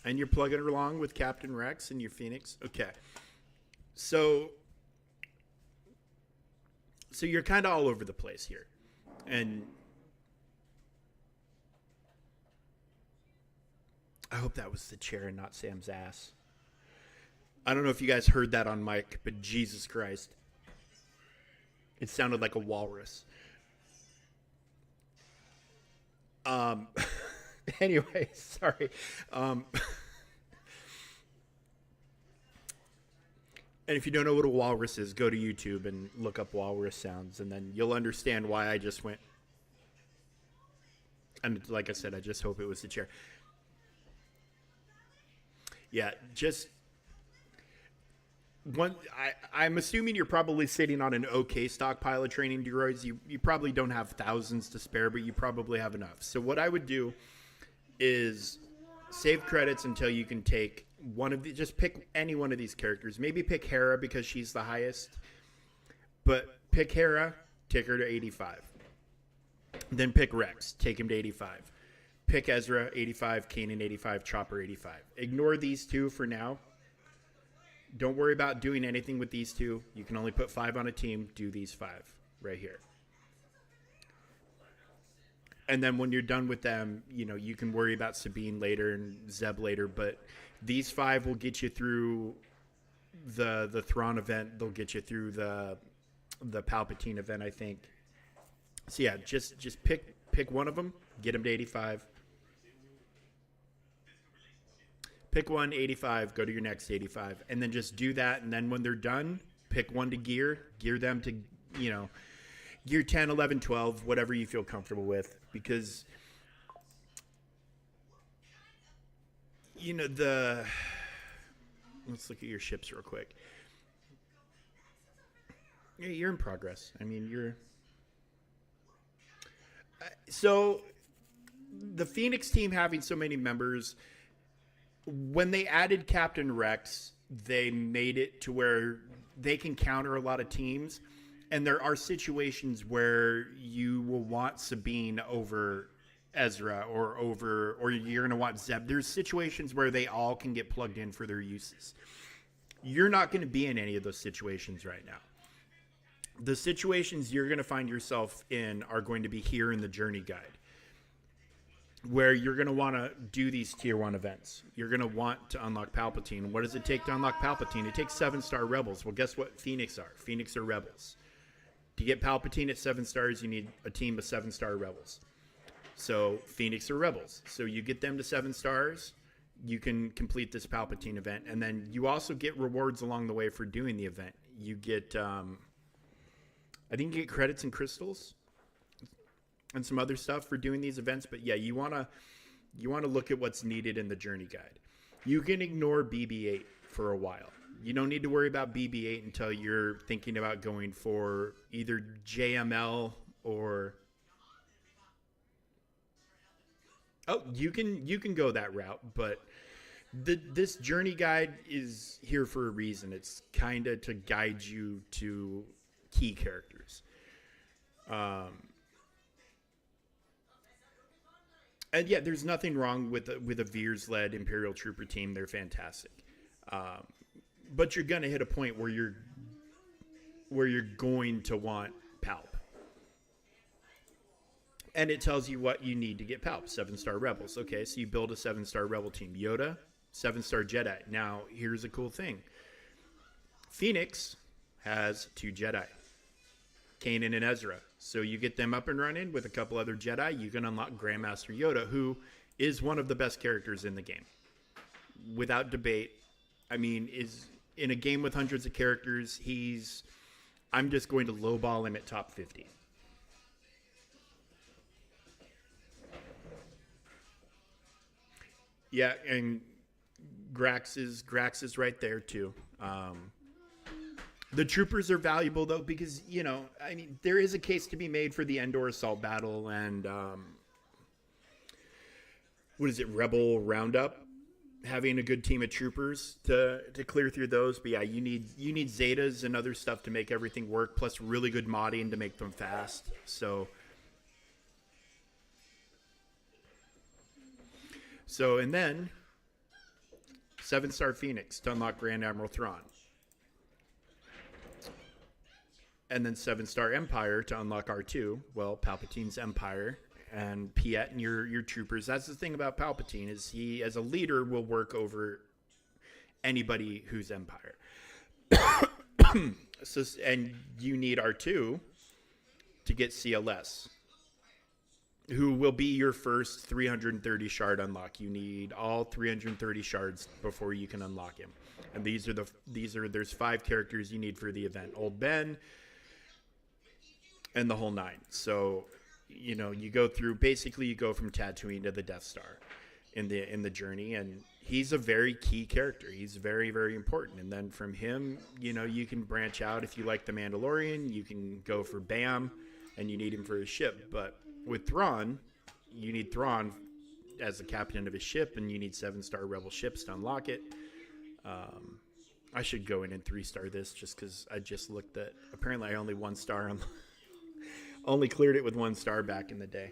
you're plugging along with Captain Rex and your Phoenix. Okay. So you're kind of all over the place here. And I hope that was the chair and not Sam's ass. I don't know if you guys heard that on mic, but Jesus Christ. It sounded like a walrus. Anyway, sorry. And if you don't know what a walrus is, go to YouTube and look up walrus sounds, and then you'll understand why I just went. And like I said, I just hope it was the chair. Yeah, just one. I'm assuming you're probably sitting on an okay stockpile of training droids. You probably don't have thousands to spare, but you probably have enough. So what I would do is save credits until you can take one of the. Just pick any one of these characters. Maybe pick Hera because she's the highest. But pick Hera, take her to 85. Then pick Rex, take him to 85. Pick Ezra, 85. Kanan, 85. Chopper, 85. Ignore these two for now. Don't worry about doing anything with these two. You can only put 5 on a team. Do these 5 right here. And then when you're done with them, you can worry about Sabine later and Zeb later. But these 5 will get you through the Thrawn event. They'll get you through the Palpatine event, I think. So yeah, just pick one of them. Get them to 85. Pick one, 85, go to your next 85. And then just do that. And then when they're done, pick one to gear them to, gear 10, 11, 12, whatever you feel comfortable with. Because, let's look at your ships real quick. You're in progress. I mean, so the Phoenix team having so many members, when they added Captain Rex, they made it to where they can counter a lot of teams. And there are situations where you will want Sabine over Ezra or you're going to want Zeb. There's situations where they all can get plugged in for their uses. You're not going to be in any of those situations right now. The situations you're going to find yourself in are going to be here in the journey guide, where you're going to want to do these tier 1 events. You're going to want to unlock Palpatine. What does it take to unlock Palpatine? It takes 7-star rebels. Well, guess what Phoenix are? Phoenix are rebels. To get Palpatine at 7 stars, you need a team of 7-star rebels. So Phoenix are rebels. So you get them to 7 stars, you can complete this Palpatine event. And then you also get rewards along the way for doing the event. You get, I think you get credits and crystals and some other stuff for doing these events. But yeah, you want to look at what's needed in the journey guide. You can ignore BB-8 for a while. You don't need to worry about BB-8 until you're thinking about going for either JML or... Oh, you can go that route, but this journey guide is here for a reason. It's kind of to guide you to key characters. And yeah, there's nothing wrong with a Veers-led Imperial Trooper team. They're fantastic. But you're going to hit a point where you're going to want Palp. And it tells you what you need to get Palp. 7-star rebels. Okay, so you build a 7-star rebel team. Yoda, 7-star Jedi. Now, here's a cool thing. Phoenix has 2 Jedi. Kanan and Ezra. So you get them up and running with a couple other Jedi. You can unlock Grandmaster Yoda, who is one of the best characters in the game. Without debate. I mean, is in a game with hundreds of characters, I'm just going to lowball him at top 50. Yeah, and Grax is right there too. The troopers are valuable though because I mean there is a case to be made for the Endor assault battle and what is it, Rebel Roundup, having a good team of troopers to clear through those. But yeah, you need Zetas and other stuff to make everything work, plus really good modding to make them fast. So and then 7-star Phoenix to unlock Grand Admiral Thrawn. And then 7-star Empire to unlock R2. Well, Palpatine's Empire and Piet and your troopers. That's the thing about Palpatine is he, as a leader, will work over anybody who's Empire. And you need R2 to get CLS, who will be your first 330 shard unlock. You need all 330 shards before you can unlock him. And there's 5 characters you need for the event. Old Ben and the whole 9. So, you go through, basically you go from Tatooine to the Death Star in the journey, and he's a very key character. He's very, very important. And then from him, you can branch out. If you like the Mandalorian, you can go for Bam, and you need him for his ship. But with Thrawn, you need Thrawn as the captain of his ship, and you need 7-star Rebel ships to unlock it. I should go in and 3-star this just because I just looked at. Apparently, I only 1-star. Only cleared it with 1 star back in the day.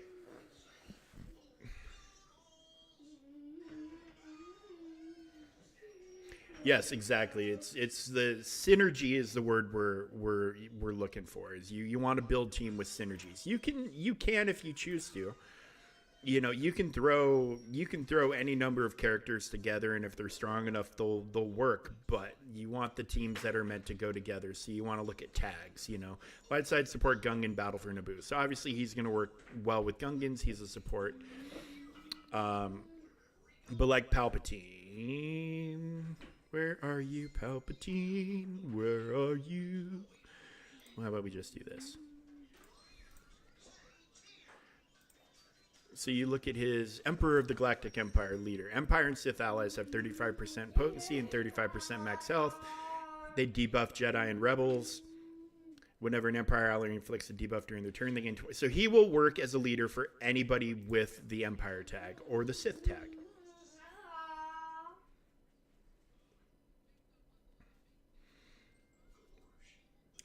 Yes, exactly. It's the synergy is the word we're looking for. Is you want to build team with synergies. You can if you choose to. You can throw any number of characters together, and if they're strong enough, they'll work. But you want the teams that are meant to go together. So you want to look at tags. Light side support Gungan battle for Naboo. So obviously he's going to work well with Gungans. He's a support. But like Palpatine, where are you, Palpatine? Where are you? Well, how about we just do this? So you look at his Emperor of the Galactic Empire leader. Empire and Sith allies have 35% potency and 35% max health. They debuff Jedi and Rebels. Whenever an Empire ally inflicts a debuff during their turn, they gain twice. So he will work as a leader for anybody with the Empire tag or the Sith tag.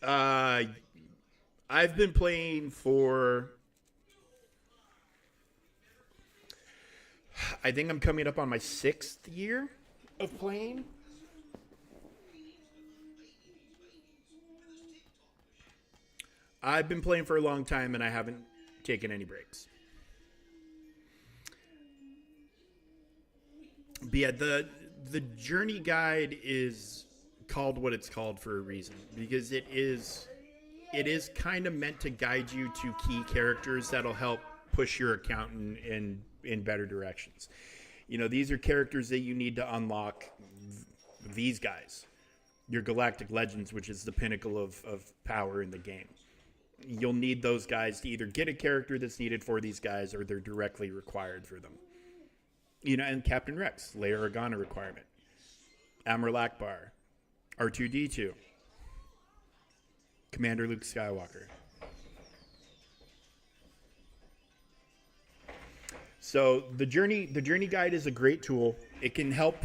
Uh, I've been playing for. I think I'm coming up on my 6th year of playing. I've been playing for a long time and I haven't taken any breaks. But yeah, the journey guide is called what it's called for a reason because it is kind of meant to guide you to key characters that'll help push your account in better directions. These are characters that you need to unlock. These guys, your Galactic Legends, which is the pinnacle of power in the game. You'll need those guys to either get a character that's needed for these guys or they're directly required for them. And Captain Rex, Leia Organa requirement. Admiral Akbar, R2-D2, Commander Luke Skywalker. So the journey guide is a great tool. It can help,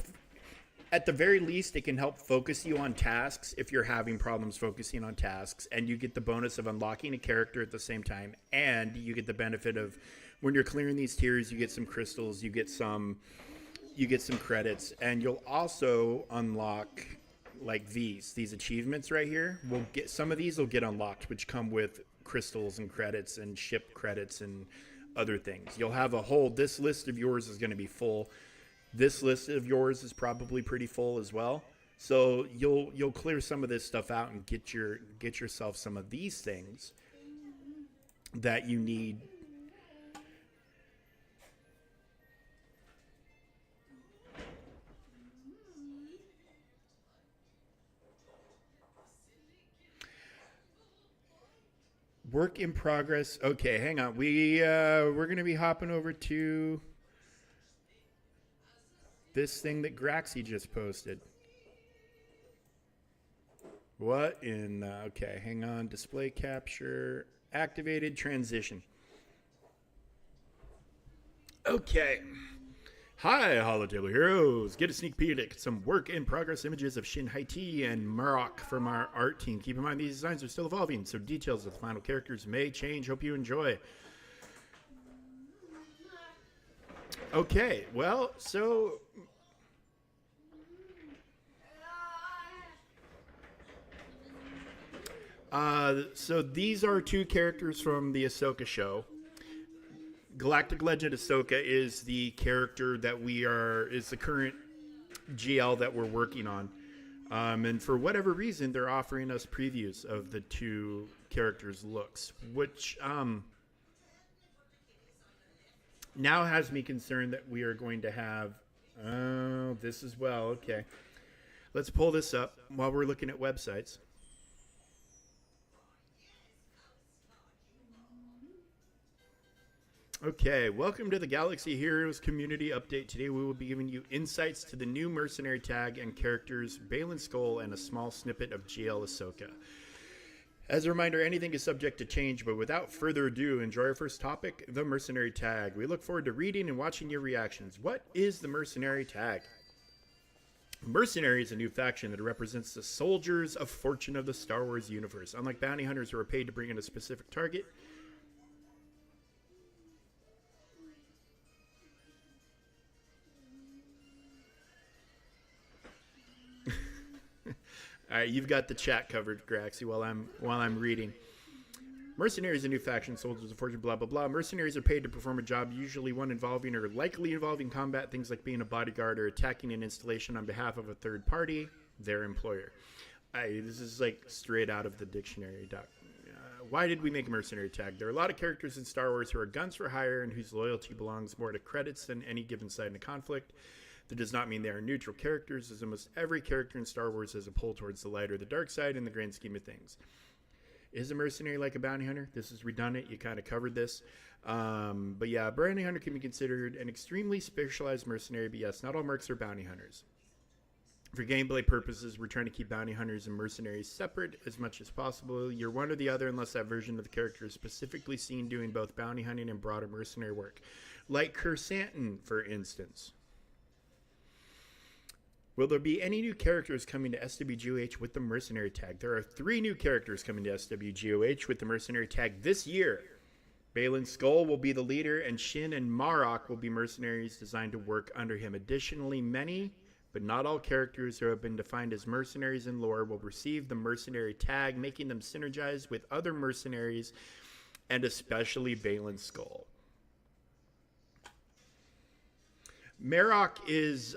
at the very least, it can help focus you on tasks if you're having problems focusing on tasks, and you get the bonus of unlocking a character at the same time, and you get the benefit of when you're clearing these tiers, you get some crystals, you get some credits, and you'll also unlock like these achievements right here. Some of these will get unlocked, which come with crystals and credits and ship credits and other things. You'll have this list of yours is going to be full. This list of yours is probably pretty full as well. So you'll clear some of this stuff out and get yourself some of these things that you need. Work in progress. Okay, hang on. We're gonna be hopping over to this thing that Graxy just posted. What in? Okay, hang on. Display capture activated. Transition. Okay. Hi, Holotable Heroes. Get a sneak peek at some work-in-progress images of Shin Haiti and Murok from our art team. Keep in mind these designs are still evolving, so details of the final characters may change. Hope you enjoy. Okay, well, so... so these are 2 characters from the Ahsoka show. Galactic Legend Ahsoka is the character that is the current GL that we're working on. And for whatever reason, they're offering us previews of the 2 characters' looks, which now has me concerned that we are going to have... Oh, this as well. Okay. Let's pull this up while we're looking at websites. Okay, welcome to the Galaxy Heroes Community Update. Today we will be giving you insights to the new Mercenary tag and characters Baylan Skoll and a small snippet of GL Ahsoka. As a reminder, anything is subject to change, but without further ado, enjoy our first topic, the Mercenary tag. We look forward to reading and watching your reactions. What is the Mercenary tag? Mercenary is a new faction that represents the soldiers of fortune of the Star Wars universe. Unlike bounty hunters who are paid to bring in a specific target, all right, you've got the chat covered, Graxy, while I'm reading. Mercenaries is a new faction, soldiers of fortune, blah, blah, blah. Mercenaries are paid to perform a job, usually one involving or likely involving combat, things like being a bodyguard or attacking an installation on behalf of a third party, their employer. This is like straight out of the dictionary. Why did we make a mercenary tag? There are a lot of characters in Star Wars who are guns for hire and whose loyalty belongs more to credits than any given side in a conflict. That does not mean they are neutral characters, as almost every character in Star Wars has a pull towards the light or the dark side in the grand scheme of things. Is a mercenary like a bounty hunter? This is redundant. You kind of covered this. But yeah, a bounty hunter can be considered an extremely specialized mercenary, but yes, not all mercs are bounty hunters. For gameplay purposes, we're trying to keep bounty hunters and mercenaries separate as much as possible. You're one or the other unless that version of the character is specifically seen doing both bounty hunting and broader mercenary work. Like Kersantin, for instance. Will there be any new characters coming to SWGOH with the Mercenary tag? There are 3 new characters coming to SWGOH with the Mercenary tag this year. Balin Skull will be the leader, and Shin and Marok will be mercenaries designed to work under him. Additionally, many, but not all characters who have been defined as mercenaries in lore will receive the Mercenary tag, making them synergize with other mercenaries, and especially Balin Skull. Marok is...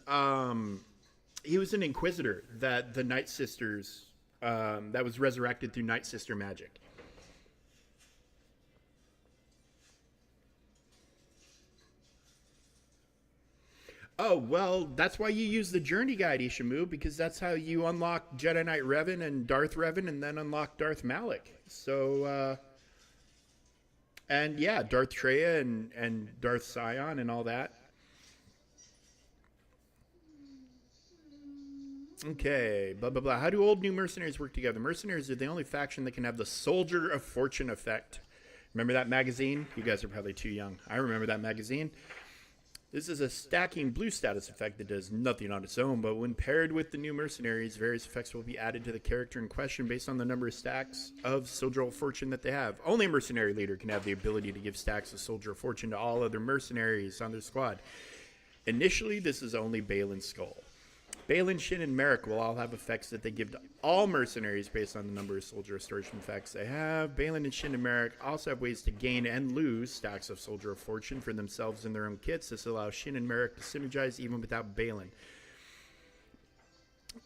he was an Inquisitor that the Night Sisters... that was resurrected through Night Sister magic. Oh, well, that's why you use the Journey Guide, Ishamu, because that's how you unlock Jedi Knight Revan and Darth Revan and then unlock Darth Malak. So, and yeah, Darth Treya and Darth Sion and all that. Okay, blah, blah, blah. How do old new mercenaries work together? Mercenaries are the only faction that can have the Soldier of Fortune effect. Remember that magazine? You guys are probably too young. I remember that magazine. This is a stacking blue status effect that does nothing on its own, but when paired with the new mercenaries, various effects will be added to the character in question based on the number of stacks of Soldier of Fortune that they have. Only a mercenary leader can have the ability to give stacks of Soldier of Fortune to all other mercenaries on their squad. Initially, this is only Balin Skull. Balin, Shin, and Merrick will all have effects that they give to all mercenaries based on the number of Soldier Restoration effects they have. Balin and Shin and Merrick also have ways to gain and lose stacks of Soldier of Fortune for themselves in their own kits. This allows Shin and Merrick to synergize even without Balin.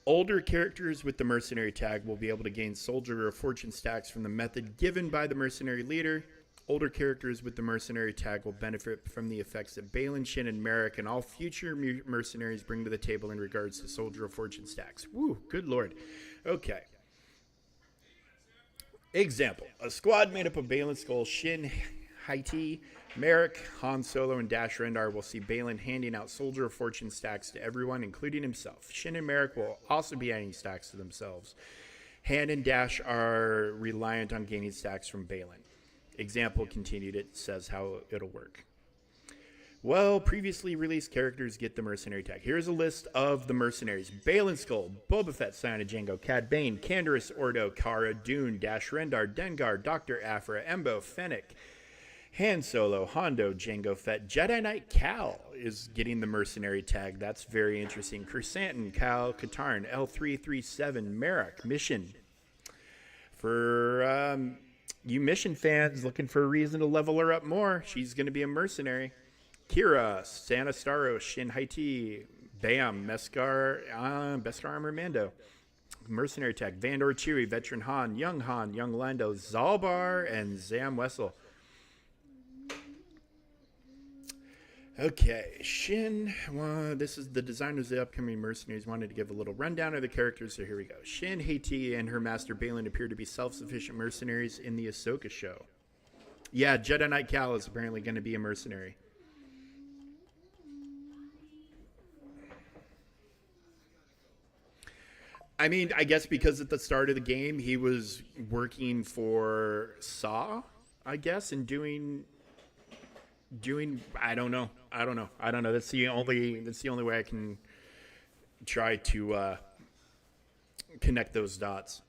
Older characters with the Mercenary tag will be able to gain Soldier of Fortune stacks from the method given by the Mercenary leader. Older characters with the Mercenary tag will benefit from the effects that Balin, Shin, and Merrick and all future mercenaries bring to the table in regards to Soldier of Fortune stacks. Woo, good lord. Okay. Example. A squad made up of Balin Skull, Shin, Haiti, Merrick, Han Solo, and Dash Rendar will see Balin handing out Soldier of Fortune stacks to everyone, including himself. Shin and Merrick will also be adding stacks to themselves. Han and Dash are reliant on gaining stacks from Balin. Example continued, it says how it'll work. Well, previously released characters get the Mercenary tag. Here's a list of the mercenaries. Balin Skull, Boba Fett, Scion of Django, Cad Bane, Canderous Ordo, Cara Dune, Dash Rendar, Dengar, Dr. Aphra, Embo, Fennec, Han Solo, Hondo, Jango Fett, Jedi Knight Cal is getting the Mercenary tag. That's very interesting. Chrysanthemum, Cal Katarn, L337, Merrick, Mission. For you Mission fans looking for a reason to level her up more, she's going to be a mercenary. Kira, Santa Staros, Shin Haiti, Bam, Beskar Armor Mando. Mercenary tag, Vandor Chewie, Veteran Han, Young Lando, Zalbar, and Zam Wessel. Okay, Shin, well, this is the designers of the upcoming mercenaries wanted to give a little rundown of the characters, so here we go. Shin, Haiti, and her master Balin appear to be self-sufficient mercenaries in the Ahsoka show. Yeah, Jedi Knight Cal is apparently going to be a mercenary. I mean, I guess because at the start of the game, he was working for Saw, I guess, and doing I don't know. That's the only way I can try to connect those dots.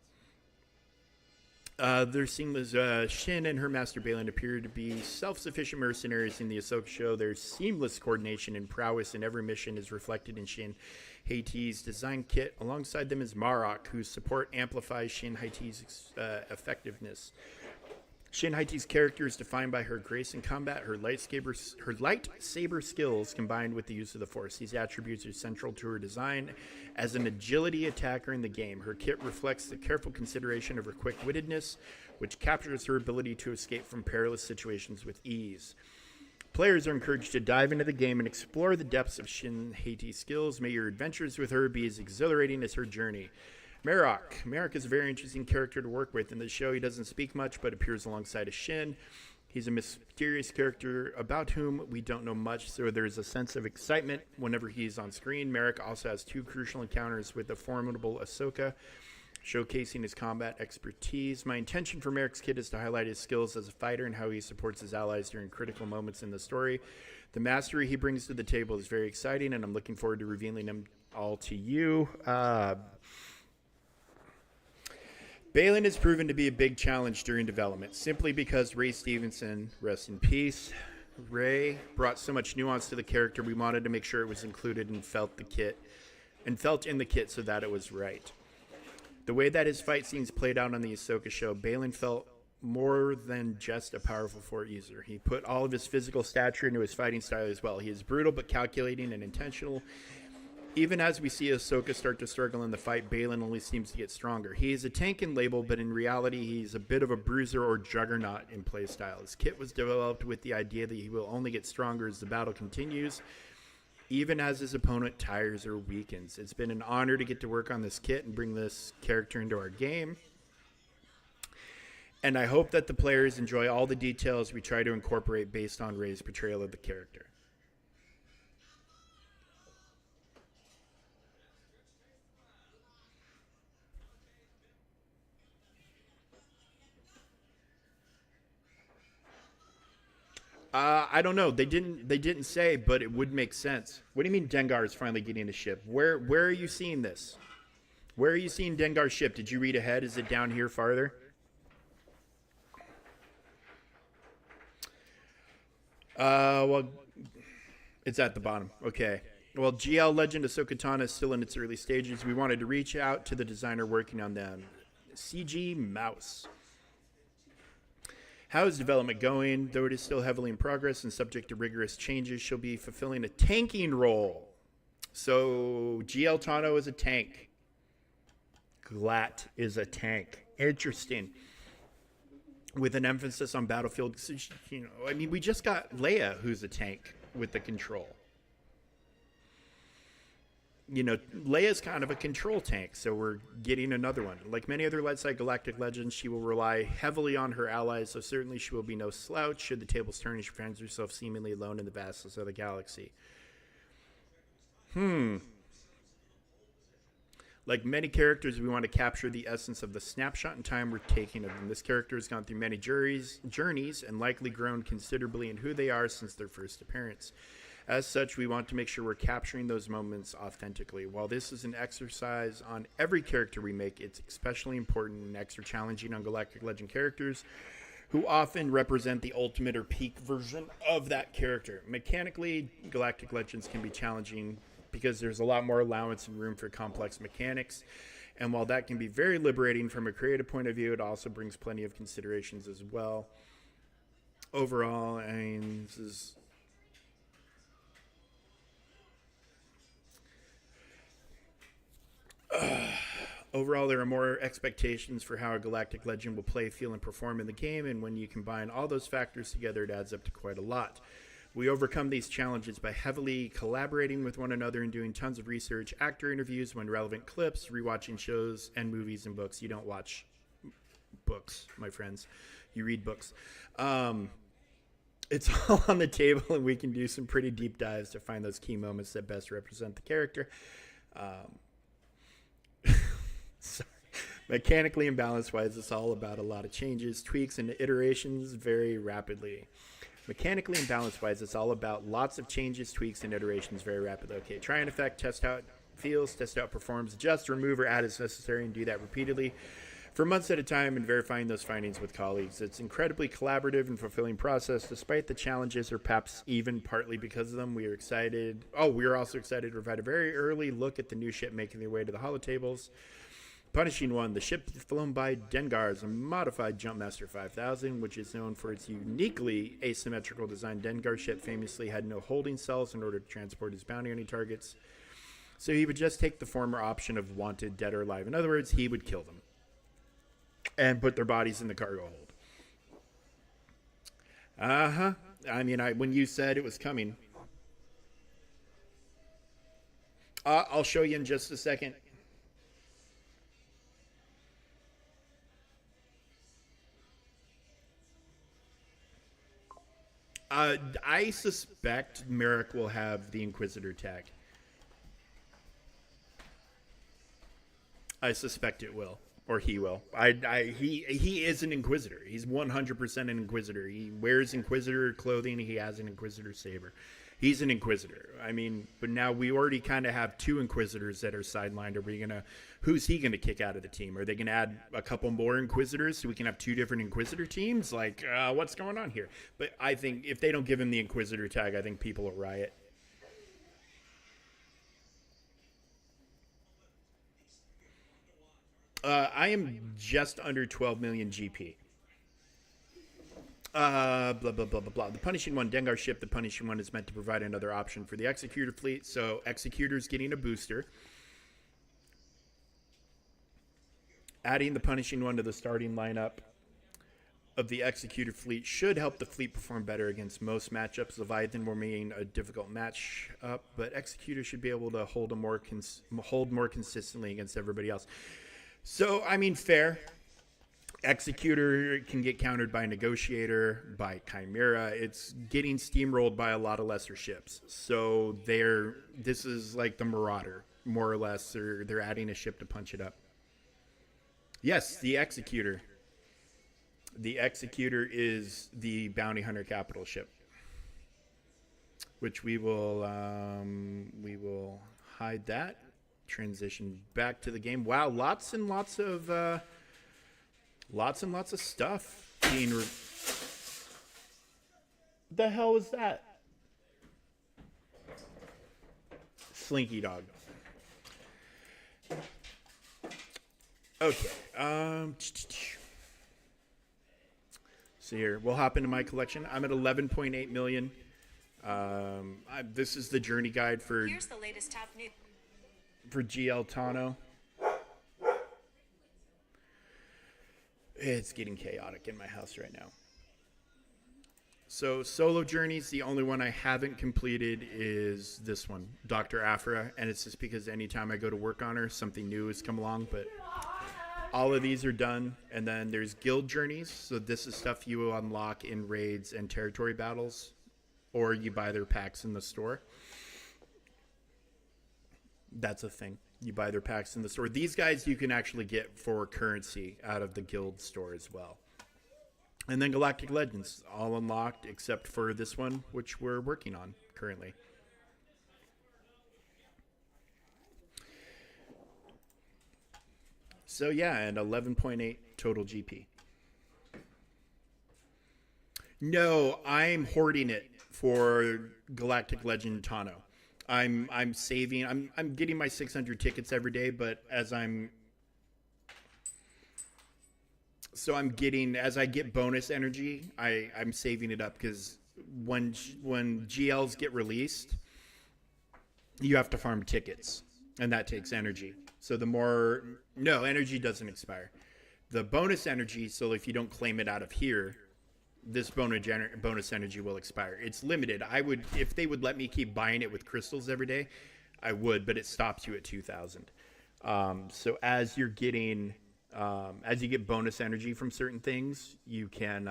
They're seeing as Shin and her master Balin appear to be self-sufficient mercenaries in the Ahsoka show. Their seamless coordination and prowess in every mission is reflected in Shin Haiti's design kit. Alongside them is Marok, whose support amplifies Shin Haiti's effectiveness. Shin Haiti's character is defined by her grace in combat, her lightsaber skills combined with the use of the Force. These attributes are central to her design as an agility attacker in the game. Her kit reflects the careful consideration of her quick-wittedness, which captures her ability to escape from perilous situations with ease. Players are encouraged to dive into the game and explore the depths of Shin Haiti's skills. May your adventures with her be as exhilarating as her journey. Merrick is a very interesting character to work with. In the show, he doesn't speak much, but appears alongside of Shin. He's a mysterious character about whom we don't know much, so there's a sense of excitement whenever he's on screen. Merrick also has 2 crucial encounters with the formidable Ahsoka, showcasing his combat expertise. My intention for Merrick's kit is to highlight his skills as a fighter and how he supports his allies during critical moments in the story. The mastery he brings to the table is very exciting, and I'm looking forward to revealing him all to you. Balin has proven to be a big challenge during development, simply because Ray Stevenson, rest in peace, Ray brought so much nuance to the character. We wanted to make sure it was included and felt in the kit so that it was right. The way that his fight scenes played out on the Ahsoka show, Balin felt more than just a powerful Fort user. He put all of his physical stature into his fighting style as well. He is brutal but calculating and intentional. Even as we see Ahsoka start to struggle in the fight, Balin only seems to get stronger. He is a tank in label, but in reality, he's a bit of a bruiser or juggernaut in playstyle. His kit was developed with the idea that he will only get stronger as the battle continues, even as his opponent tires or weakens. It's been an honor to get to work on this kit and bring this character into our game. And I hope that the players enjoy all the details we try to incorporate based on Ray's portrayal of the character. I don't know. They didn't say, but it would make sense. What do you mean Dengar is finally getting a ship? Where are you seeing this? Where are you seeing Dengar's ship? Did you read ahead? Is it down here farther? Well, it's at the bottom. Okay. Well, GL Legend Ahsoka Tano is still in its early stages. We wanted to reach out to the designer working on them, CG Mouse. How is development going? Though it is still heavily in progress and subject to rigorous changes, she'll be fulfilling a tanking role. So GL Tano is a tank. Glat is a tank. Interesting. With an emphasis on battlefield, you know, I mean, we just got Leia, who's a tank with the control. You know, Leia's kind of a control tank, so we're getting another one. Like many other light side galactic legends, she will rely heavily on her allies, so certainly she will be no slouch should the tables turn and she finds herself seemingly alone in the vastness of the galaxy. Like many characters, we want to capture the essence of the snapshot in time we're taking of them. This character has gone through many journeys and likely grown considerably in who they are since their first appearance. As such, we want to make sure we're capturing those moments authentically. While this is an exercise on every character we make, it's especially important and extra challenging on Galactic Legend characters who often represent the ultimate or peak version of that character. Mechanically, Galactic Legends can be challenging because there's a lot more allowance and room for complex mechanics. And while that can be very liberating from a creative point of view, it also brings plenty of considerations as well. Overall, I mean, this is... Overall, there are more expectations for how a Galactic Legend will play, feel, and perform in the game, and when you combine all those factors together, it adds up to quite a lot. We overcome these challenges by heavily collaborating with one another and doing tons of research, actor interviews when relevant clips, rewatching shows and movies and books. You don't watch books, my friends. You read books. It's all on the table, and we can do some pretty deep dives to find those key moments that best represent the character. Sorry. Mechanically and balance-wise, it's all about a lot of changes, tweaks, and iterations very rapidly. Mechanically and balance-wise, it's all about lots of changes, tweaks, and iterations very rapidly. Okay, try and effect, test how it feels, test how it performs, adjust, remove, or add as necessary, and do that repeatedly for months at a time and verifying those findings with colleagues. It's incredibly collaborative and fulfilling process despite the challenges, or perhaps even partly because of them. We are excited. Oh, we are also excited to provide a very early look at the new ship making their way to the holotables. Punishing One, the ship flown by Dengar is a modified Jumpmaster 5000, which is known for its uniquely asymmetrical design. Dengar ship famously had no holding cells in order to transport his bounty hunting targets, so he would just take the former option of wanted, dead, or alive. In other words, he would kill them and put their bodies in the cargo hold. I mean, when you said it was coming, I'll show you in just a second. I suspect Merrick will have the Inquisitor tag. I suspect it will, or he will. He is an Inquisitor. He's 100% an Inquisitor. He wears Inquisitor clothing. He has an Inquisitor saber. He's an Inquisitor. I mean, but now we already kind of have 2 Inquisitors that are sidelined. Are we gonna? Who's he gonna kick out of the team? Are they gonna add a couple more Inquisitors so we can have 2 different Inquisitor teams? Like, what's going on here? But I think if they don't give him the Inquisitor tag, I think people will riot. I am just under 12 million GP. Blah, blah, blah, blah, blah. The Punishing One, Dengar ship, the Punishing One is meant to provide another option for the Executor fleet. So Executor's getting a booster. Adding the Punishing One to the starting lineup of the Executor fleet should help the fleet perform better against most matchups. Leviathan will remain a difficult match up, but Executor should be able to hold more consistently against everybody else. So, I mean, fair. Executor can get countered by Negotiator, by Chimera. It's getting steamrolled by a lot of lesser ships. So this is like the Marauder, more or less. They're adding a ship to punch it up. Yes, the Executor. The Executor is the Bounty Hunter capital ship, which we will hide that. Transition back to the game. Wow, lots and lots of stuff being. The hell was that? Slinky Dog. Okay. So here, we'll hop into my collection. I'm at 11.8 million. This is the journey guide for. Here's the latest top news. For GL Tano. It's getting chaotic in my house right now. So solo journeys, the only one I haven't completed is this one, Dr. Afra, and it's just because anytime I go to work on her, something new has come along, but all of these are done. And then there's guild journeys, so this is stuff you will unlock in raids and territory battles, or you buy their packs in the store. That's a thing. You buy their packs in the store. These guys you can actually get for currency out of the guild store as well. And then Galactic Legends, all unlocked except for this one, which we're working on currently. So yeah, and 11.8 total GP. No, I'm hoarding it for Galactic Legend Tano. I'm saving. I'm getting my 600 tickets every day, but as I get bonus energy, I'm saving it up because when GLs get released, you have to farm tickets, and that takes energy. So energy doesn't expire. The bonus energy, so if you don't claim it out of here, this bonus energy will expire. It's limited. If they would let me keep buying it with crystals every day, I would, but it stops you at 2,000. So as you get bonus energy from certain things, you can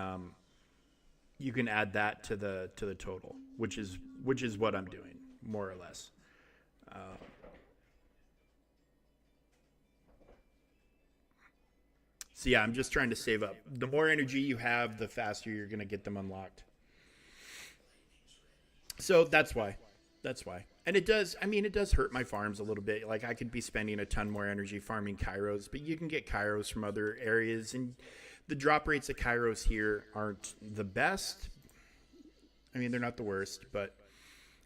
add that to the total, which is what I'm doing more or less. So yeah, I'm just trying to save up. The more energy you have, the faster you're going to get them unlocked. So that's why. And it does hurt my farms a little bit. Like I could be spending a ton more energy farming Kairos, but you can get Kairos from other areas. And the drop rates of Kairos here aren't the best. I mean, they're not the worst, but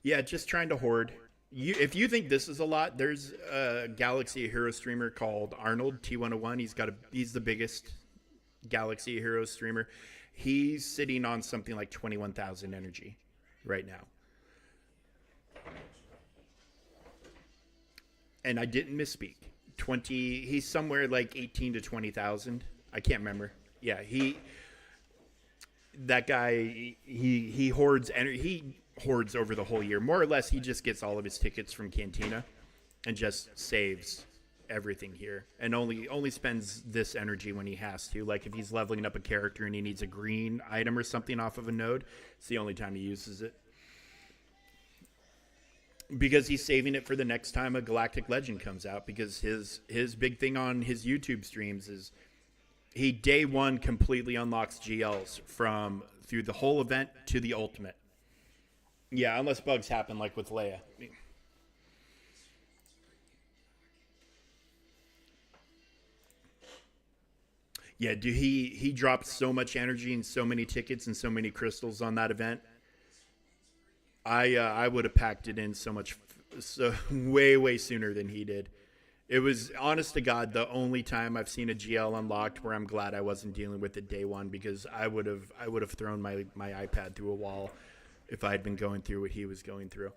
yeah, just trying to hoard. If you think this is a lot, there's a Galaxy of Heroes streamer called Arnold T101. He's the biggest Galaxy of Heroes streamer. He's sitting on something like 21,000 energy right now. And I didn't misspeak. He's somewhere like 18 to 20,000. I can't remember. Yeah, that guy, he hoards energy. He hoards over the whole year. More or less, he just gets all of his tickets from Cantina and just saves everything here and only spends this energy when he has to. Like if he's leveling up a character and he needs a green item or something off of a node, it's the only time he uses it. Because he's saving it for the next time a Galactic Legend comes out, because his big thing on his YouTube streams is he day one completely unlocks GLs through the whole event to the ultimate. Yeah, unless bugs happen like with Leia. Yeah, dude, he dropped so much energy and so many tickets and so many crystals on that event. I would have packed it in so much, so way sooner than he did. It was honest to God the only time I've seen a GL unlocked where I'm glad I wasn't dealing with it day one, because I would have thrown my iPad through a wall if I had been going through what he was going through.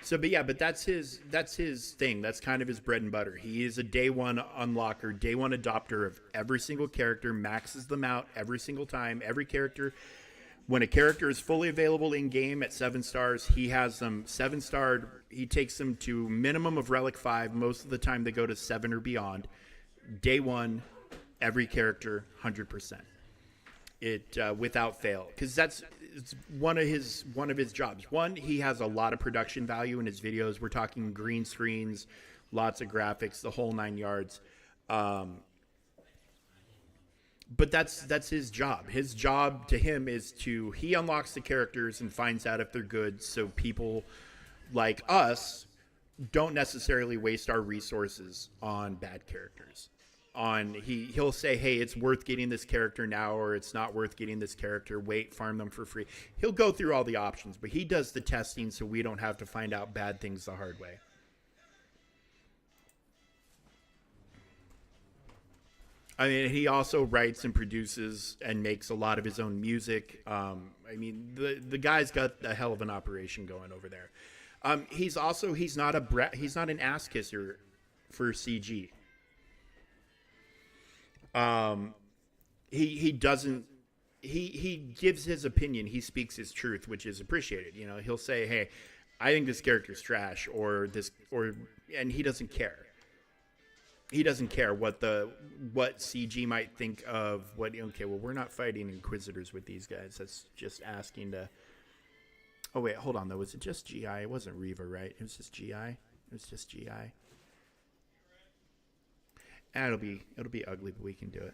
So, but yeah, but that's his thing. That's kind of his bread and butter. He is a day one unlocker, day one adopter of every single character, maxes them out every single time. Every character, when a character is fully available in game at 7 stars, he has them 7 starred. He takes them to minimum of Relic 5. Most of the time, they go to 7 or beyond. Day one, every character, 100%. It without fail, because that's it's one of his jobs. One, he has a lot of production value in his videos. We're talking green screens, lots of graphics, the whole 9 yards. Um, but that's his job. His job to him is to he unlocks the characters and finds out if they're good, so people like us don't necessarily waste our resources on bad characters. On he'll say, hey, it's worth getting this character now, or it's not worth getting this character. Wait, farm them for free. He'll go through all the options, but he does the testing so we don't have to find out bad things the hard way. I mean, he also writes and produces and makes a lot of his own music. I mean, the guy's got a hell of an operation going over there. He's not an ass kisser for CG. Um, he doesn't he gives his opinion. He speaks his truth, which is appreciated. You know, he'll say, "Hey, I think this character's trash," or this, or and he doesn't care. He doesn't care what CG might think of what. Okay, well, we're not fighting Inquisitors with these guys. That's just asking to. Oh wait, hold on though. Was it just GI? It wasn't Reva, right? It was just GI. It was just GI. And it'll be ugly, but we can do it.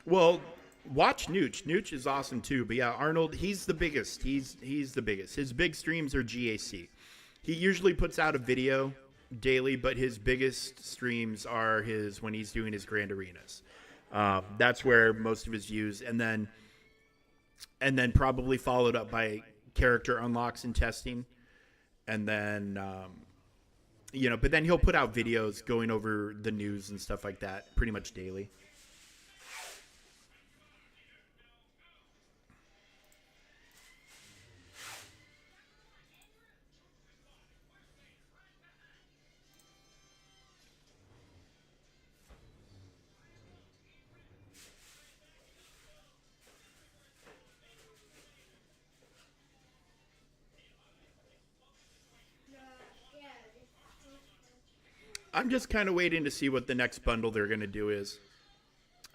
Well, watch Nooch. Nooch is awesome too. But yeah, Arnold, he's the biggest. He's the biggest. His big streams are GAC. He usually puts out a video daily, but his biggest streams are his when he's doing his grand arenas. That's where most of his views, and then probably followed up by character unlocks and testing, and then but then he'll put out videos going over the news and stuff like that pretty much daily. I'm just kind of waiting to see what the next bundle they're going to do is.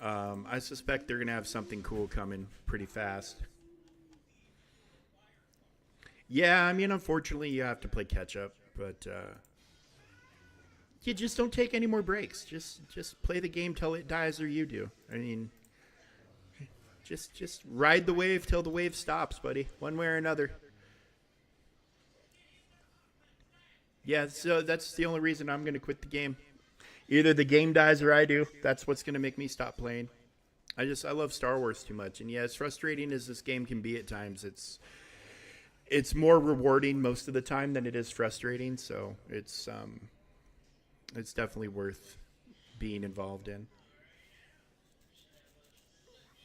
I suspect they're going to have something cool coming pretty fast. Yeah, I mean, unfortunately, you have to play catch up, but you just don't take any more breaks. Just play the game till it dies, or you do. I mean, just ride the wave till the wave stops, buddy. One way or another. Yeah, so that's the only reason I'm going to quit the game. Either the game dies or I do. That's what's going to make me stop playing. I love Star Wars too much, and yeah, as frustrating as this game can be at times, it's more rewarding most of the time than it is frustrating. So it's definitely worth being involved in.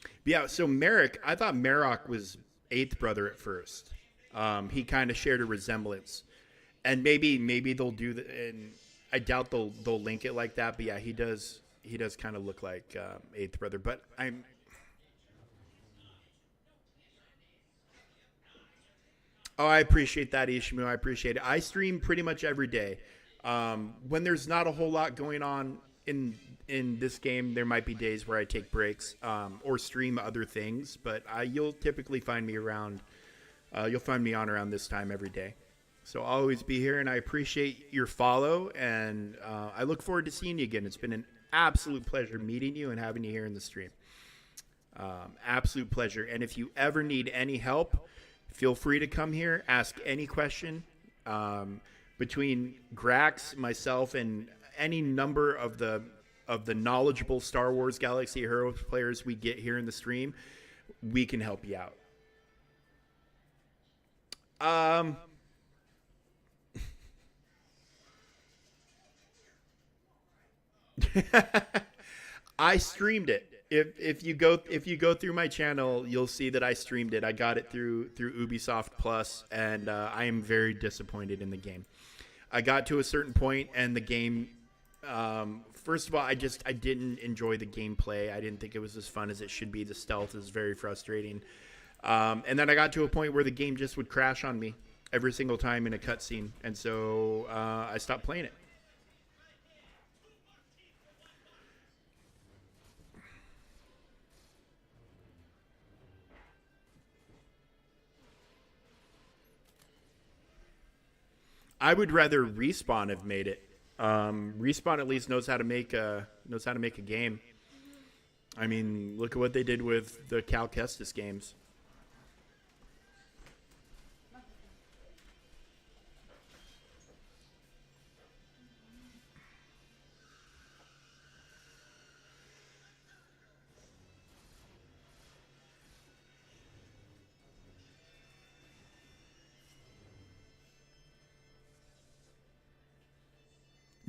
But yeah, so Merrick, I thought Marok was eighth brother at first. He kind of shared a resemblance, and maybe they'll do that. And I doubt they'll link it like that. But yeah, he does kind of look like eighth brother. But I appreciate that, Ishimu. I appreciate it. I stream pretty much every day. When there's not a whole lot going on in this game, there might be days where I take breaks or stream other things. But you'll typically find me around. You'll find me on around this time every day. So I'll always be here, and I appreciate your follow, and I look forward to seeing you again. It's been an absolute pleasure meeting you and having you here in the stream. Absolute pleasure. And if you ever need any help, feel free to come here, ask any question. Between Grax, myself, and any number of the knowledgeable Star Wars Galaxy Heroes players we get here in the stream, we can help you out. I streamed it. If you go through my channel, you'll see that I streamed it. I got it through Ubisoft Plus, and I am very disappointed in the game. I got to a certain point, and the game. First of all, I didn't enjoy the gameplay. I didn't think it was as fun as it should be. The stealth is very frustrating. And then I got to a point where the game just would crash on me every single time in a cutscene, and so I stopped playing it. I would rather Respawn have made it. Respawn at least knows how to make a game. I mean, look at what they did with the Cal Kestis games.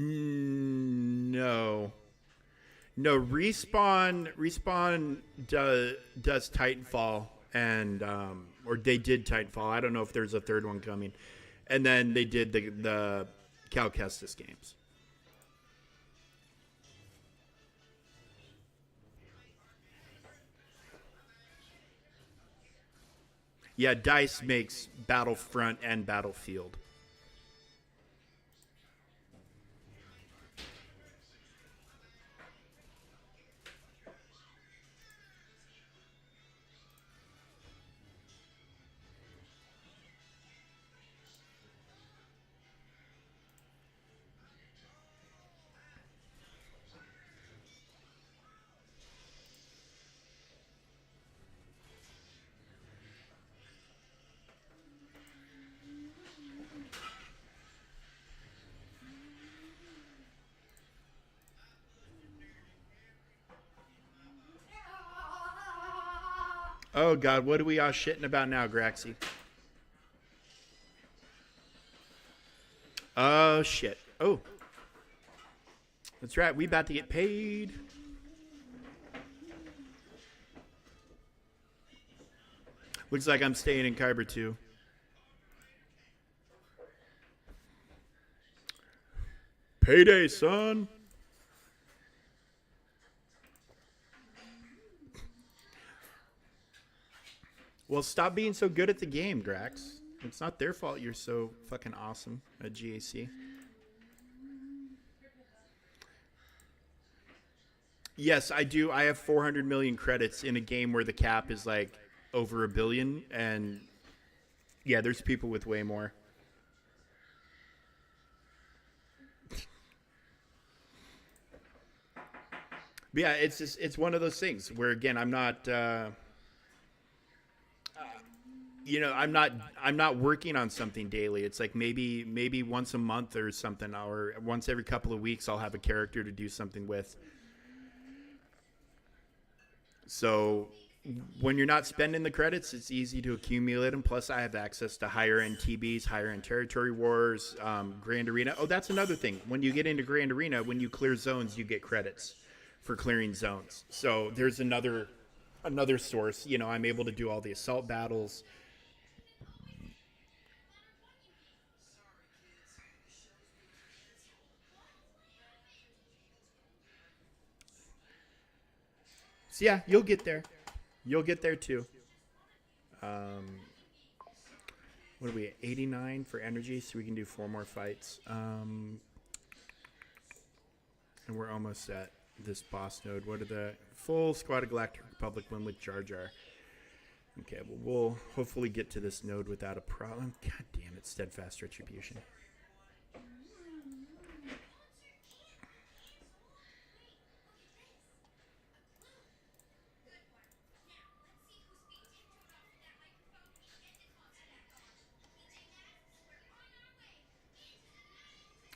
No. No, Respawn does Titanfall, and or they did Titanfall. I don't know if there's a third one coming. And then they did the Cal Kestis games. Yeah, DICE makes Battlefront and Battlefield. Oh, God, what are we all shitting about now, Graxy? Oh, shit. Oh. That's right. We about to get paid. Looks like I'm staying in Kyber, too. Payday, son. Well, stop being so good at the game, Grax. It's not their fault you're so fucking awesome at GAC. Yes, I do. I have 400 million credits in a game where the cap is like over 1 billion. And yeah, there's people with way more. But yeah, it's one of those things where, again, I'm not... I'm not working on something daily. It's like maybe once a month or something, or once every couple of weeks I'll have a character to do something with. So when you're not spending the credits, it's easy to accumulate them. Plus, I have access to higher end TBs, higher end Territory Wars, Grand Arena. Oh, that's another thing. When you get into Grand Arena, when you clear zones, you get credits for clearing zones. So there's another source. I'm able to do all the assault battles. So yeah, you'll get there. You'll get there too. What are we at? 89 for energy, so we can do 4 more fights. And we're almost at this boss node. What are the full Squad of Galactic Republic win with Jar Jar? Okay, well, we'll hopefully get to this node without a problem. God damn it, steadfast retribution.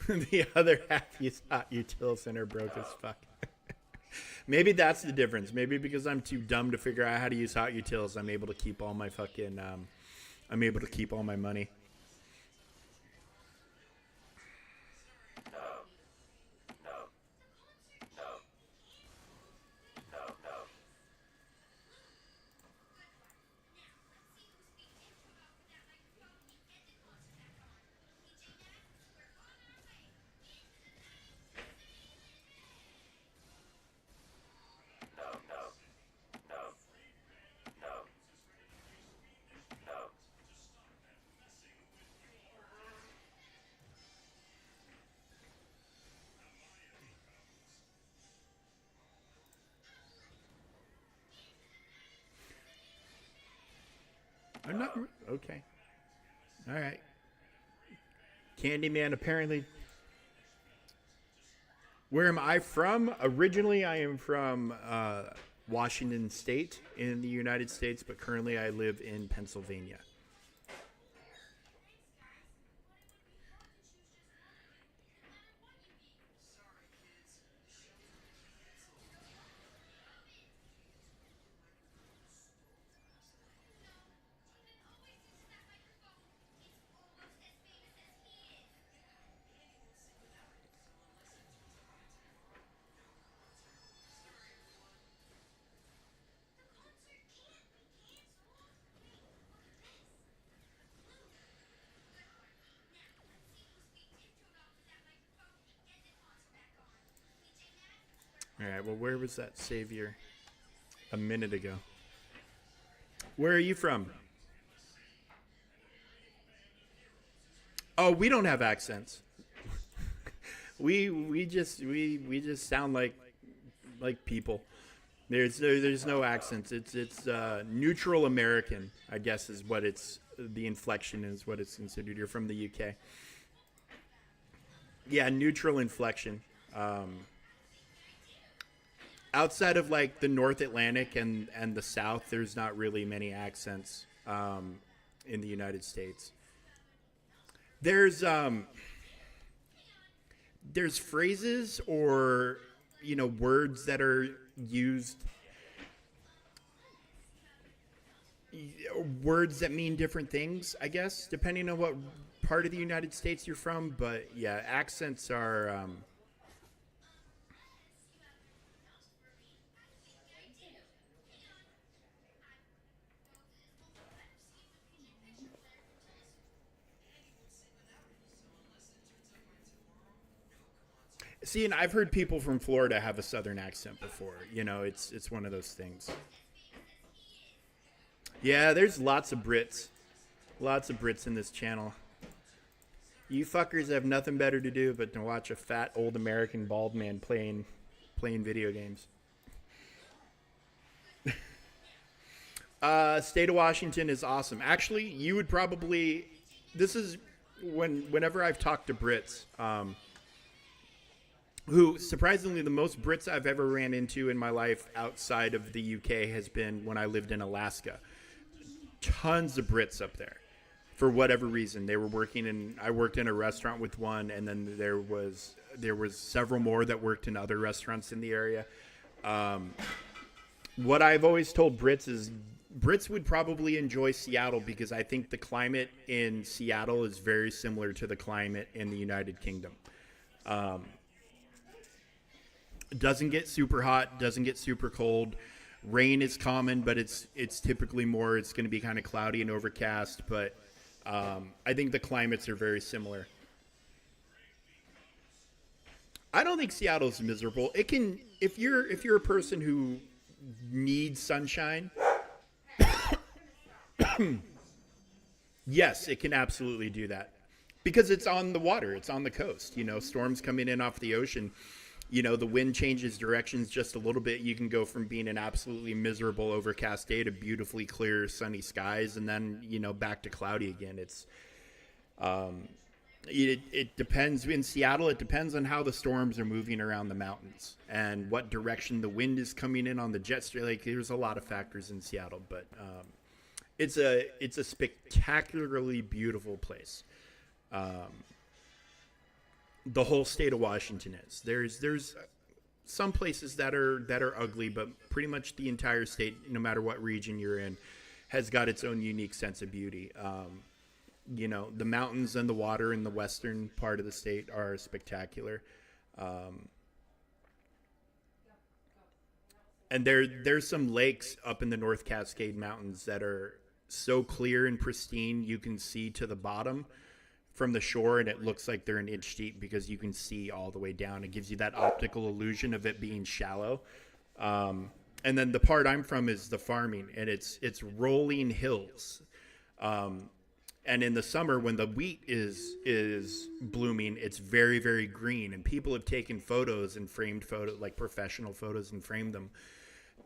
The other half you thought util center broke as fuck. Maybe that's the difference. Maybe because I'm too dumb to figure out how to use hot utils, I'm able to keep all my fucking I'm able to keep all my money. I'm not okay. All right. Candyman apparently. Where am I from? Originally, I am from Washington State in the United States, but currently I live in Pennsylvania. All right, well, where was that savior a minute ago? Where are you from? Oh, we don't have accents. We just sound like people. There's no accents. It's neutral American, I guess, is what it's the inflection is what it's considered. You're from the UK. Yeah, neutral inflection. Outside of like the North Atlantic and the South, there's not really many accents in the United States. There's phrases or words that are used, words that mean different things, I guess, depending on what part of the United States you're from. But yeah, accents are. See, and I've heard people from Florida have a Southern accent before. It's one of those things. Yeah, there's lots of Brits in this channel. You fuckers have nothing better to do but to watch a fat old American bald man playing video games. State of Washington is awesome. Actually, you would probably. This is whenever I've talked to Brits. Who, surprisingly, the most Brits I've ever ran into in my life outside of the UK has been when I lived in Alaska. Tons of Brits up there. For whatever reason. I worked in a restaurant with one, and then there was several more that worked in other restaurants in the area. What I've always told Brits is Brits would probably enjoy Seattle because I think the climate in Seattle is very similar to the climate in the United Kingdom. Doesn't get super hot, doesn't get super cold. Rain is common, but it's typically more. It's going to be kind of cloudy and overcast, but I think the climates are very similar. I don't think Seattle's miserable. It can if you're a person who needs sunshine. Yes, it can absolutely do that because it's on the water. It's on the coast. Storms coming in off the ocean. The wind changes directions just a little bit. You can go from being an absolutely miserable overcast day to beautifully clear sunny skies, and then back to cloudy again. Um, it depends. In Seattle, it depends on how the storms are moving around the mountains and what direction the wind is coming in on the jet stream. Like, there's a lot of factors in Seattle, but it's a spectacularly beautiful place. Um, the whole state of Washington is. There's some places that are ugly, but pretty much the entire state, no matter what region you're in, has got its own unique sense of beauty. The mountains and the water in the western part of the state are spectacular. Um, and there's some lakes up in the North Cascade Mountains that are so clear and pristine you can see to the bottom from the shore, and it looks like they're an inch deep because you can see all the way down. It gives you that optical illusion of it being shallow. And then the part I'm from is the farming, and it's rolling hills. Um, and in the summer, when the wheat is blooming, it's very, very green, and people have taken photos and framed photos, like professional photos, and framed them.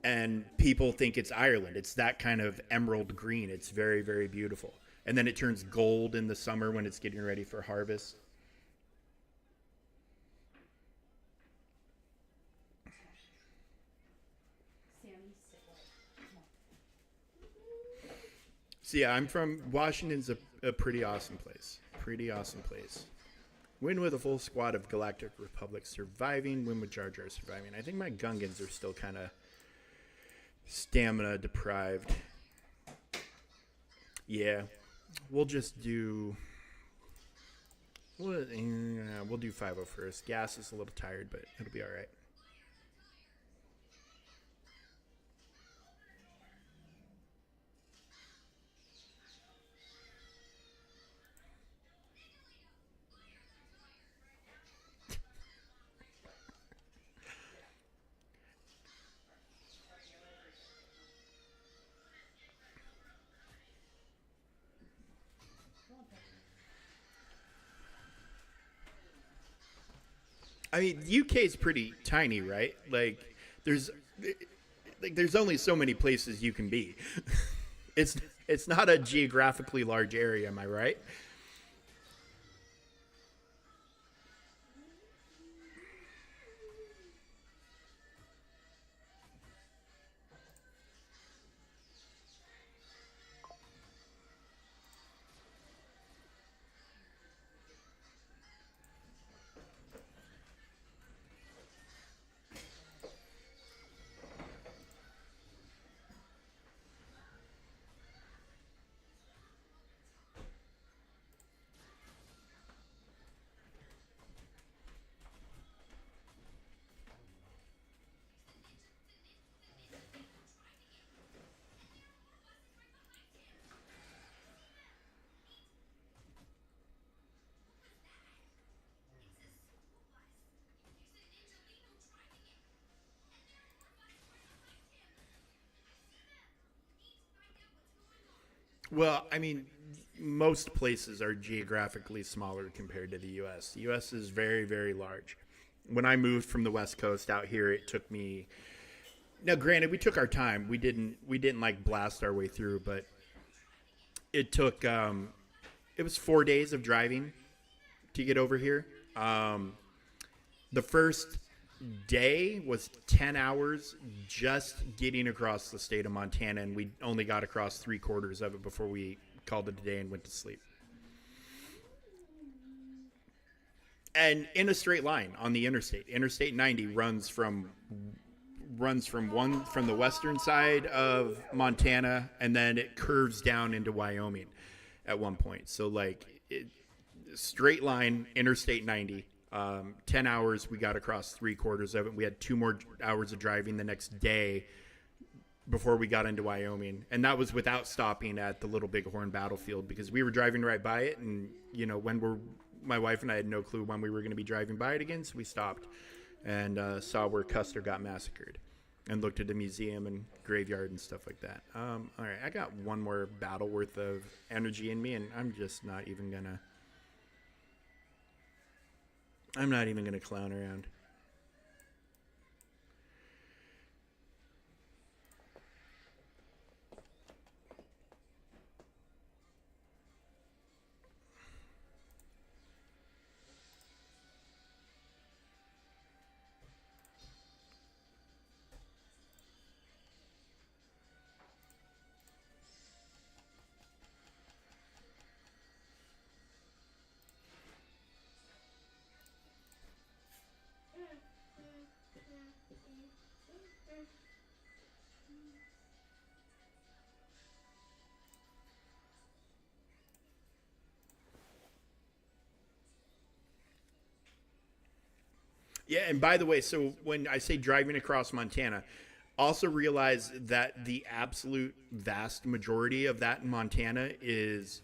And people think it's Ireland. It's that kind of emerald green. It's very, very beautiful. And then it turns gold in the summer when it's getting ready for harvest. So yeah, I'm from Washington's a pretty awesome place. Pretty awesome place. Win with a full squad of Galactic Republic surviving. Win with Jar Jar surviving. I think my Gungans are still kind of stamina deprived. Yeah, we'll just do. We'll do 5-0 first. Gas is a little tired, but it'll be all right. I mean, UK is pretty tiny, right? There's there's only so many places you can be. it's it's not a geographically large area, am I right? Well, I mean, most places are geographically smaller compared to the U.S. The U.S. is very, very large. When I moved from the West Coast out here, it took me. Now, granted, we took our time. We didn't like blast our way through, but it took. It was 4 days of driving to get over here. Um, the first day was 10 hours just getting across the state of Montana, and we only got across three-quarters of it before we called it a day and went to sleep. And in a straight line on the Interstate 90 runs from the western side of Montana, and then it curves down into Wyoming at one point. So straight line Interstate 90. 10 hours, we got across three-quarters of it. We had 2 more hours of driving the next day before we got into Wyoming, and that was without stopping at the Little Bighorn battlefield because we were driving right by it, and my wife and I had no clue when we were going to be driving by it again, so we stopped and saw where Custer got massacred and looked at the museum and graveyard and stuff like that. All right, I got one more battle worth of energy in me, and I'm not even gonna clown around. Yeah, and by the way, so when I say driving across Montana, also realize that the absolute vast majority of that in Montana is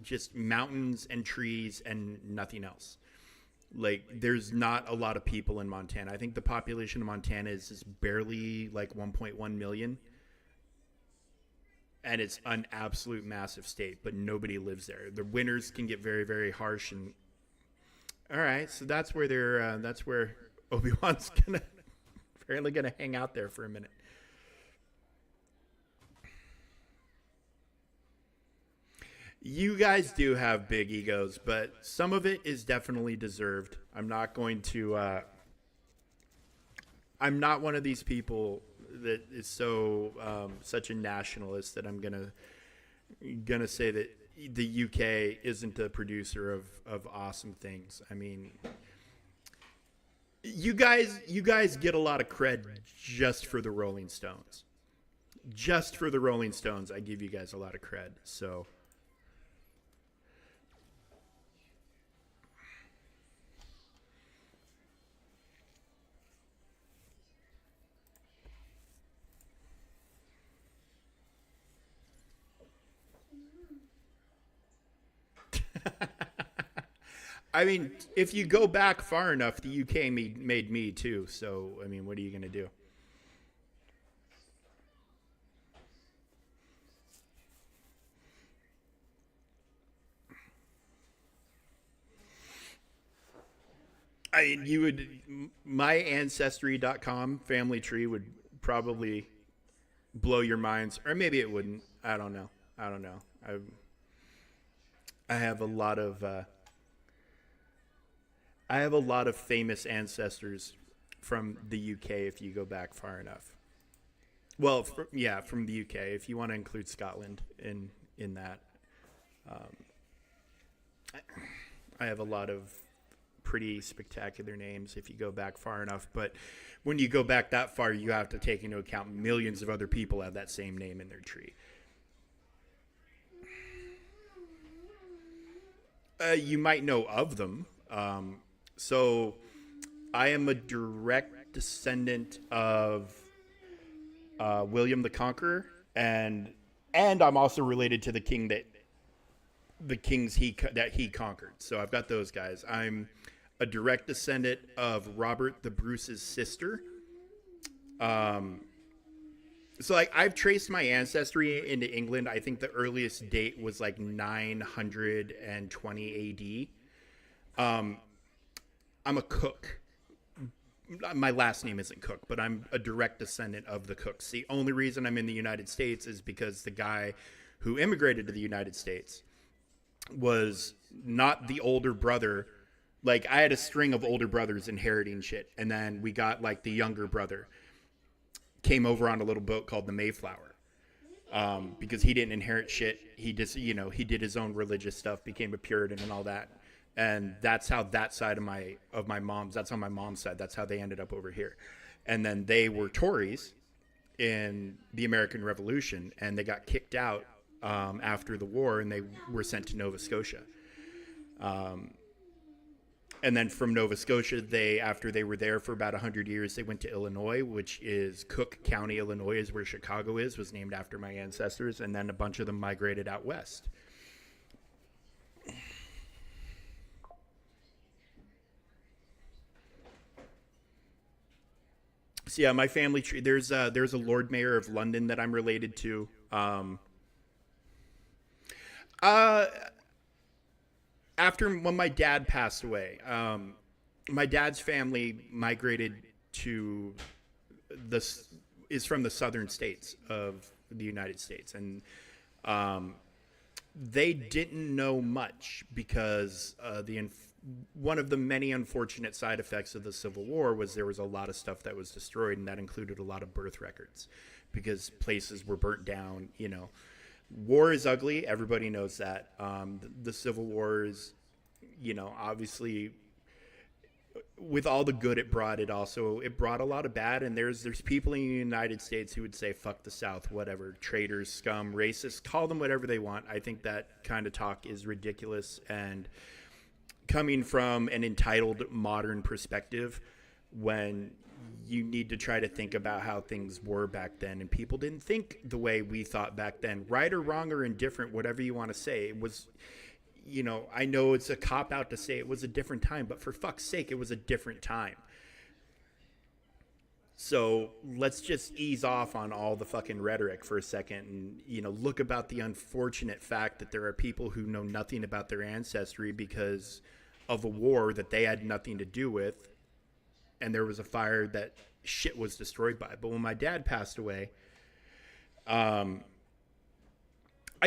just mountains and trees and nothing else. Like, there's not a lot of people in Montana. I think the population of Montana is barely like 1.1 million, and it's an absolute massive state, but nobody lives there. The winters can get very, very harsh. And all right, so that's where that's where Obi-Wan's gonna apparently gonna hang out there for a minute. You guys do have big egos, but some of it is definitely deserved. I'm not going to. I'm not one of these people that is so such a nationalist that I'm gonna say that the UK isn't a producer of awesome things. I mean, you guys get a lot of cred just for the Rolling Stones. Just for the Rolling Stones, I give you guys a lot of cred. So. I mean, if you go back far enough, the UK made me too. So, I mean, what are you going to do? I mean, you would, my ancestry.com family tree would probably blow your minds, or maybe it wouldn't. I don't know. I don't know. I have a lot of, I have a lot of famous ancestors from the UK if you go back far enough. Well, yeah, from the UK if you want to include Scotland in that. Um, I have a lot of pretty spectacular names if you go back far enough, but when you go back that far, you have to take into account millions of other people have that same name in their tree. You might know of them. So I am a direct descendant of William the Conqueror, and I'm also related to the king that the kings that he conquered. So I've got those guys. I'm a direct descendant of Robert the Bruce's sister. Um, so like I've traced my ancestry into England. I think the earliest date was like 920 A.D. Um, I'm a Cook. My last name isn't Cook, but I'm a direct descendant of the Cooks. The only reason I'm in the United States is because the guy who immigrated to the United States was not the older brother. Like I had a string of older brothers inheriting shit, and then we got like the younger brother came over on a little boat called the Mayflower, because he didn't inherit shit. He just he did his own religious stuff, became a Puritan and all that, and that's how that side of my mom's. That's on my mom's side. That's how they ended up over here, and then they were Tories in the American Revolution, and they got kicked out after the war, and they were sent to Nova Scotia. Um, and then from Nova Scotia, after they were there for about 100 years, they went to Illinois, which is Cook County, Illinois, is where Chicago was named after my ancestors, and then a bunch of them migrated out west. So yeah, my family tree. There's a Lord Mayor of London that I'm related to. Uh, After when my dad passed away, my dad's family migrated to this is from the southern states of the United States, and um, they didn't know much because one of the many unfortunate side effects of the Civil War was there was a lot of stuff that was destroyed, and that included a lot of birth records because places were burnt down. War is ugly. Everybody knows that. The Civil War is, obviously with all the good it brought a lot of bad. And there's people in the United States who would say fuck the South, whatever, traitors, scum, racists, call them whatever they want. I think that kind of talk is ridiculous, and coming from an entitled modern perspective, when you need to try to think about how things were back then, and people didn't think the way we thought back then, right or wrong or indifferent, whatever you want to say. It was, I know it's a cop out to say it was a different time, but for fuck's sake, it was a different time. So let's just ease off on all the fucking rhetoric for a second, and, look about the unfortunate fact that there are people who know nothing about their ancestry because of a war that they had nothing to do with, and there was a fire that shit was destroyed by. But when my dad passed away, I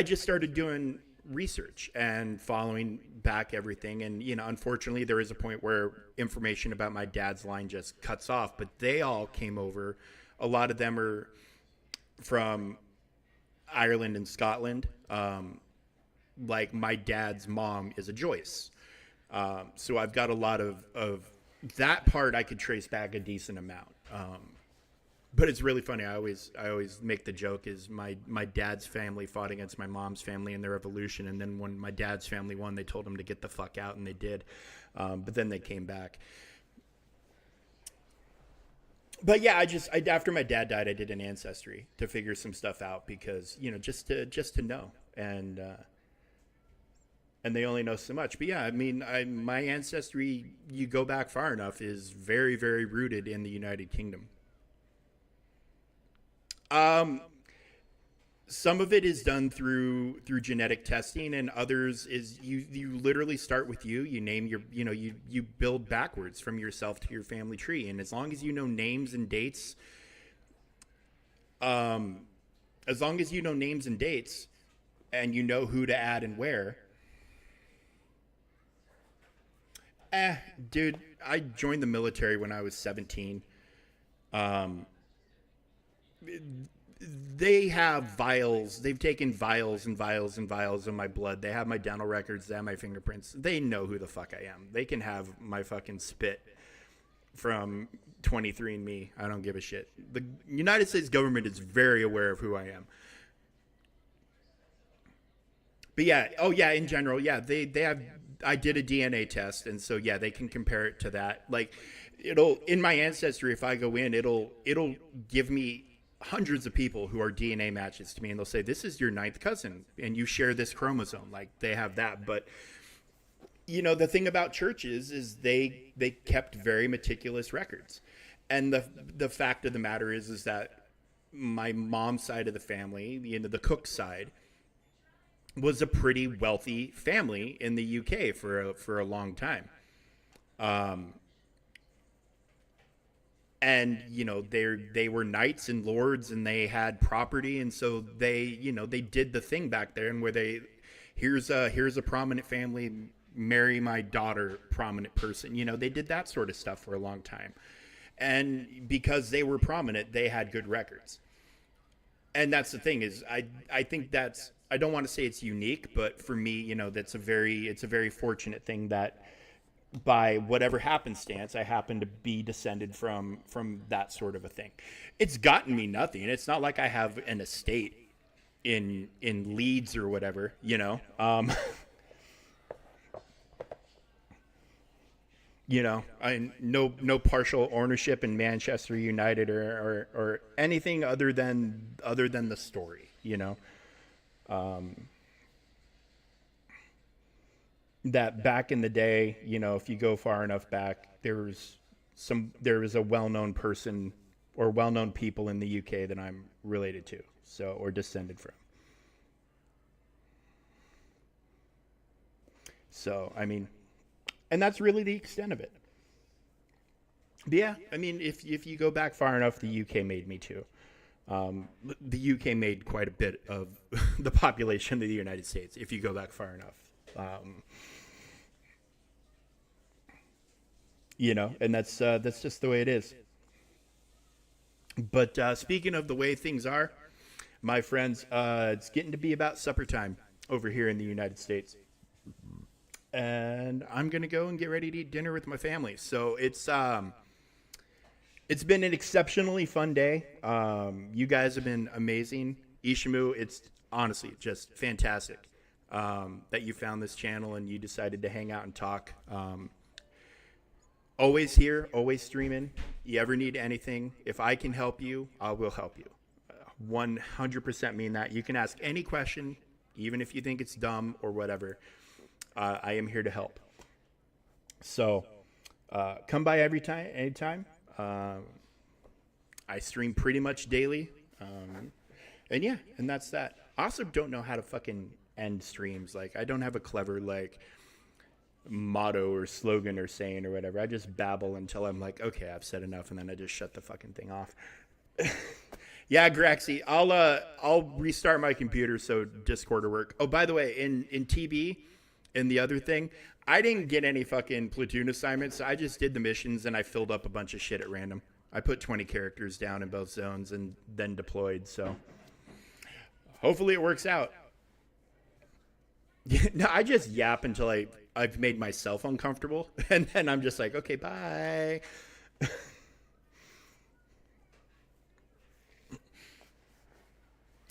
just started doing research and following back everything. And, unfortunately, there is a point where information about my dad's line just cuts off. But they all came over. A lot of them are from Ireland and Scotland. Like my dad's mom is a Joyce. So I've got a lot of that part I could trace back a decent amount. But it's really funny. I always make the joke is my dad's family fought against my mom's family in the revolution. And then when my dad's family won, they told them to get the fuck out, and they did. But then they came back. But yeah, after my dad died, I did an ancestry to figure some stuff out because, just to know. And they only know so much. But yeah, I mean, my ancestry, you go back far enough, is very, very rooted in the United Kingdom. Some of it is done through genetic testing, and others is you literally start with you name your, you build backwards from yourself to your family tree. And as long as you know names and dates, and you know who to add and where, dude, I joined the military when I was 17. They have vials. They've taken vials and vials and vials of my blood. They have my dental records. They have my fingerprints. They know who the fuck I am. They can have my fucking spit from 23andMe. I don't give a shit. The United States government is very aware of who I am. But yeah, in general, yeah, they have. I did a DNA test, and so yeah, they can compare it to that. Like, it'll in my ancestry, if I go in, it'll give me hundreds of people who are DNA matches to me, and they'll say this is your ninth cousin, and you share this chromosome. Like, they have that. But the thing about churches is they kept very meticulous records, and the fact of the matter is that my mom's side of the family, the Cook side, was a pretty wealthy family in the UK for a long time. And, they were knights and lords, and they had property. And so they did the thing back there, and where here's a prominent family, marry my daughter, prominent person. They did that sort of stuff for a long time. And because they were prominent, they had good records. And that's the thing is, I think that's, I don't want to say it's unique, but for me, it's a very fortunate thing that by whatever happenstance, I happen to be descended from that sort of a thing. It's gotten me nothing. It's not like I have an estate in Leeds or whatever, no partial ownership in Manchester United or anything other than the story, that back in the day, if you go far enough back, there was a well-known person or well-known people in the UK that I'm related to, or descended from. So, I mean, and that's really the extent of it. But yeah, I mean, if you go back far enough, the UK made me too. The UK made quite a bit of the population of the United States, if you go back far enough. And that's just the way it is. But speaking of the way things are, my friends, it's getting to be about supper time over here in the United States. and I'm gonna go and get ready to eat dinner with my family. So it's been an exceptionally fun day. You guys have been amazing. Ishimu, it's honestly just fantastic that you found this channel and you decided to hang out and talk. Always here, always streaming. You ever need anything, if I can help you, I will help you. 100% mean that. You can ask any question, even if you think it's dumb or whatever. I am here to help. So come by anytime. I stream pretty much daily. And yeah, and that's that. I also don't know how to fucking end streams. Like, I don't have a clever, like, motto or slogan or saying or whatever. I just babble until I'm like, okay, I've said enough, and then I just shut the fucking thing off. Yeah, Graxy, I'll restart my computer so Discord will work. Oh, by the way, in TB, in the other thing, I didn't get any fucking platoon assignments. I just did the missions and I filled up a bunch of shit at random. I put 20 characters down in both zones and then deployed. So hopefully it works out. No, I just yap until I've made myself uncomfortable, and then I'm just like, okay, bye.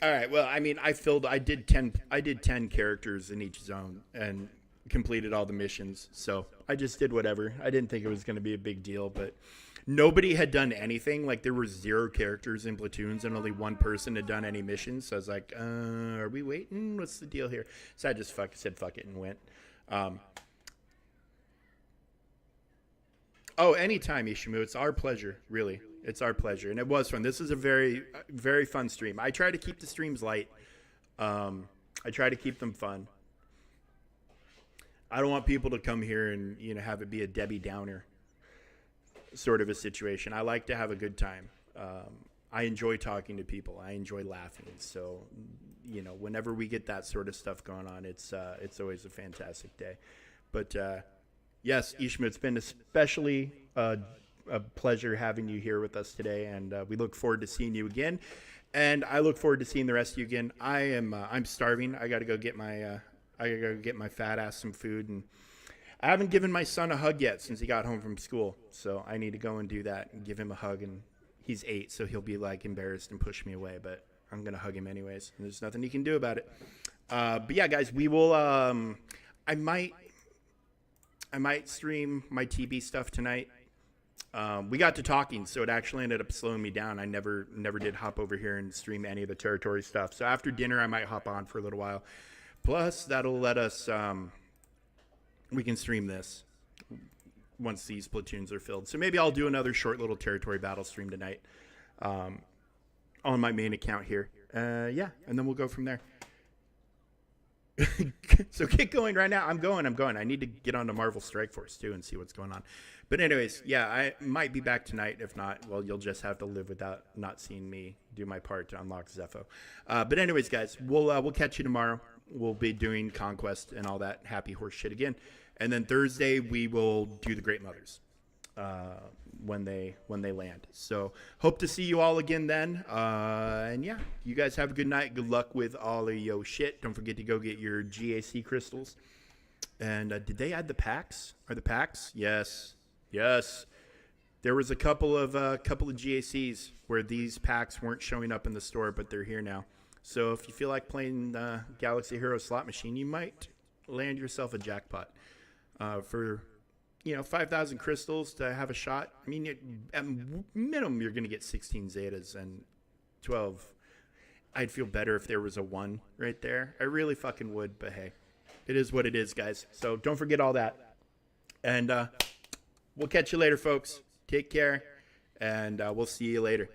All right. Well, I mean, I did 10 characters in each zone and completed all the missions. So I just did whatever. I didn't think it was going to be a big deal, but nobody had done anything. Like, there were 0 characters in platoons and only 1 person had done any missions. So I was like, are we waiting? What's the deal here? So I just said fuck it and went. Oh, anytime, Ishimu. It's our pleasure, really. It's our pleasure. And it was fun. This is a very, very fun stream. I try to keep the streams light. I try to keep them fun. I don't want people to come here and, have it be a Debbie Downer sort of a situation. I like to have a good time. I enjoy talking to people. I enjoy laughing. So, whenever we get that sort of stuff going on, it's always a fantastic day. But, yes, Ishma, it's been especially a pleasure having you here with us today, and we look forward to seeing you again. And I look forward to seeing the rest of you again. I'm starving. I got to go get my fat ass some food, and I haven't given my son a hug yet since he got home from school. So I need to go and do that and give him a hug. And he's 8, so he'll be like embarrassed and push me away, but I'm gonna hug him anyways. And there's nothing he can do about it. But yeah, guys, we will. I might stream my TB stuff tonight. We got to talking, so it actually ended up slowing me down. I never did hop over here and stream any of the territory stuff. So after dinner, I might hop on for a little while. Plus, that'll let us, we can stream this once these platoons are filled. So maybe I'll do another short little territory battle stream tonight on my main account here. Yeah, and then we'll go from there. So get going right now. I'm going. I need to get on to Marvel Strike Force too and see what's going on. But anyways, yeah, I might be back tonight. If not, well, you'll just have to live without not seeing me do my part to unlock Zepho. But anyways, guys, we'll catch you tomorrow. We'll be doing Conquest and all that happy horse shit again. And then Thursday we will do the Great Mothers when they land. So hope to see you all again then. And yeah, you guys have a good night. Good luck with all of your shit. Don't forget to go get your GAC crystals. And did they add the packs? Are the packs? Yes. There was a couple of GACs where these packs weren't showing up in the store, but they're here now. So if you feel like playing Galaxy Hero slot machine, you might land yourself a jackpot for 5,000 crystals to have a shot. I mean, at minimum, you're going to get 16 Zetas and 12. I'd feel better if there was a 1 right there. I really fucking would, but hey, it is what it is, guys. So don't forget all that. And we'll catch you later, folks. Take care, and we'll see you later.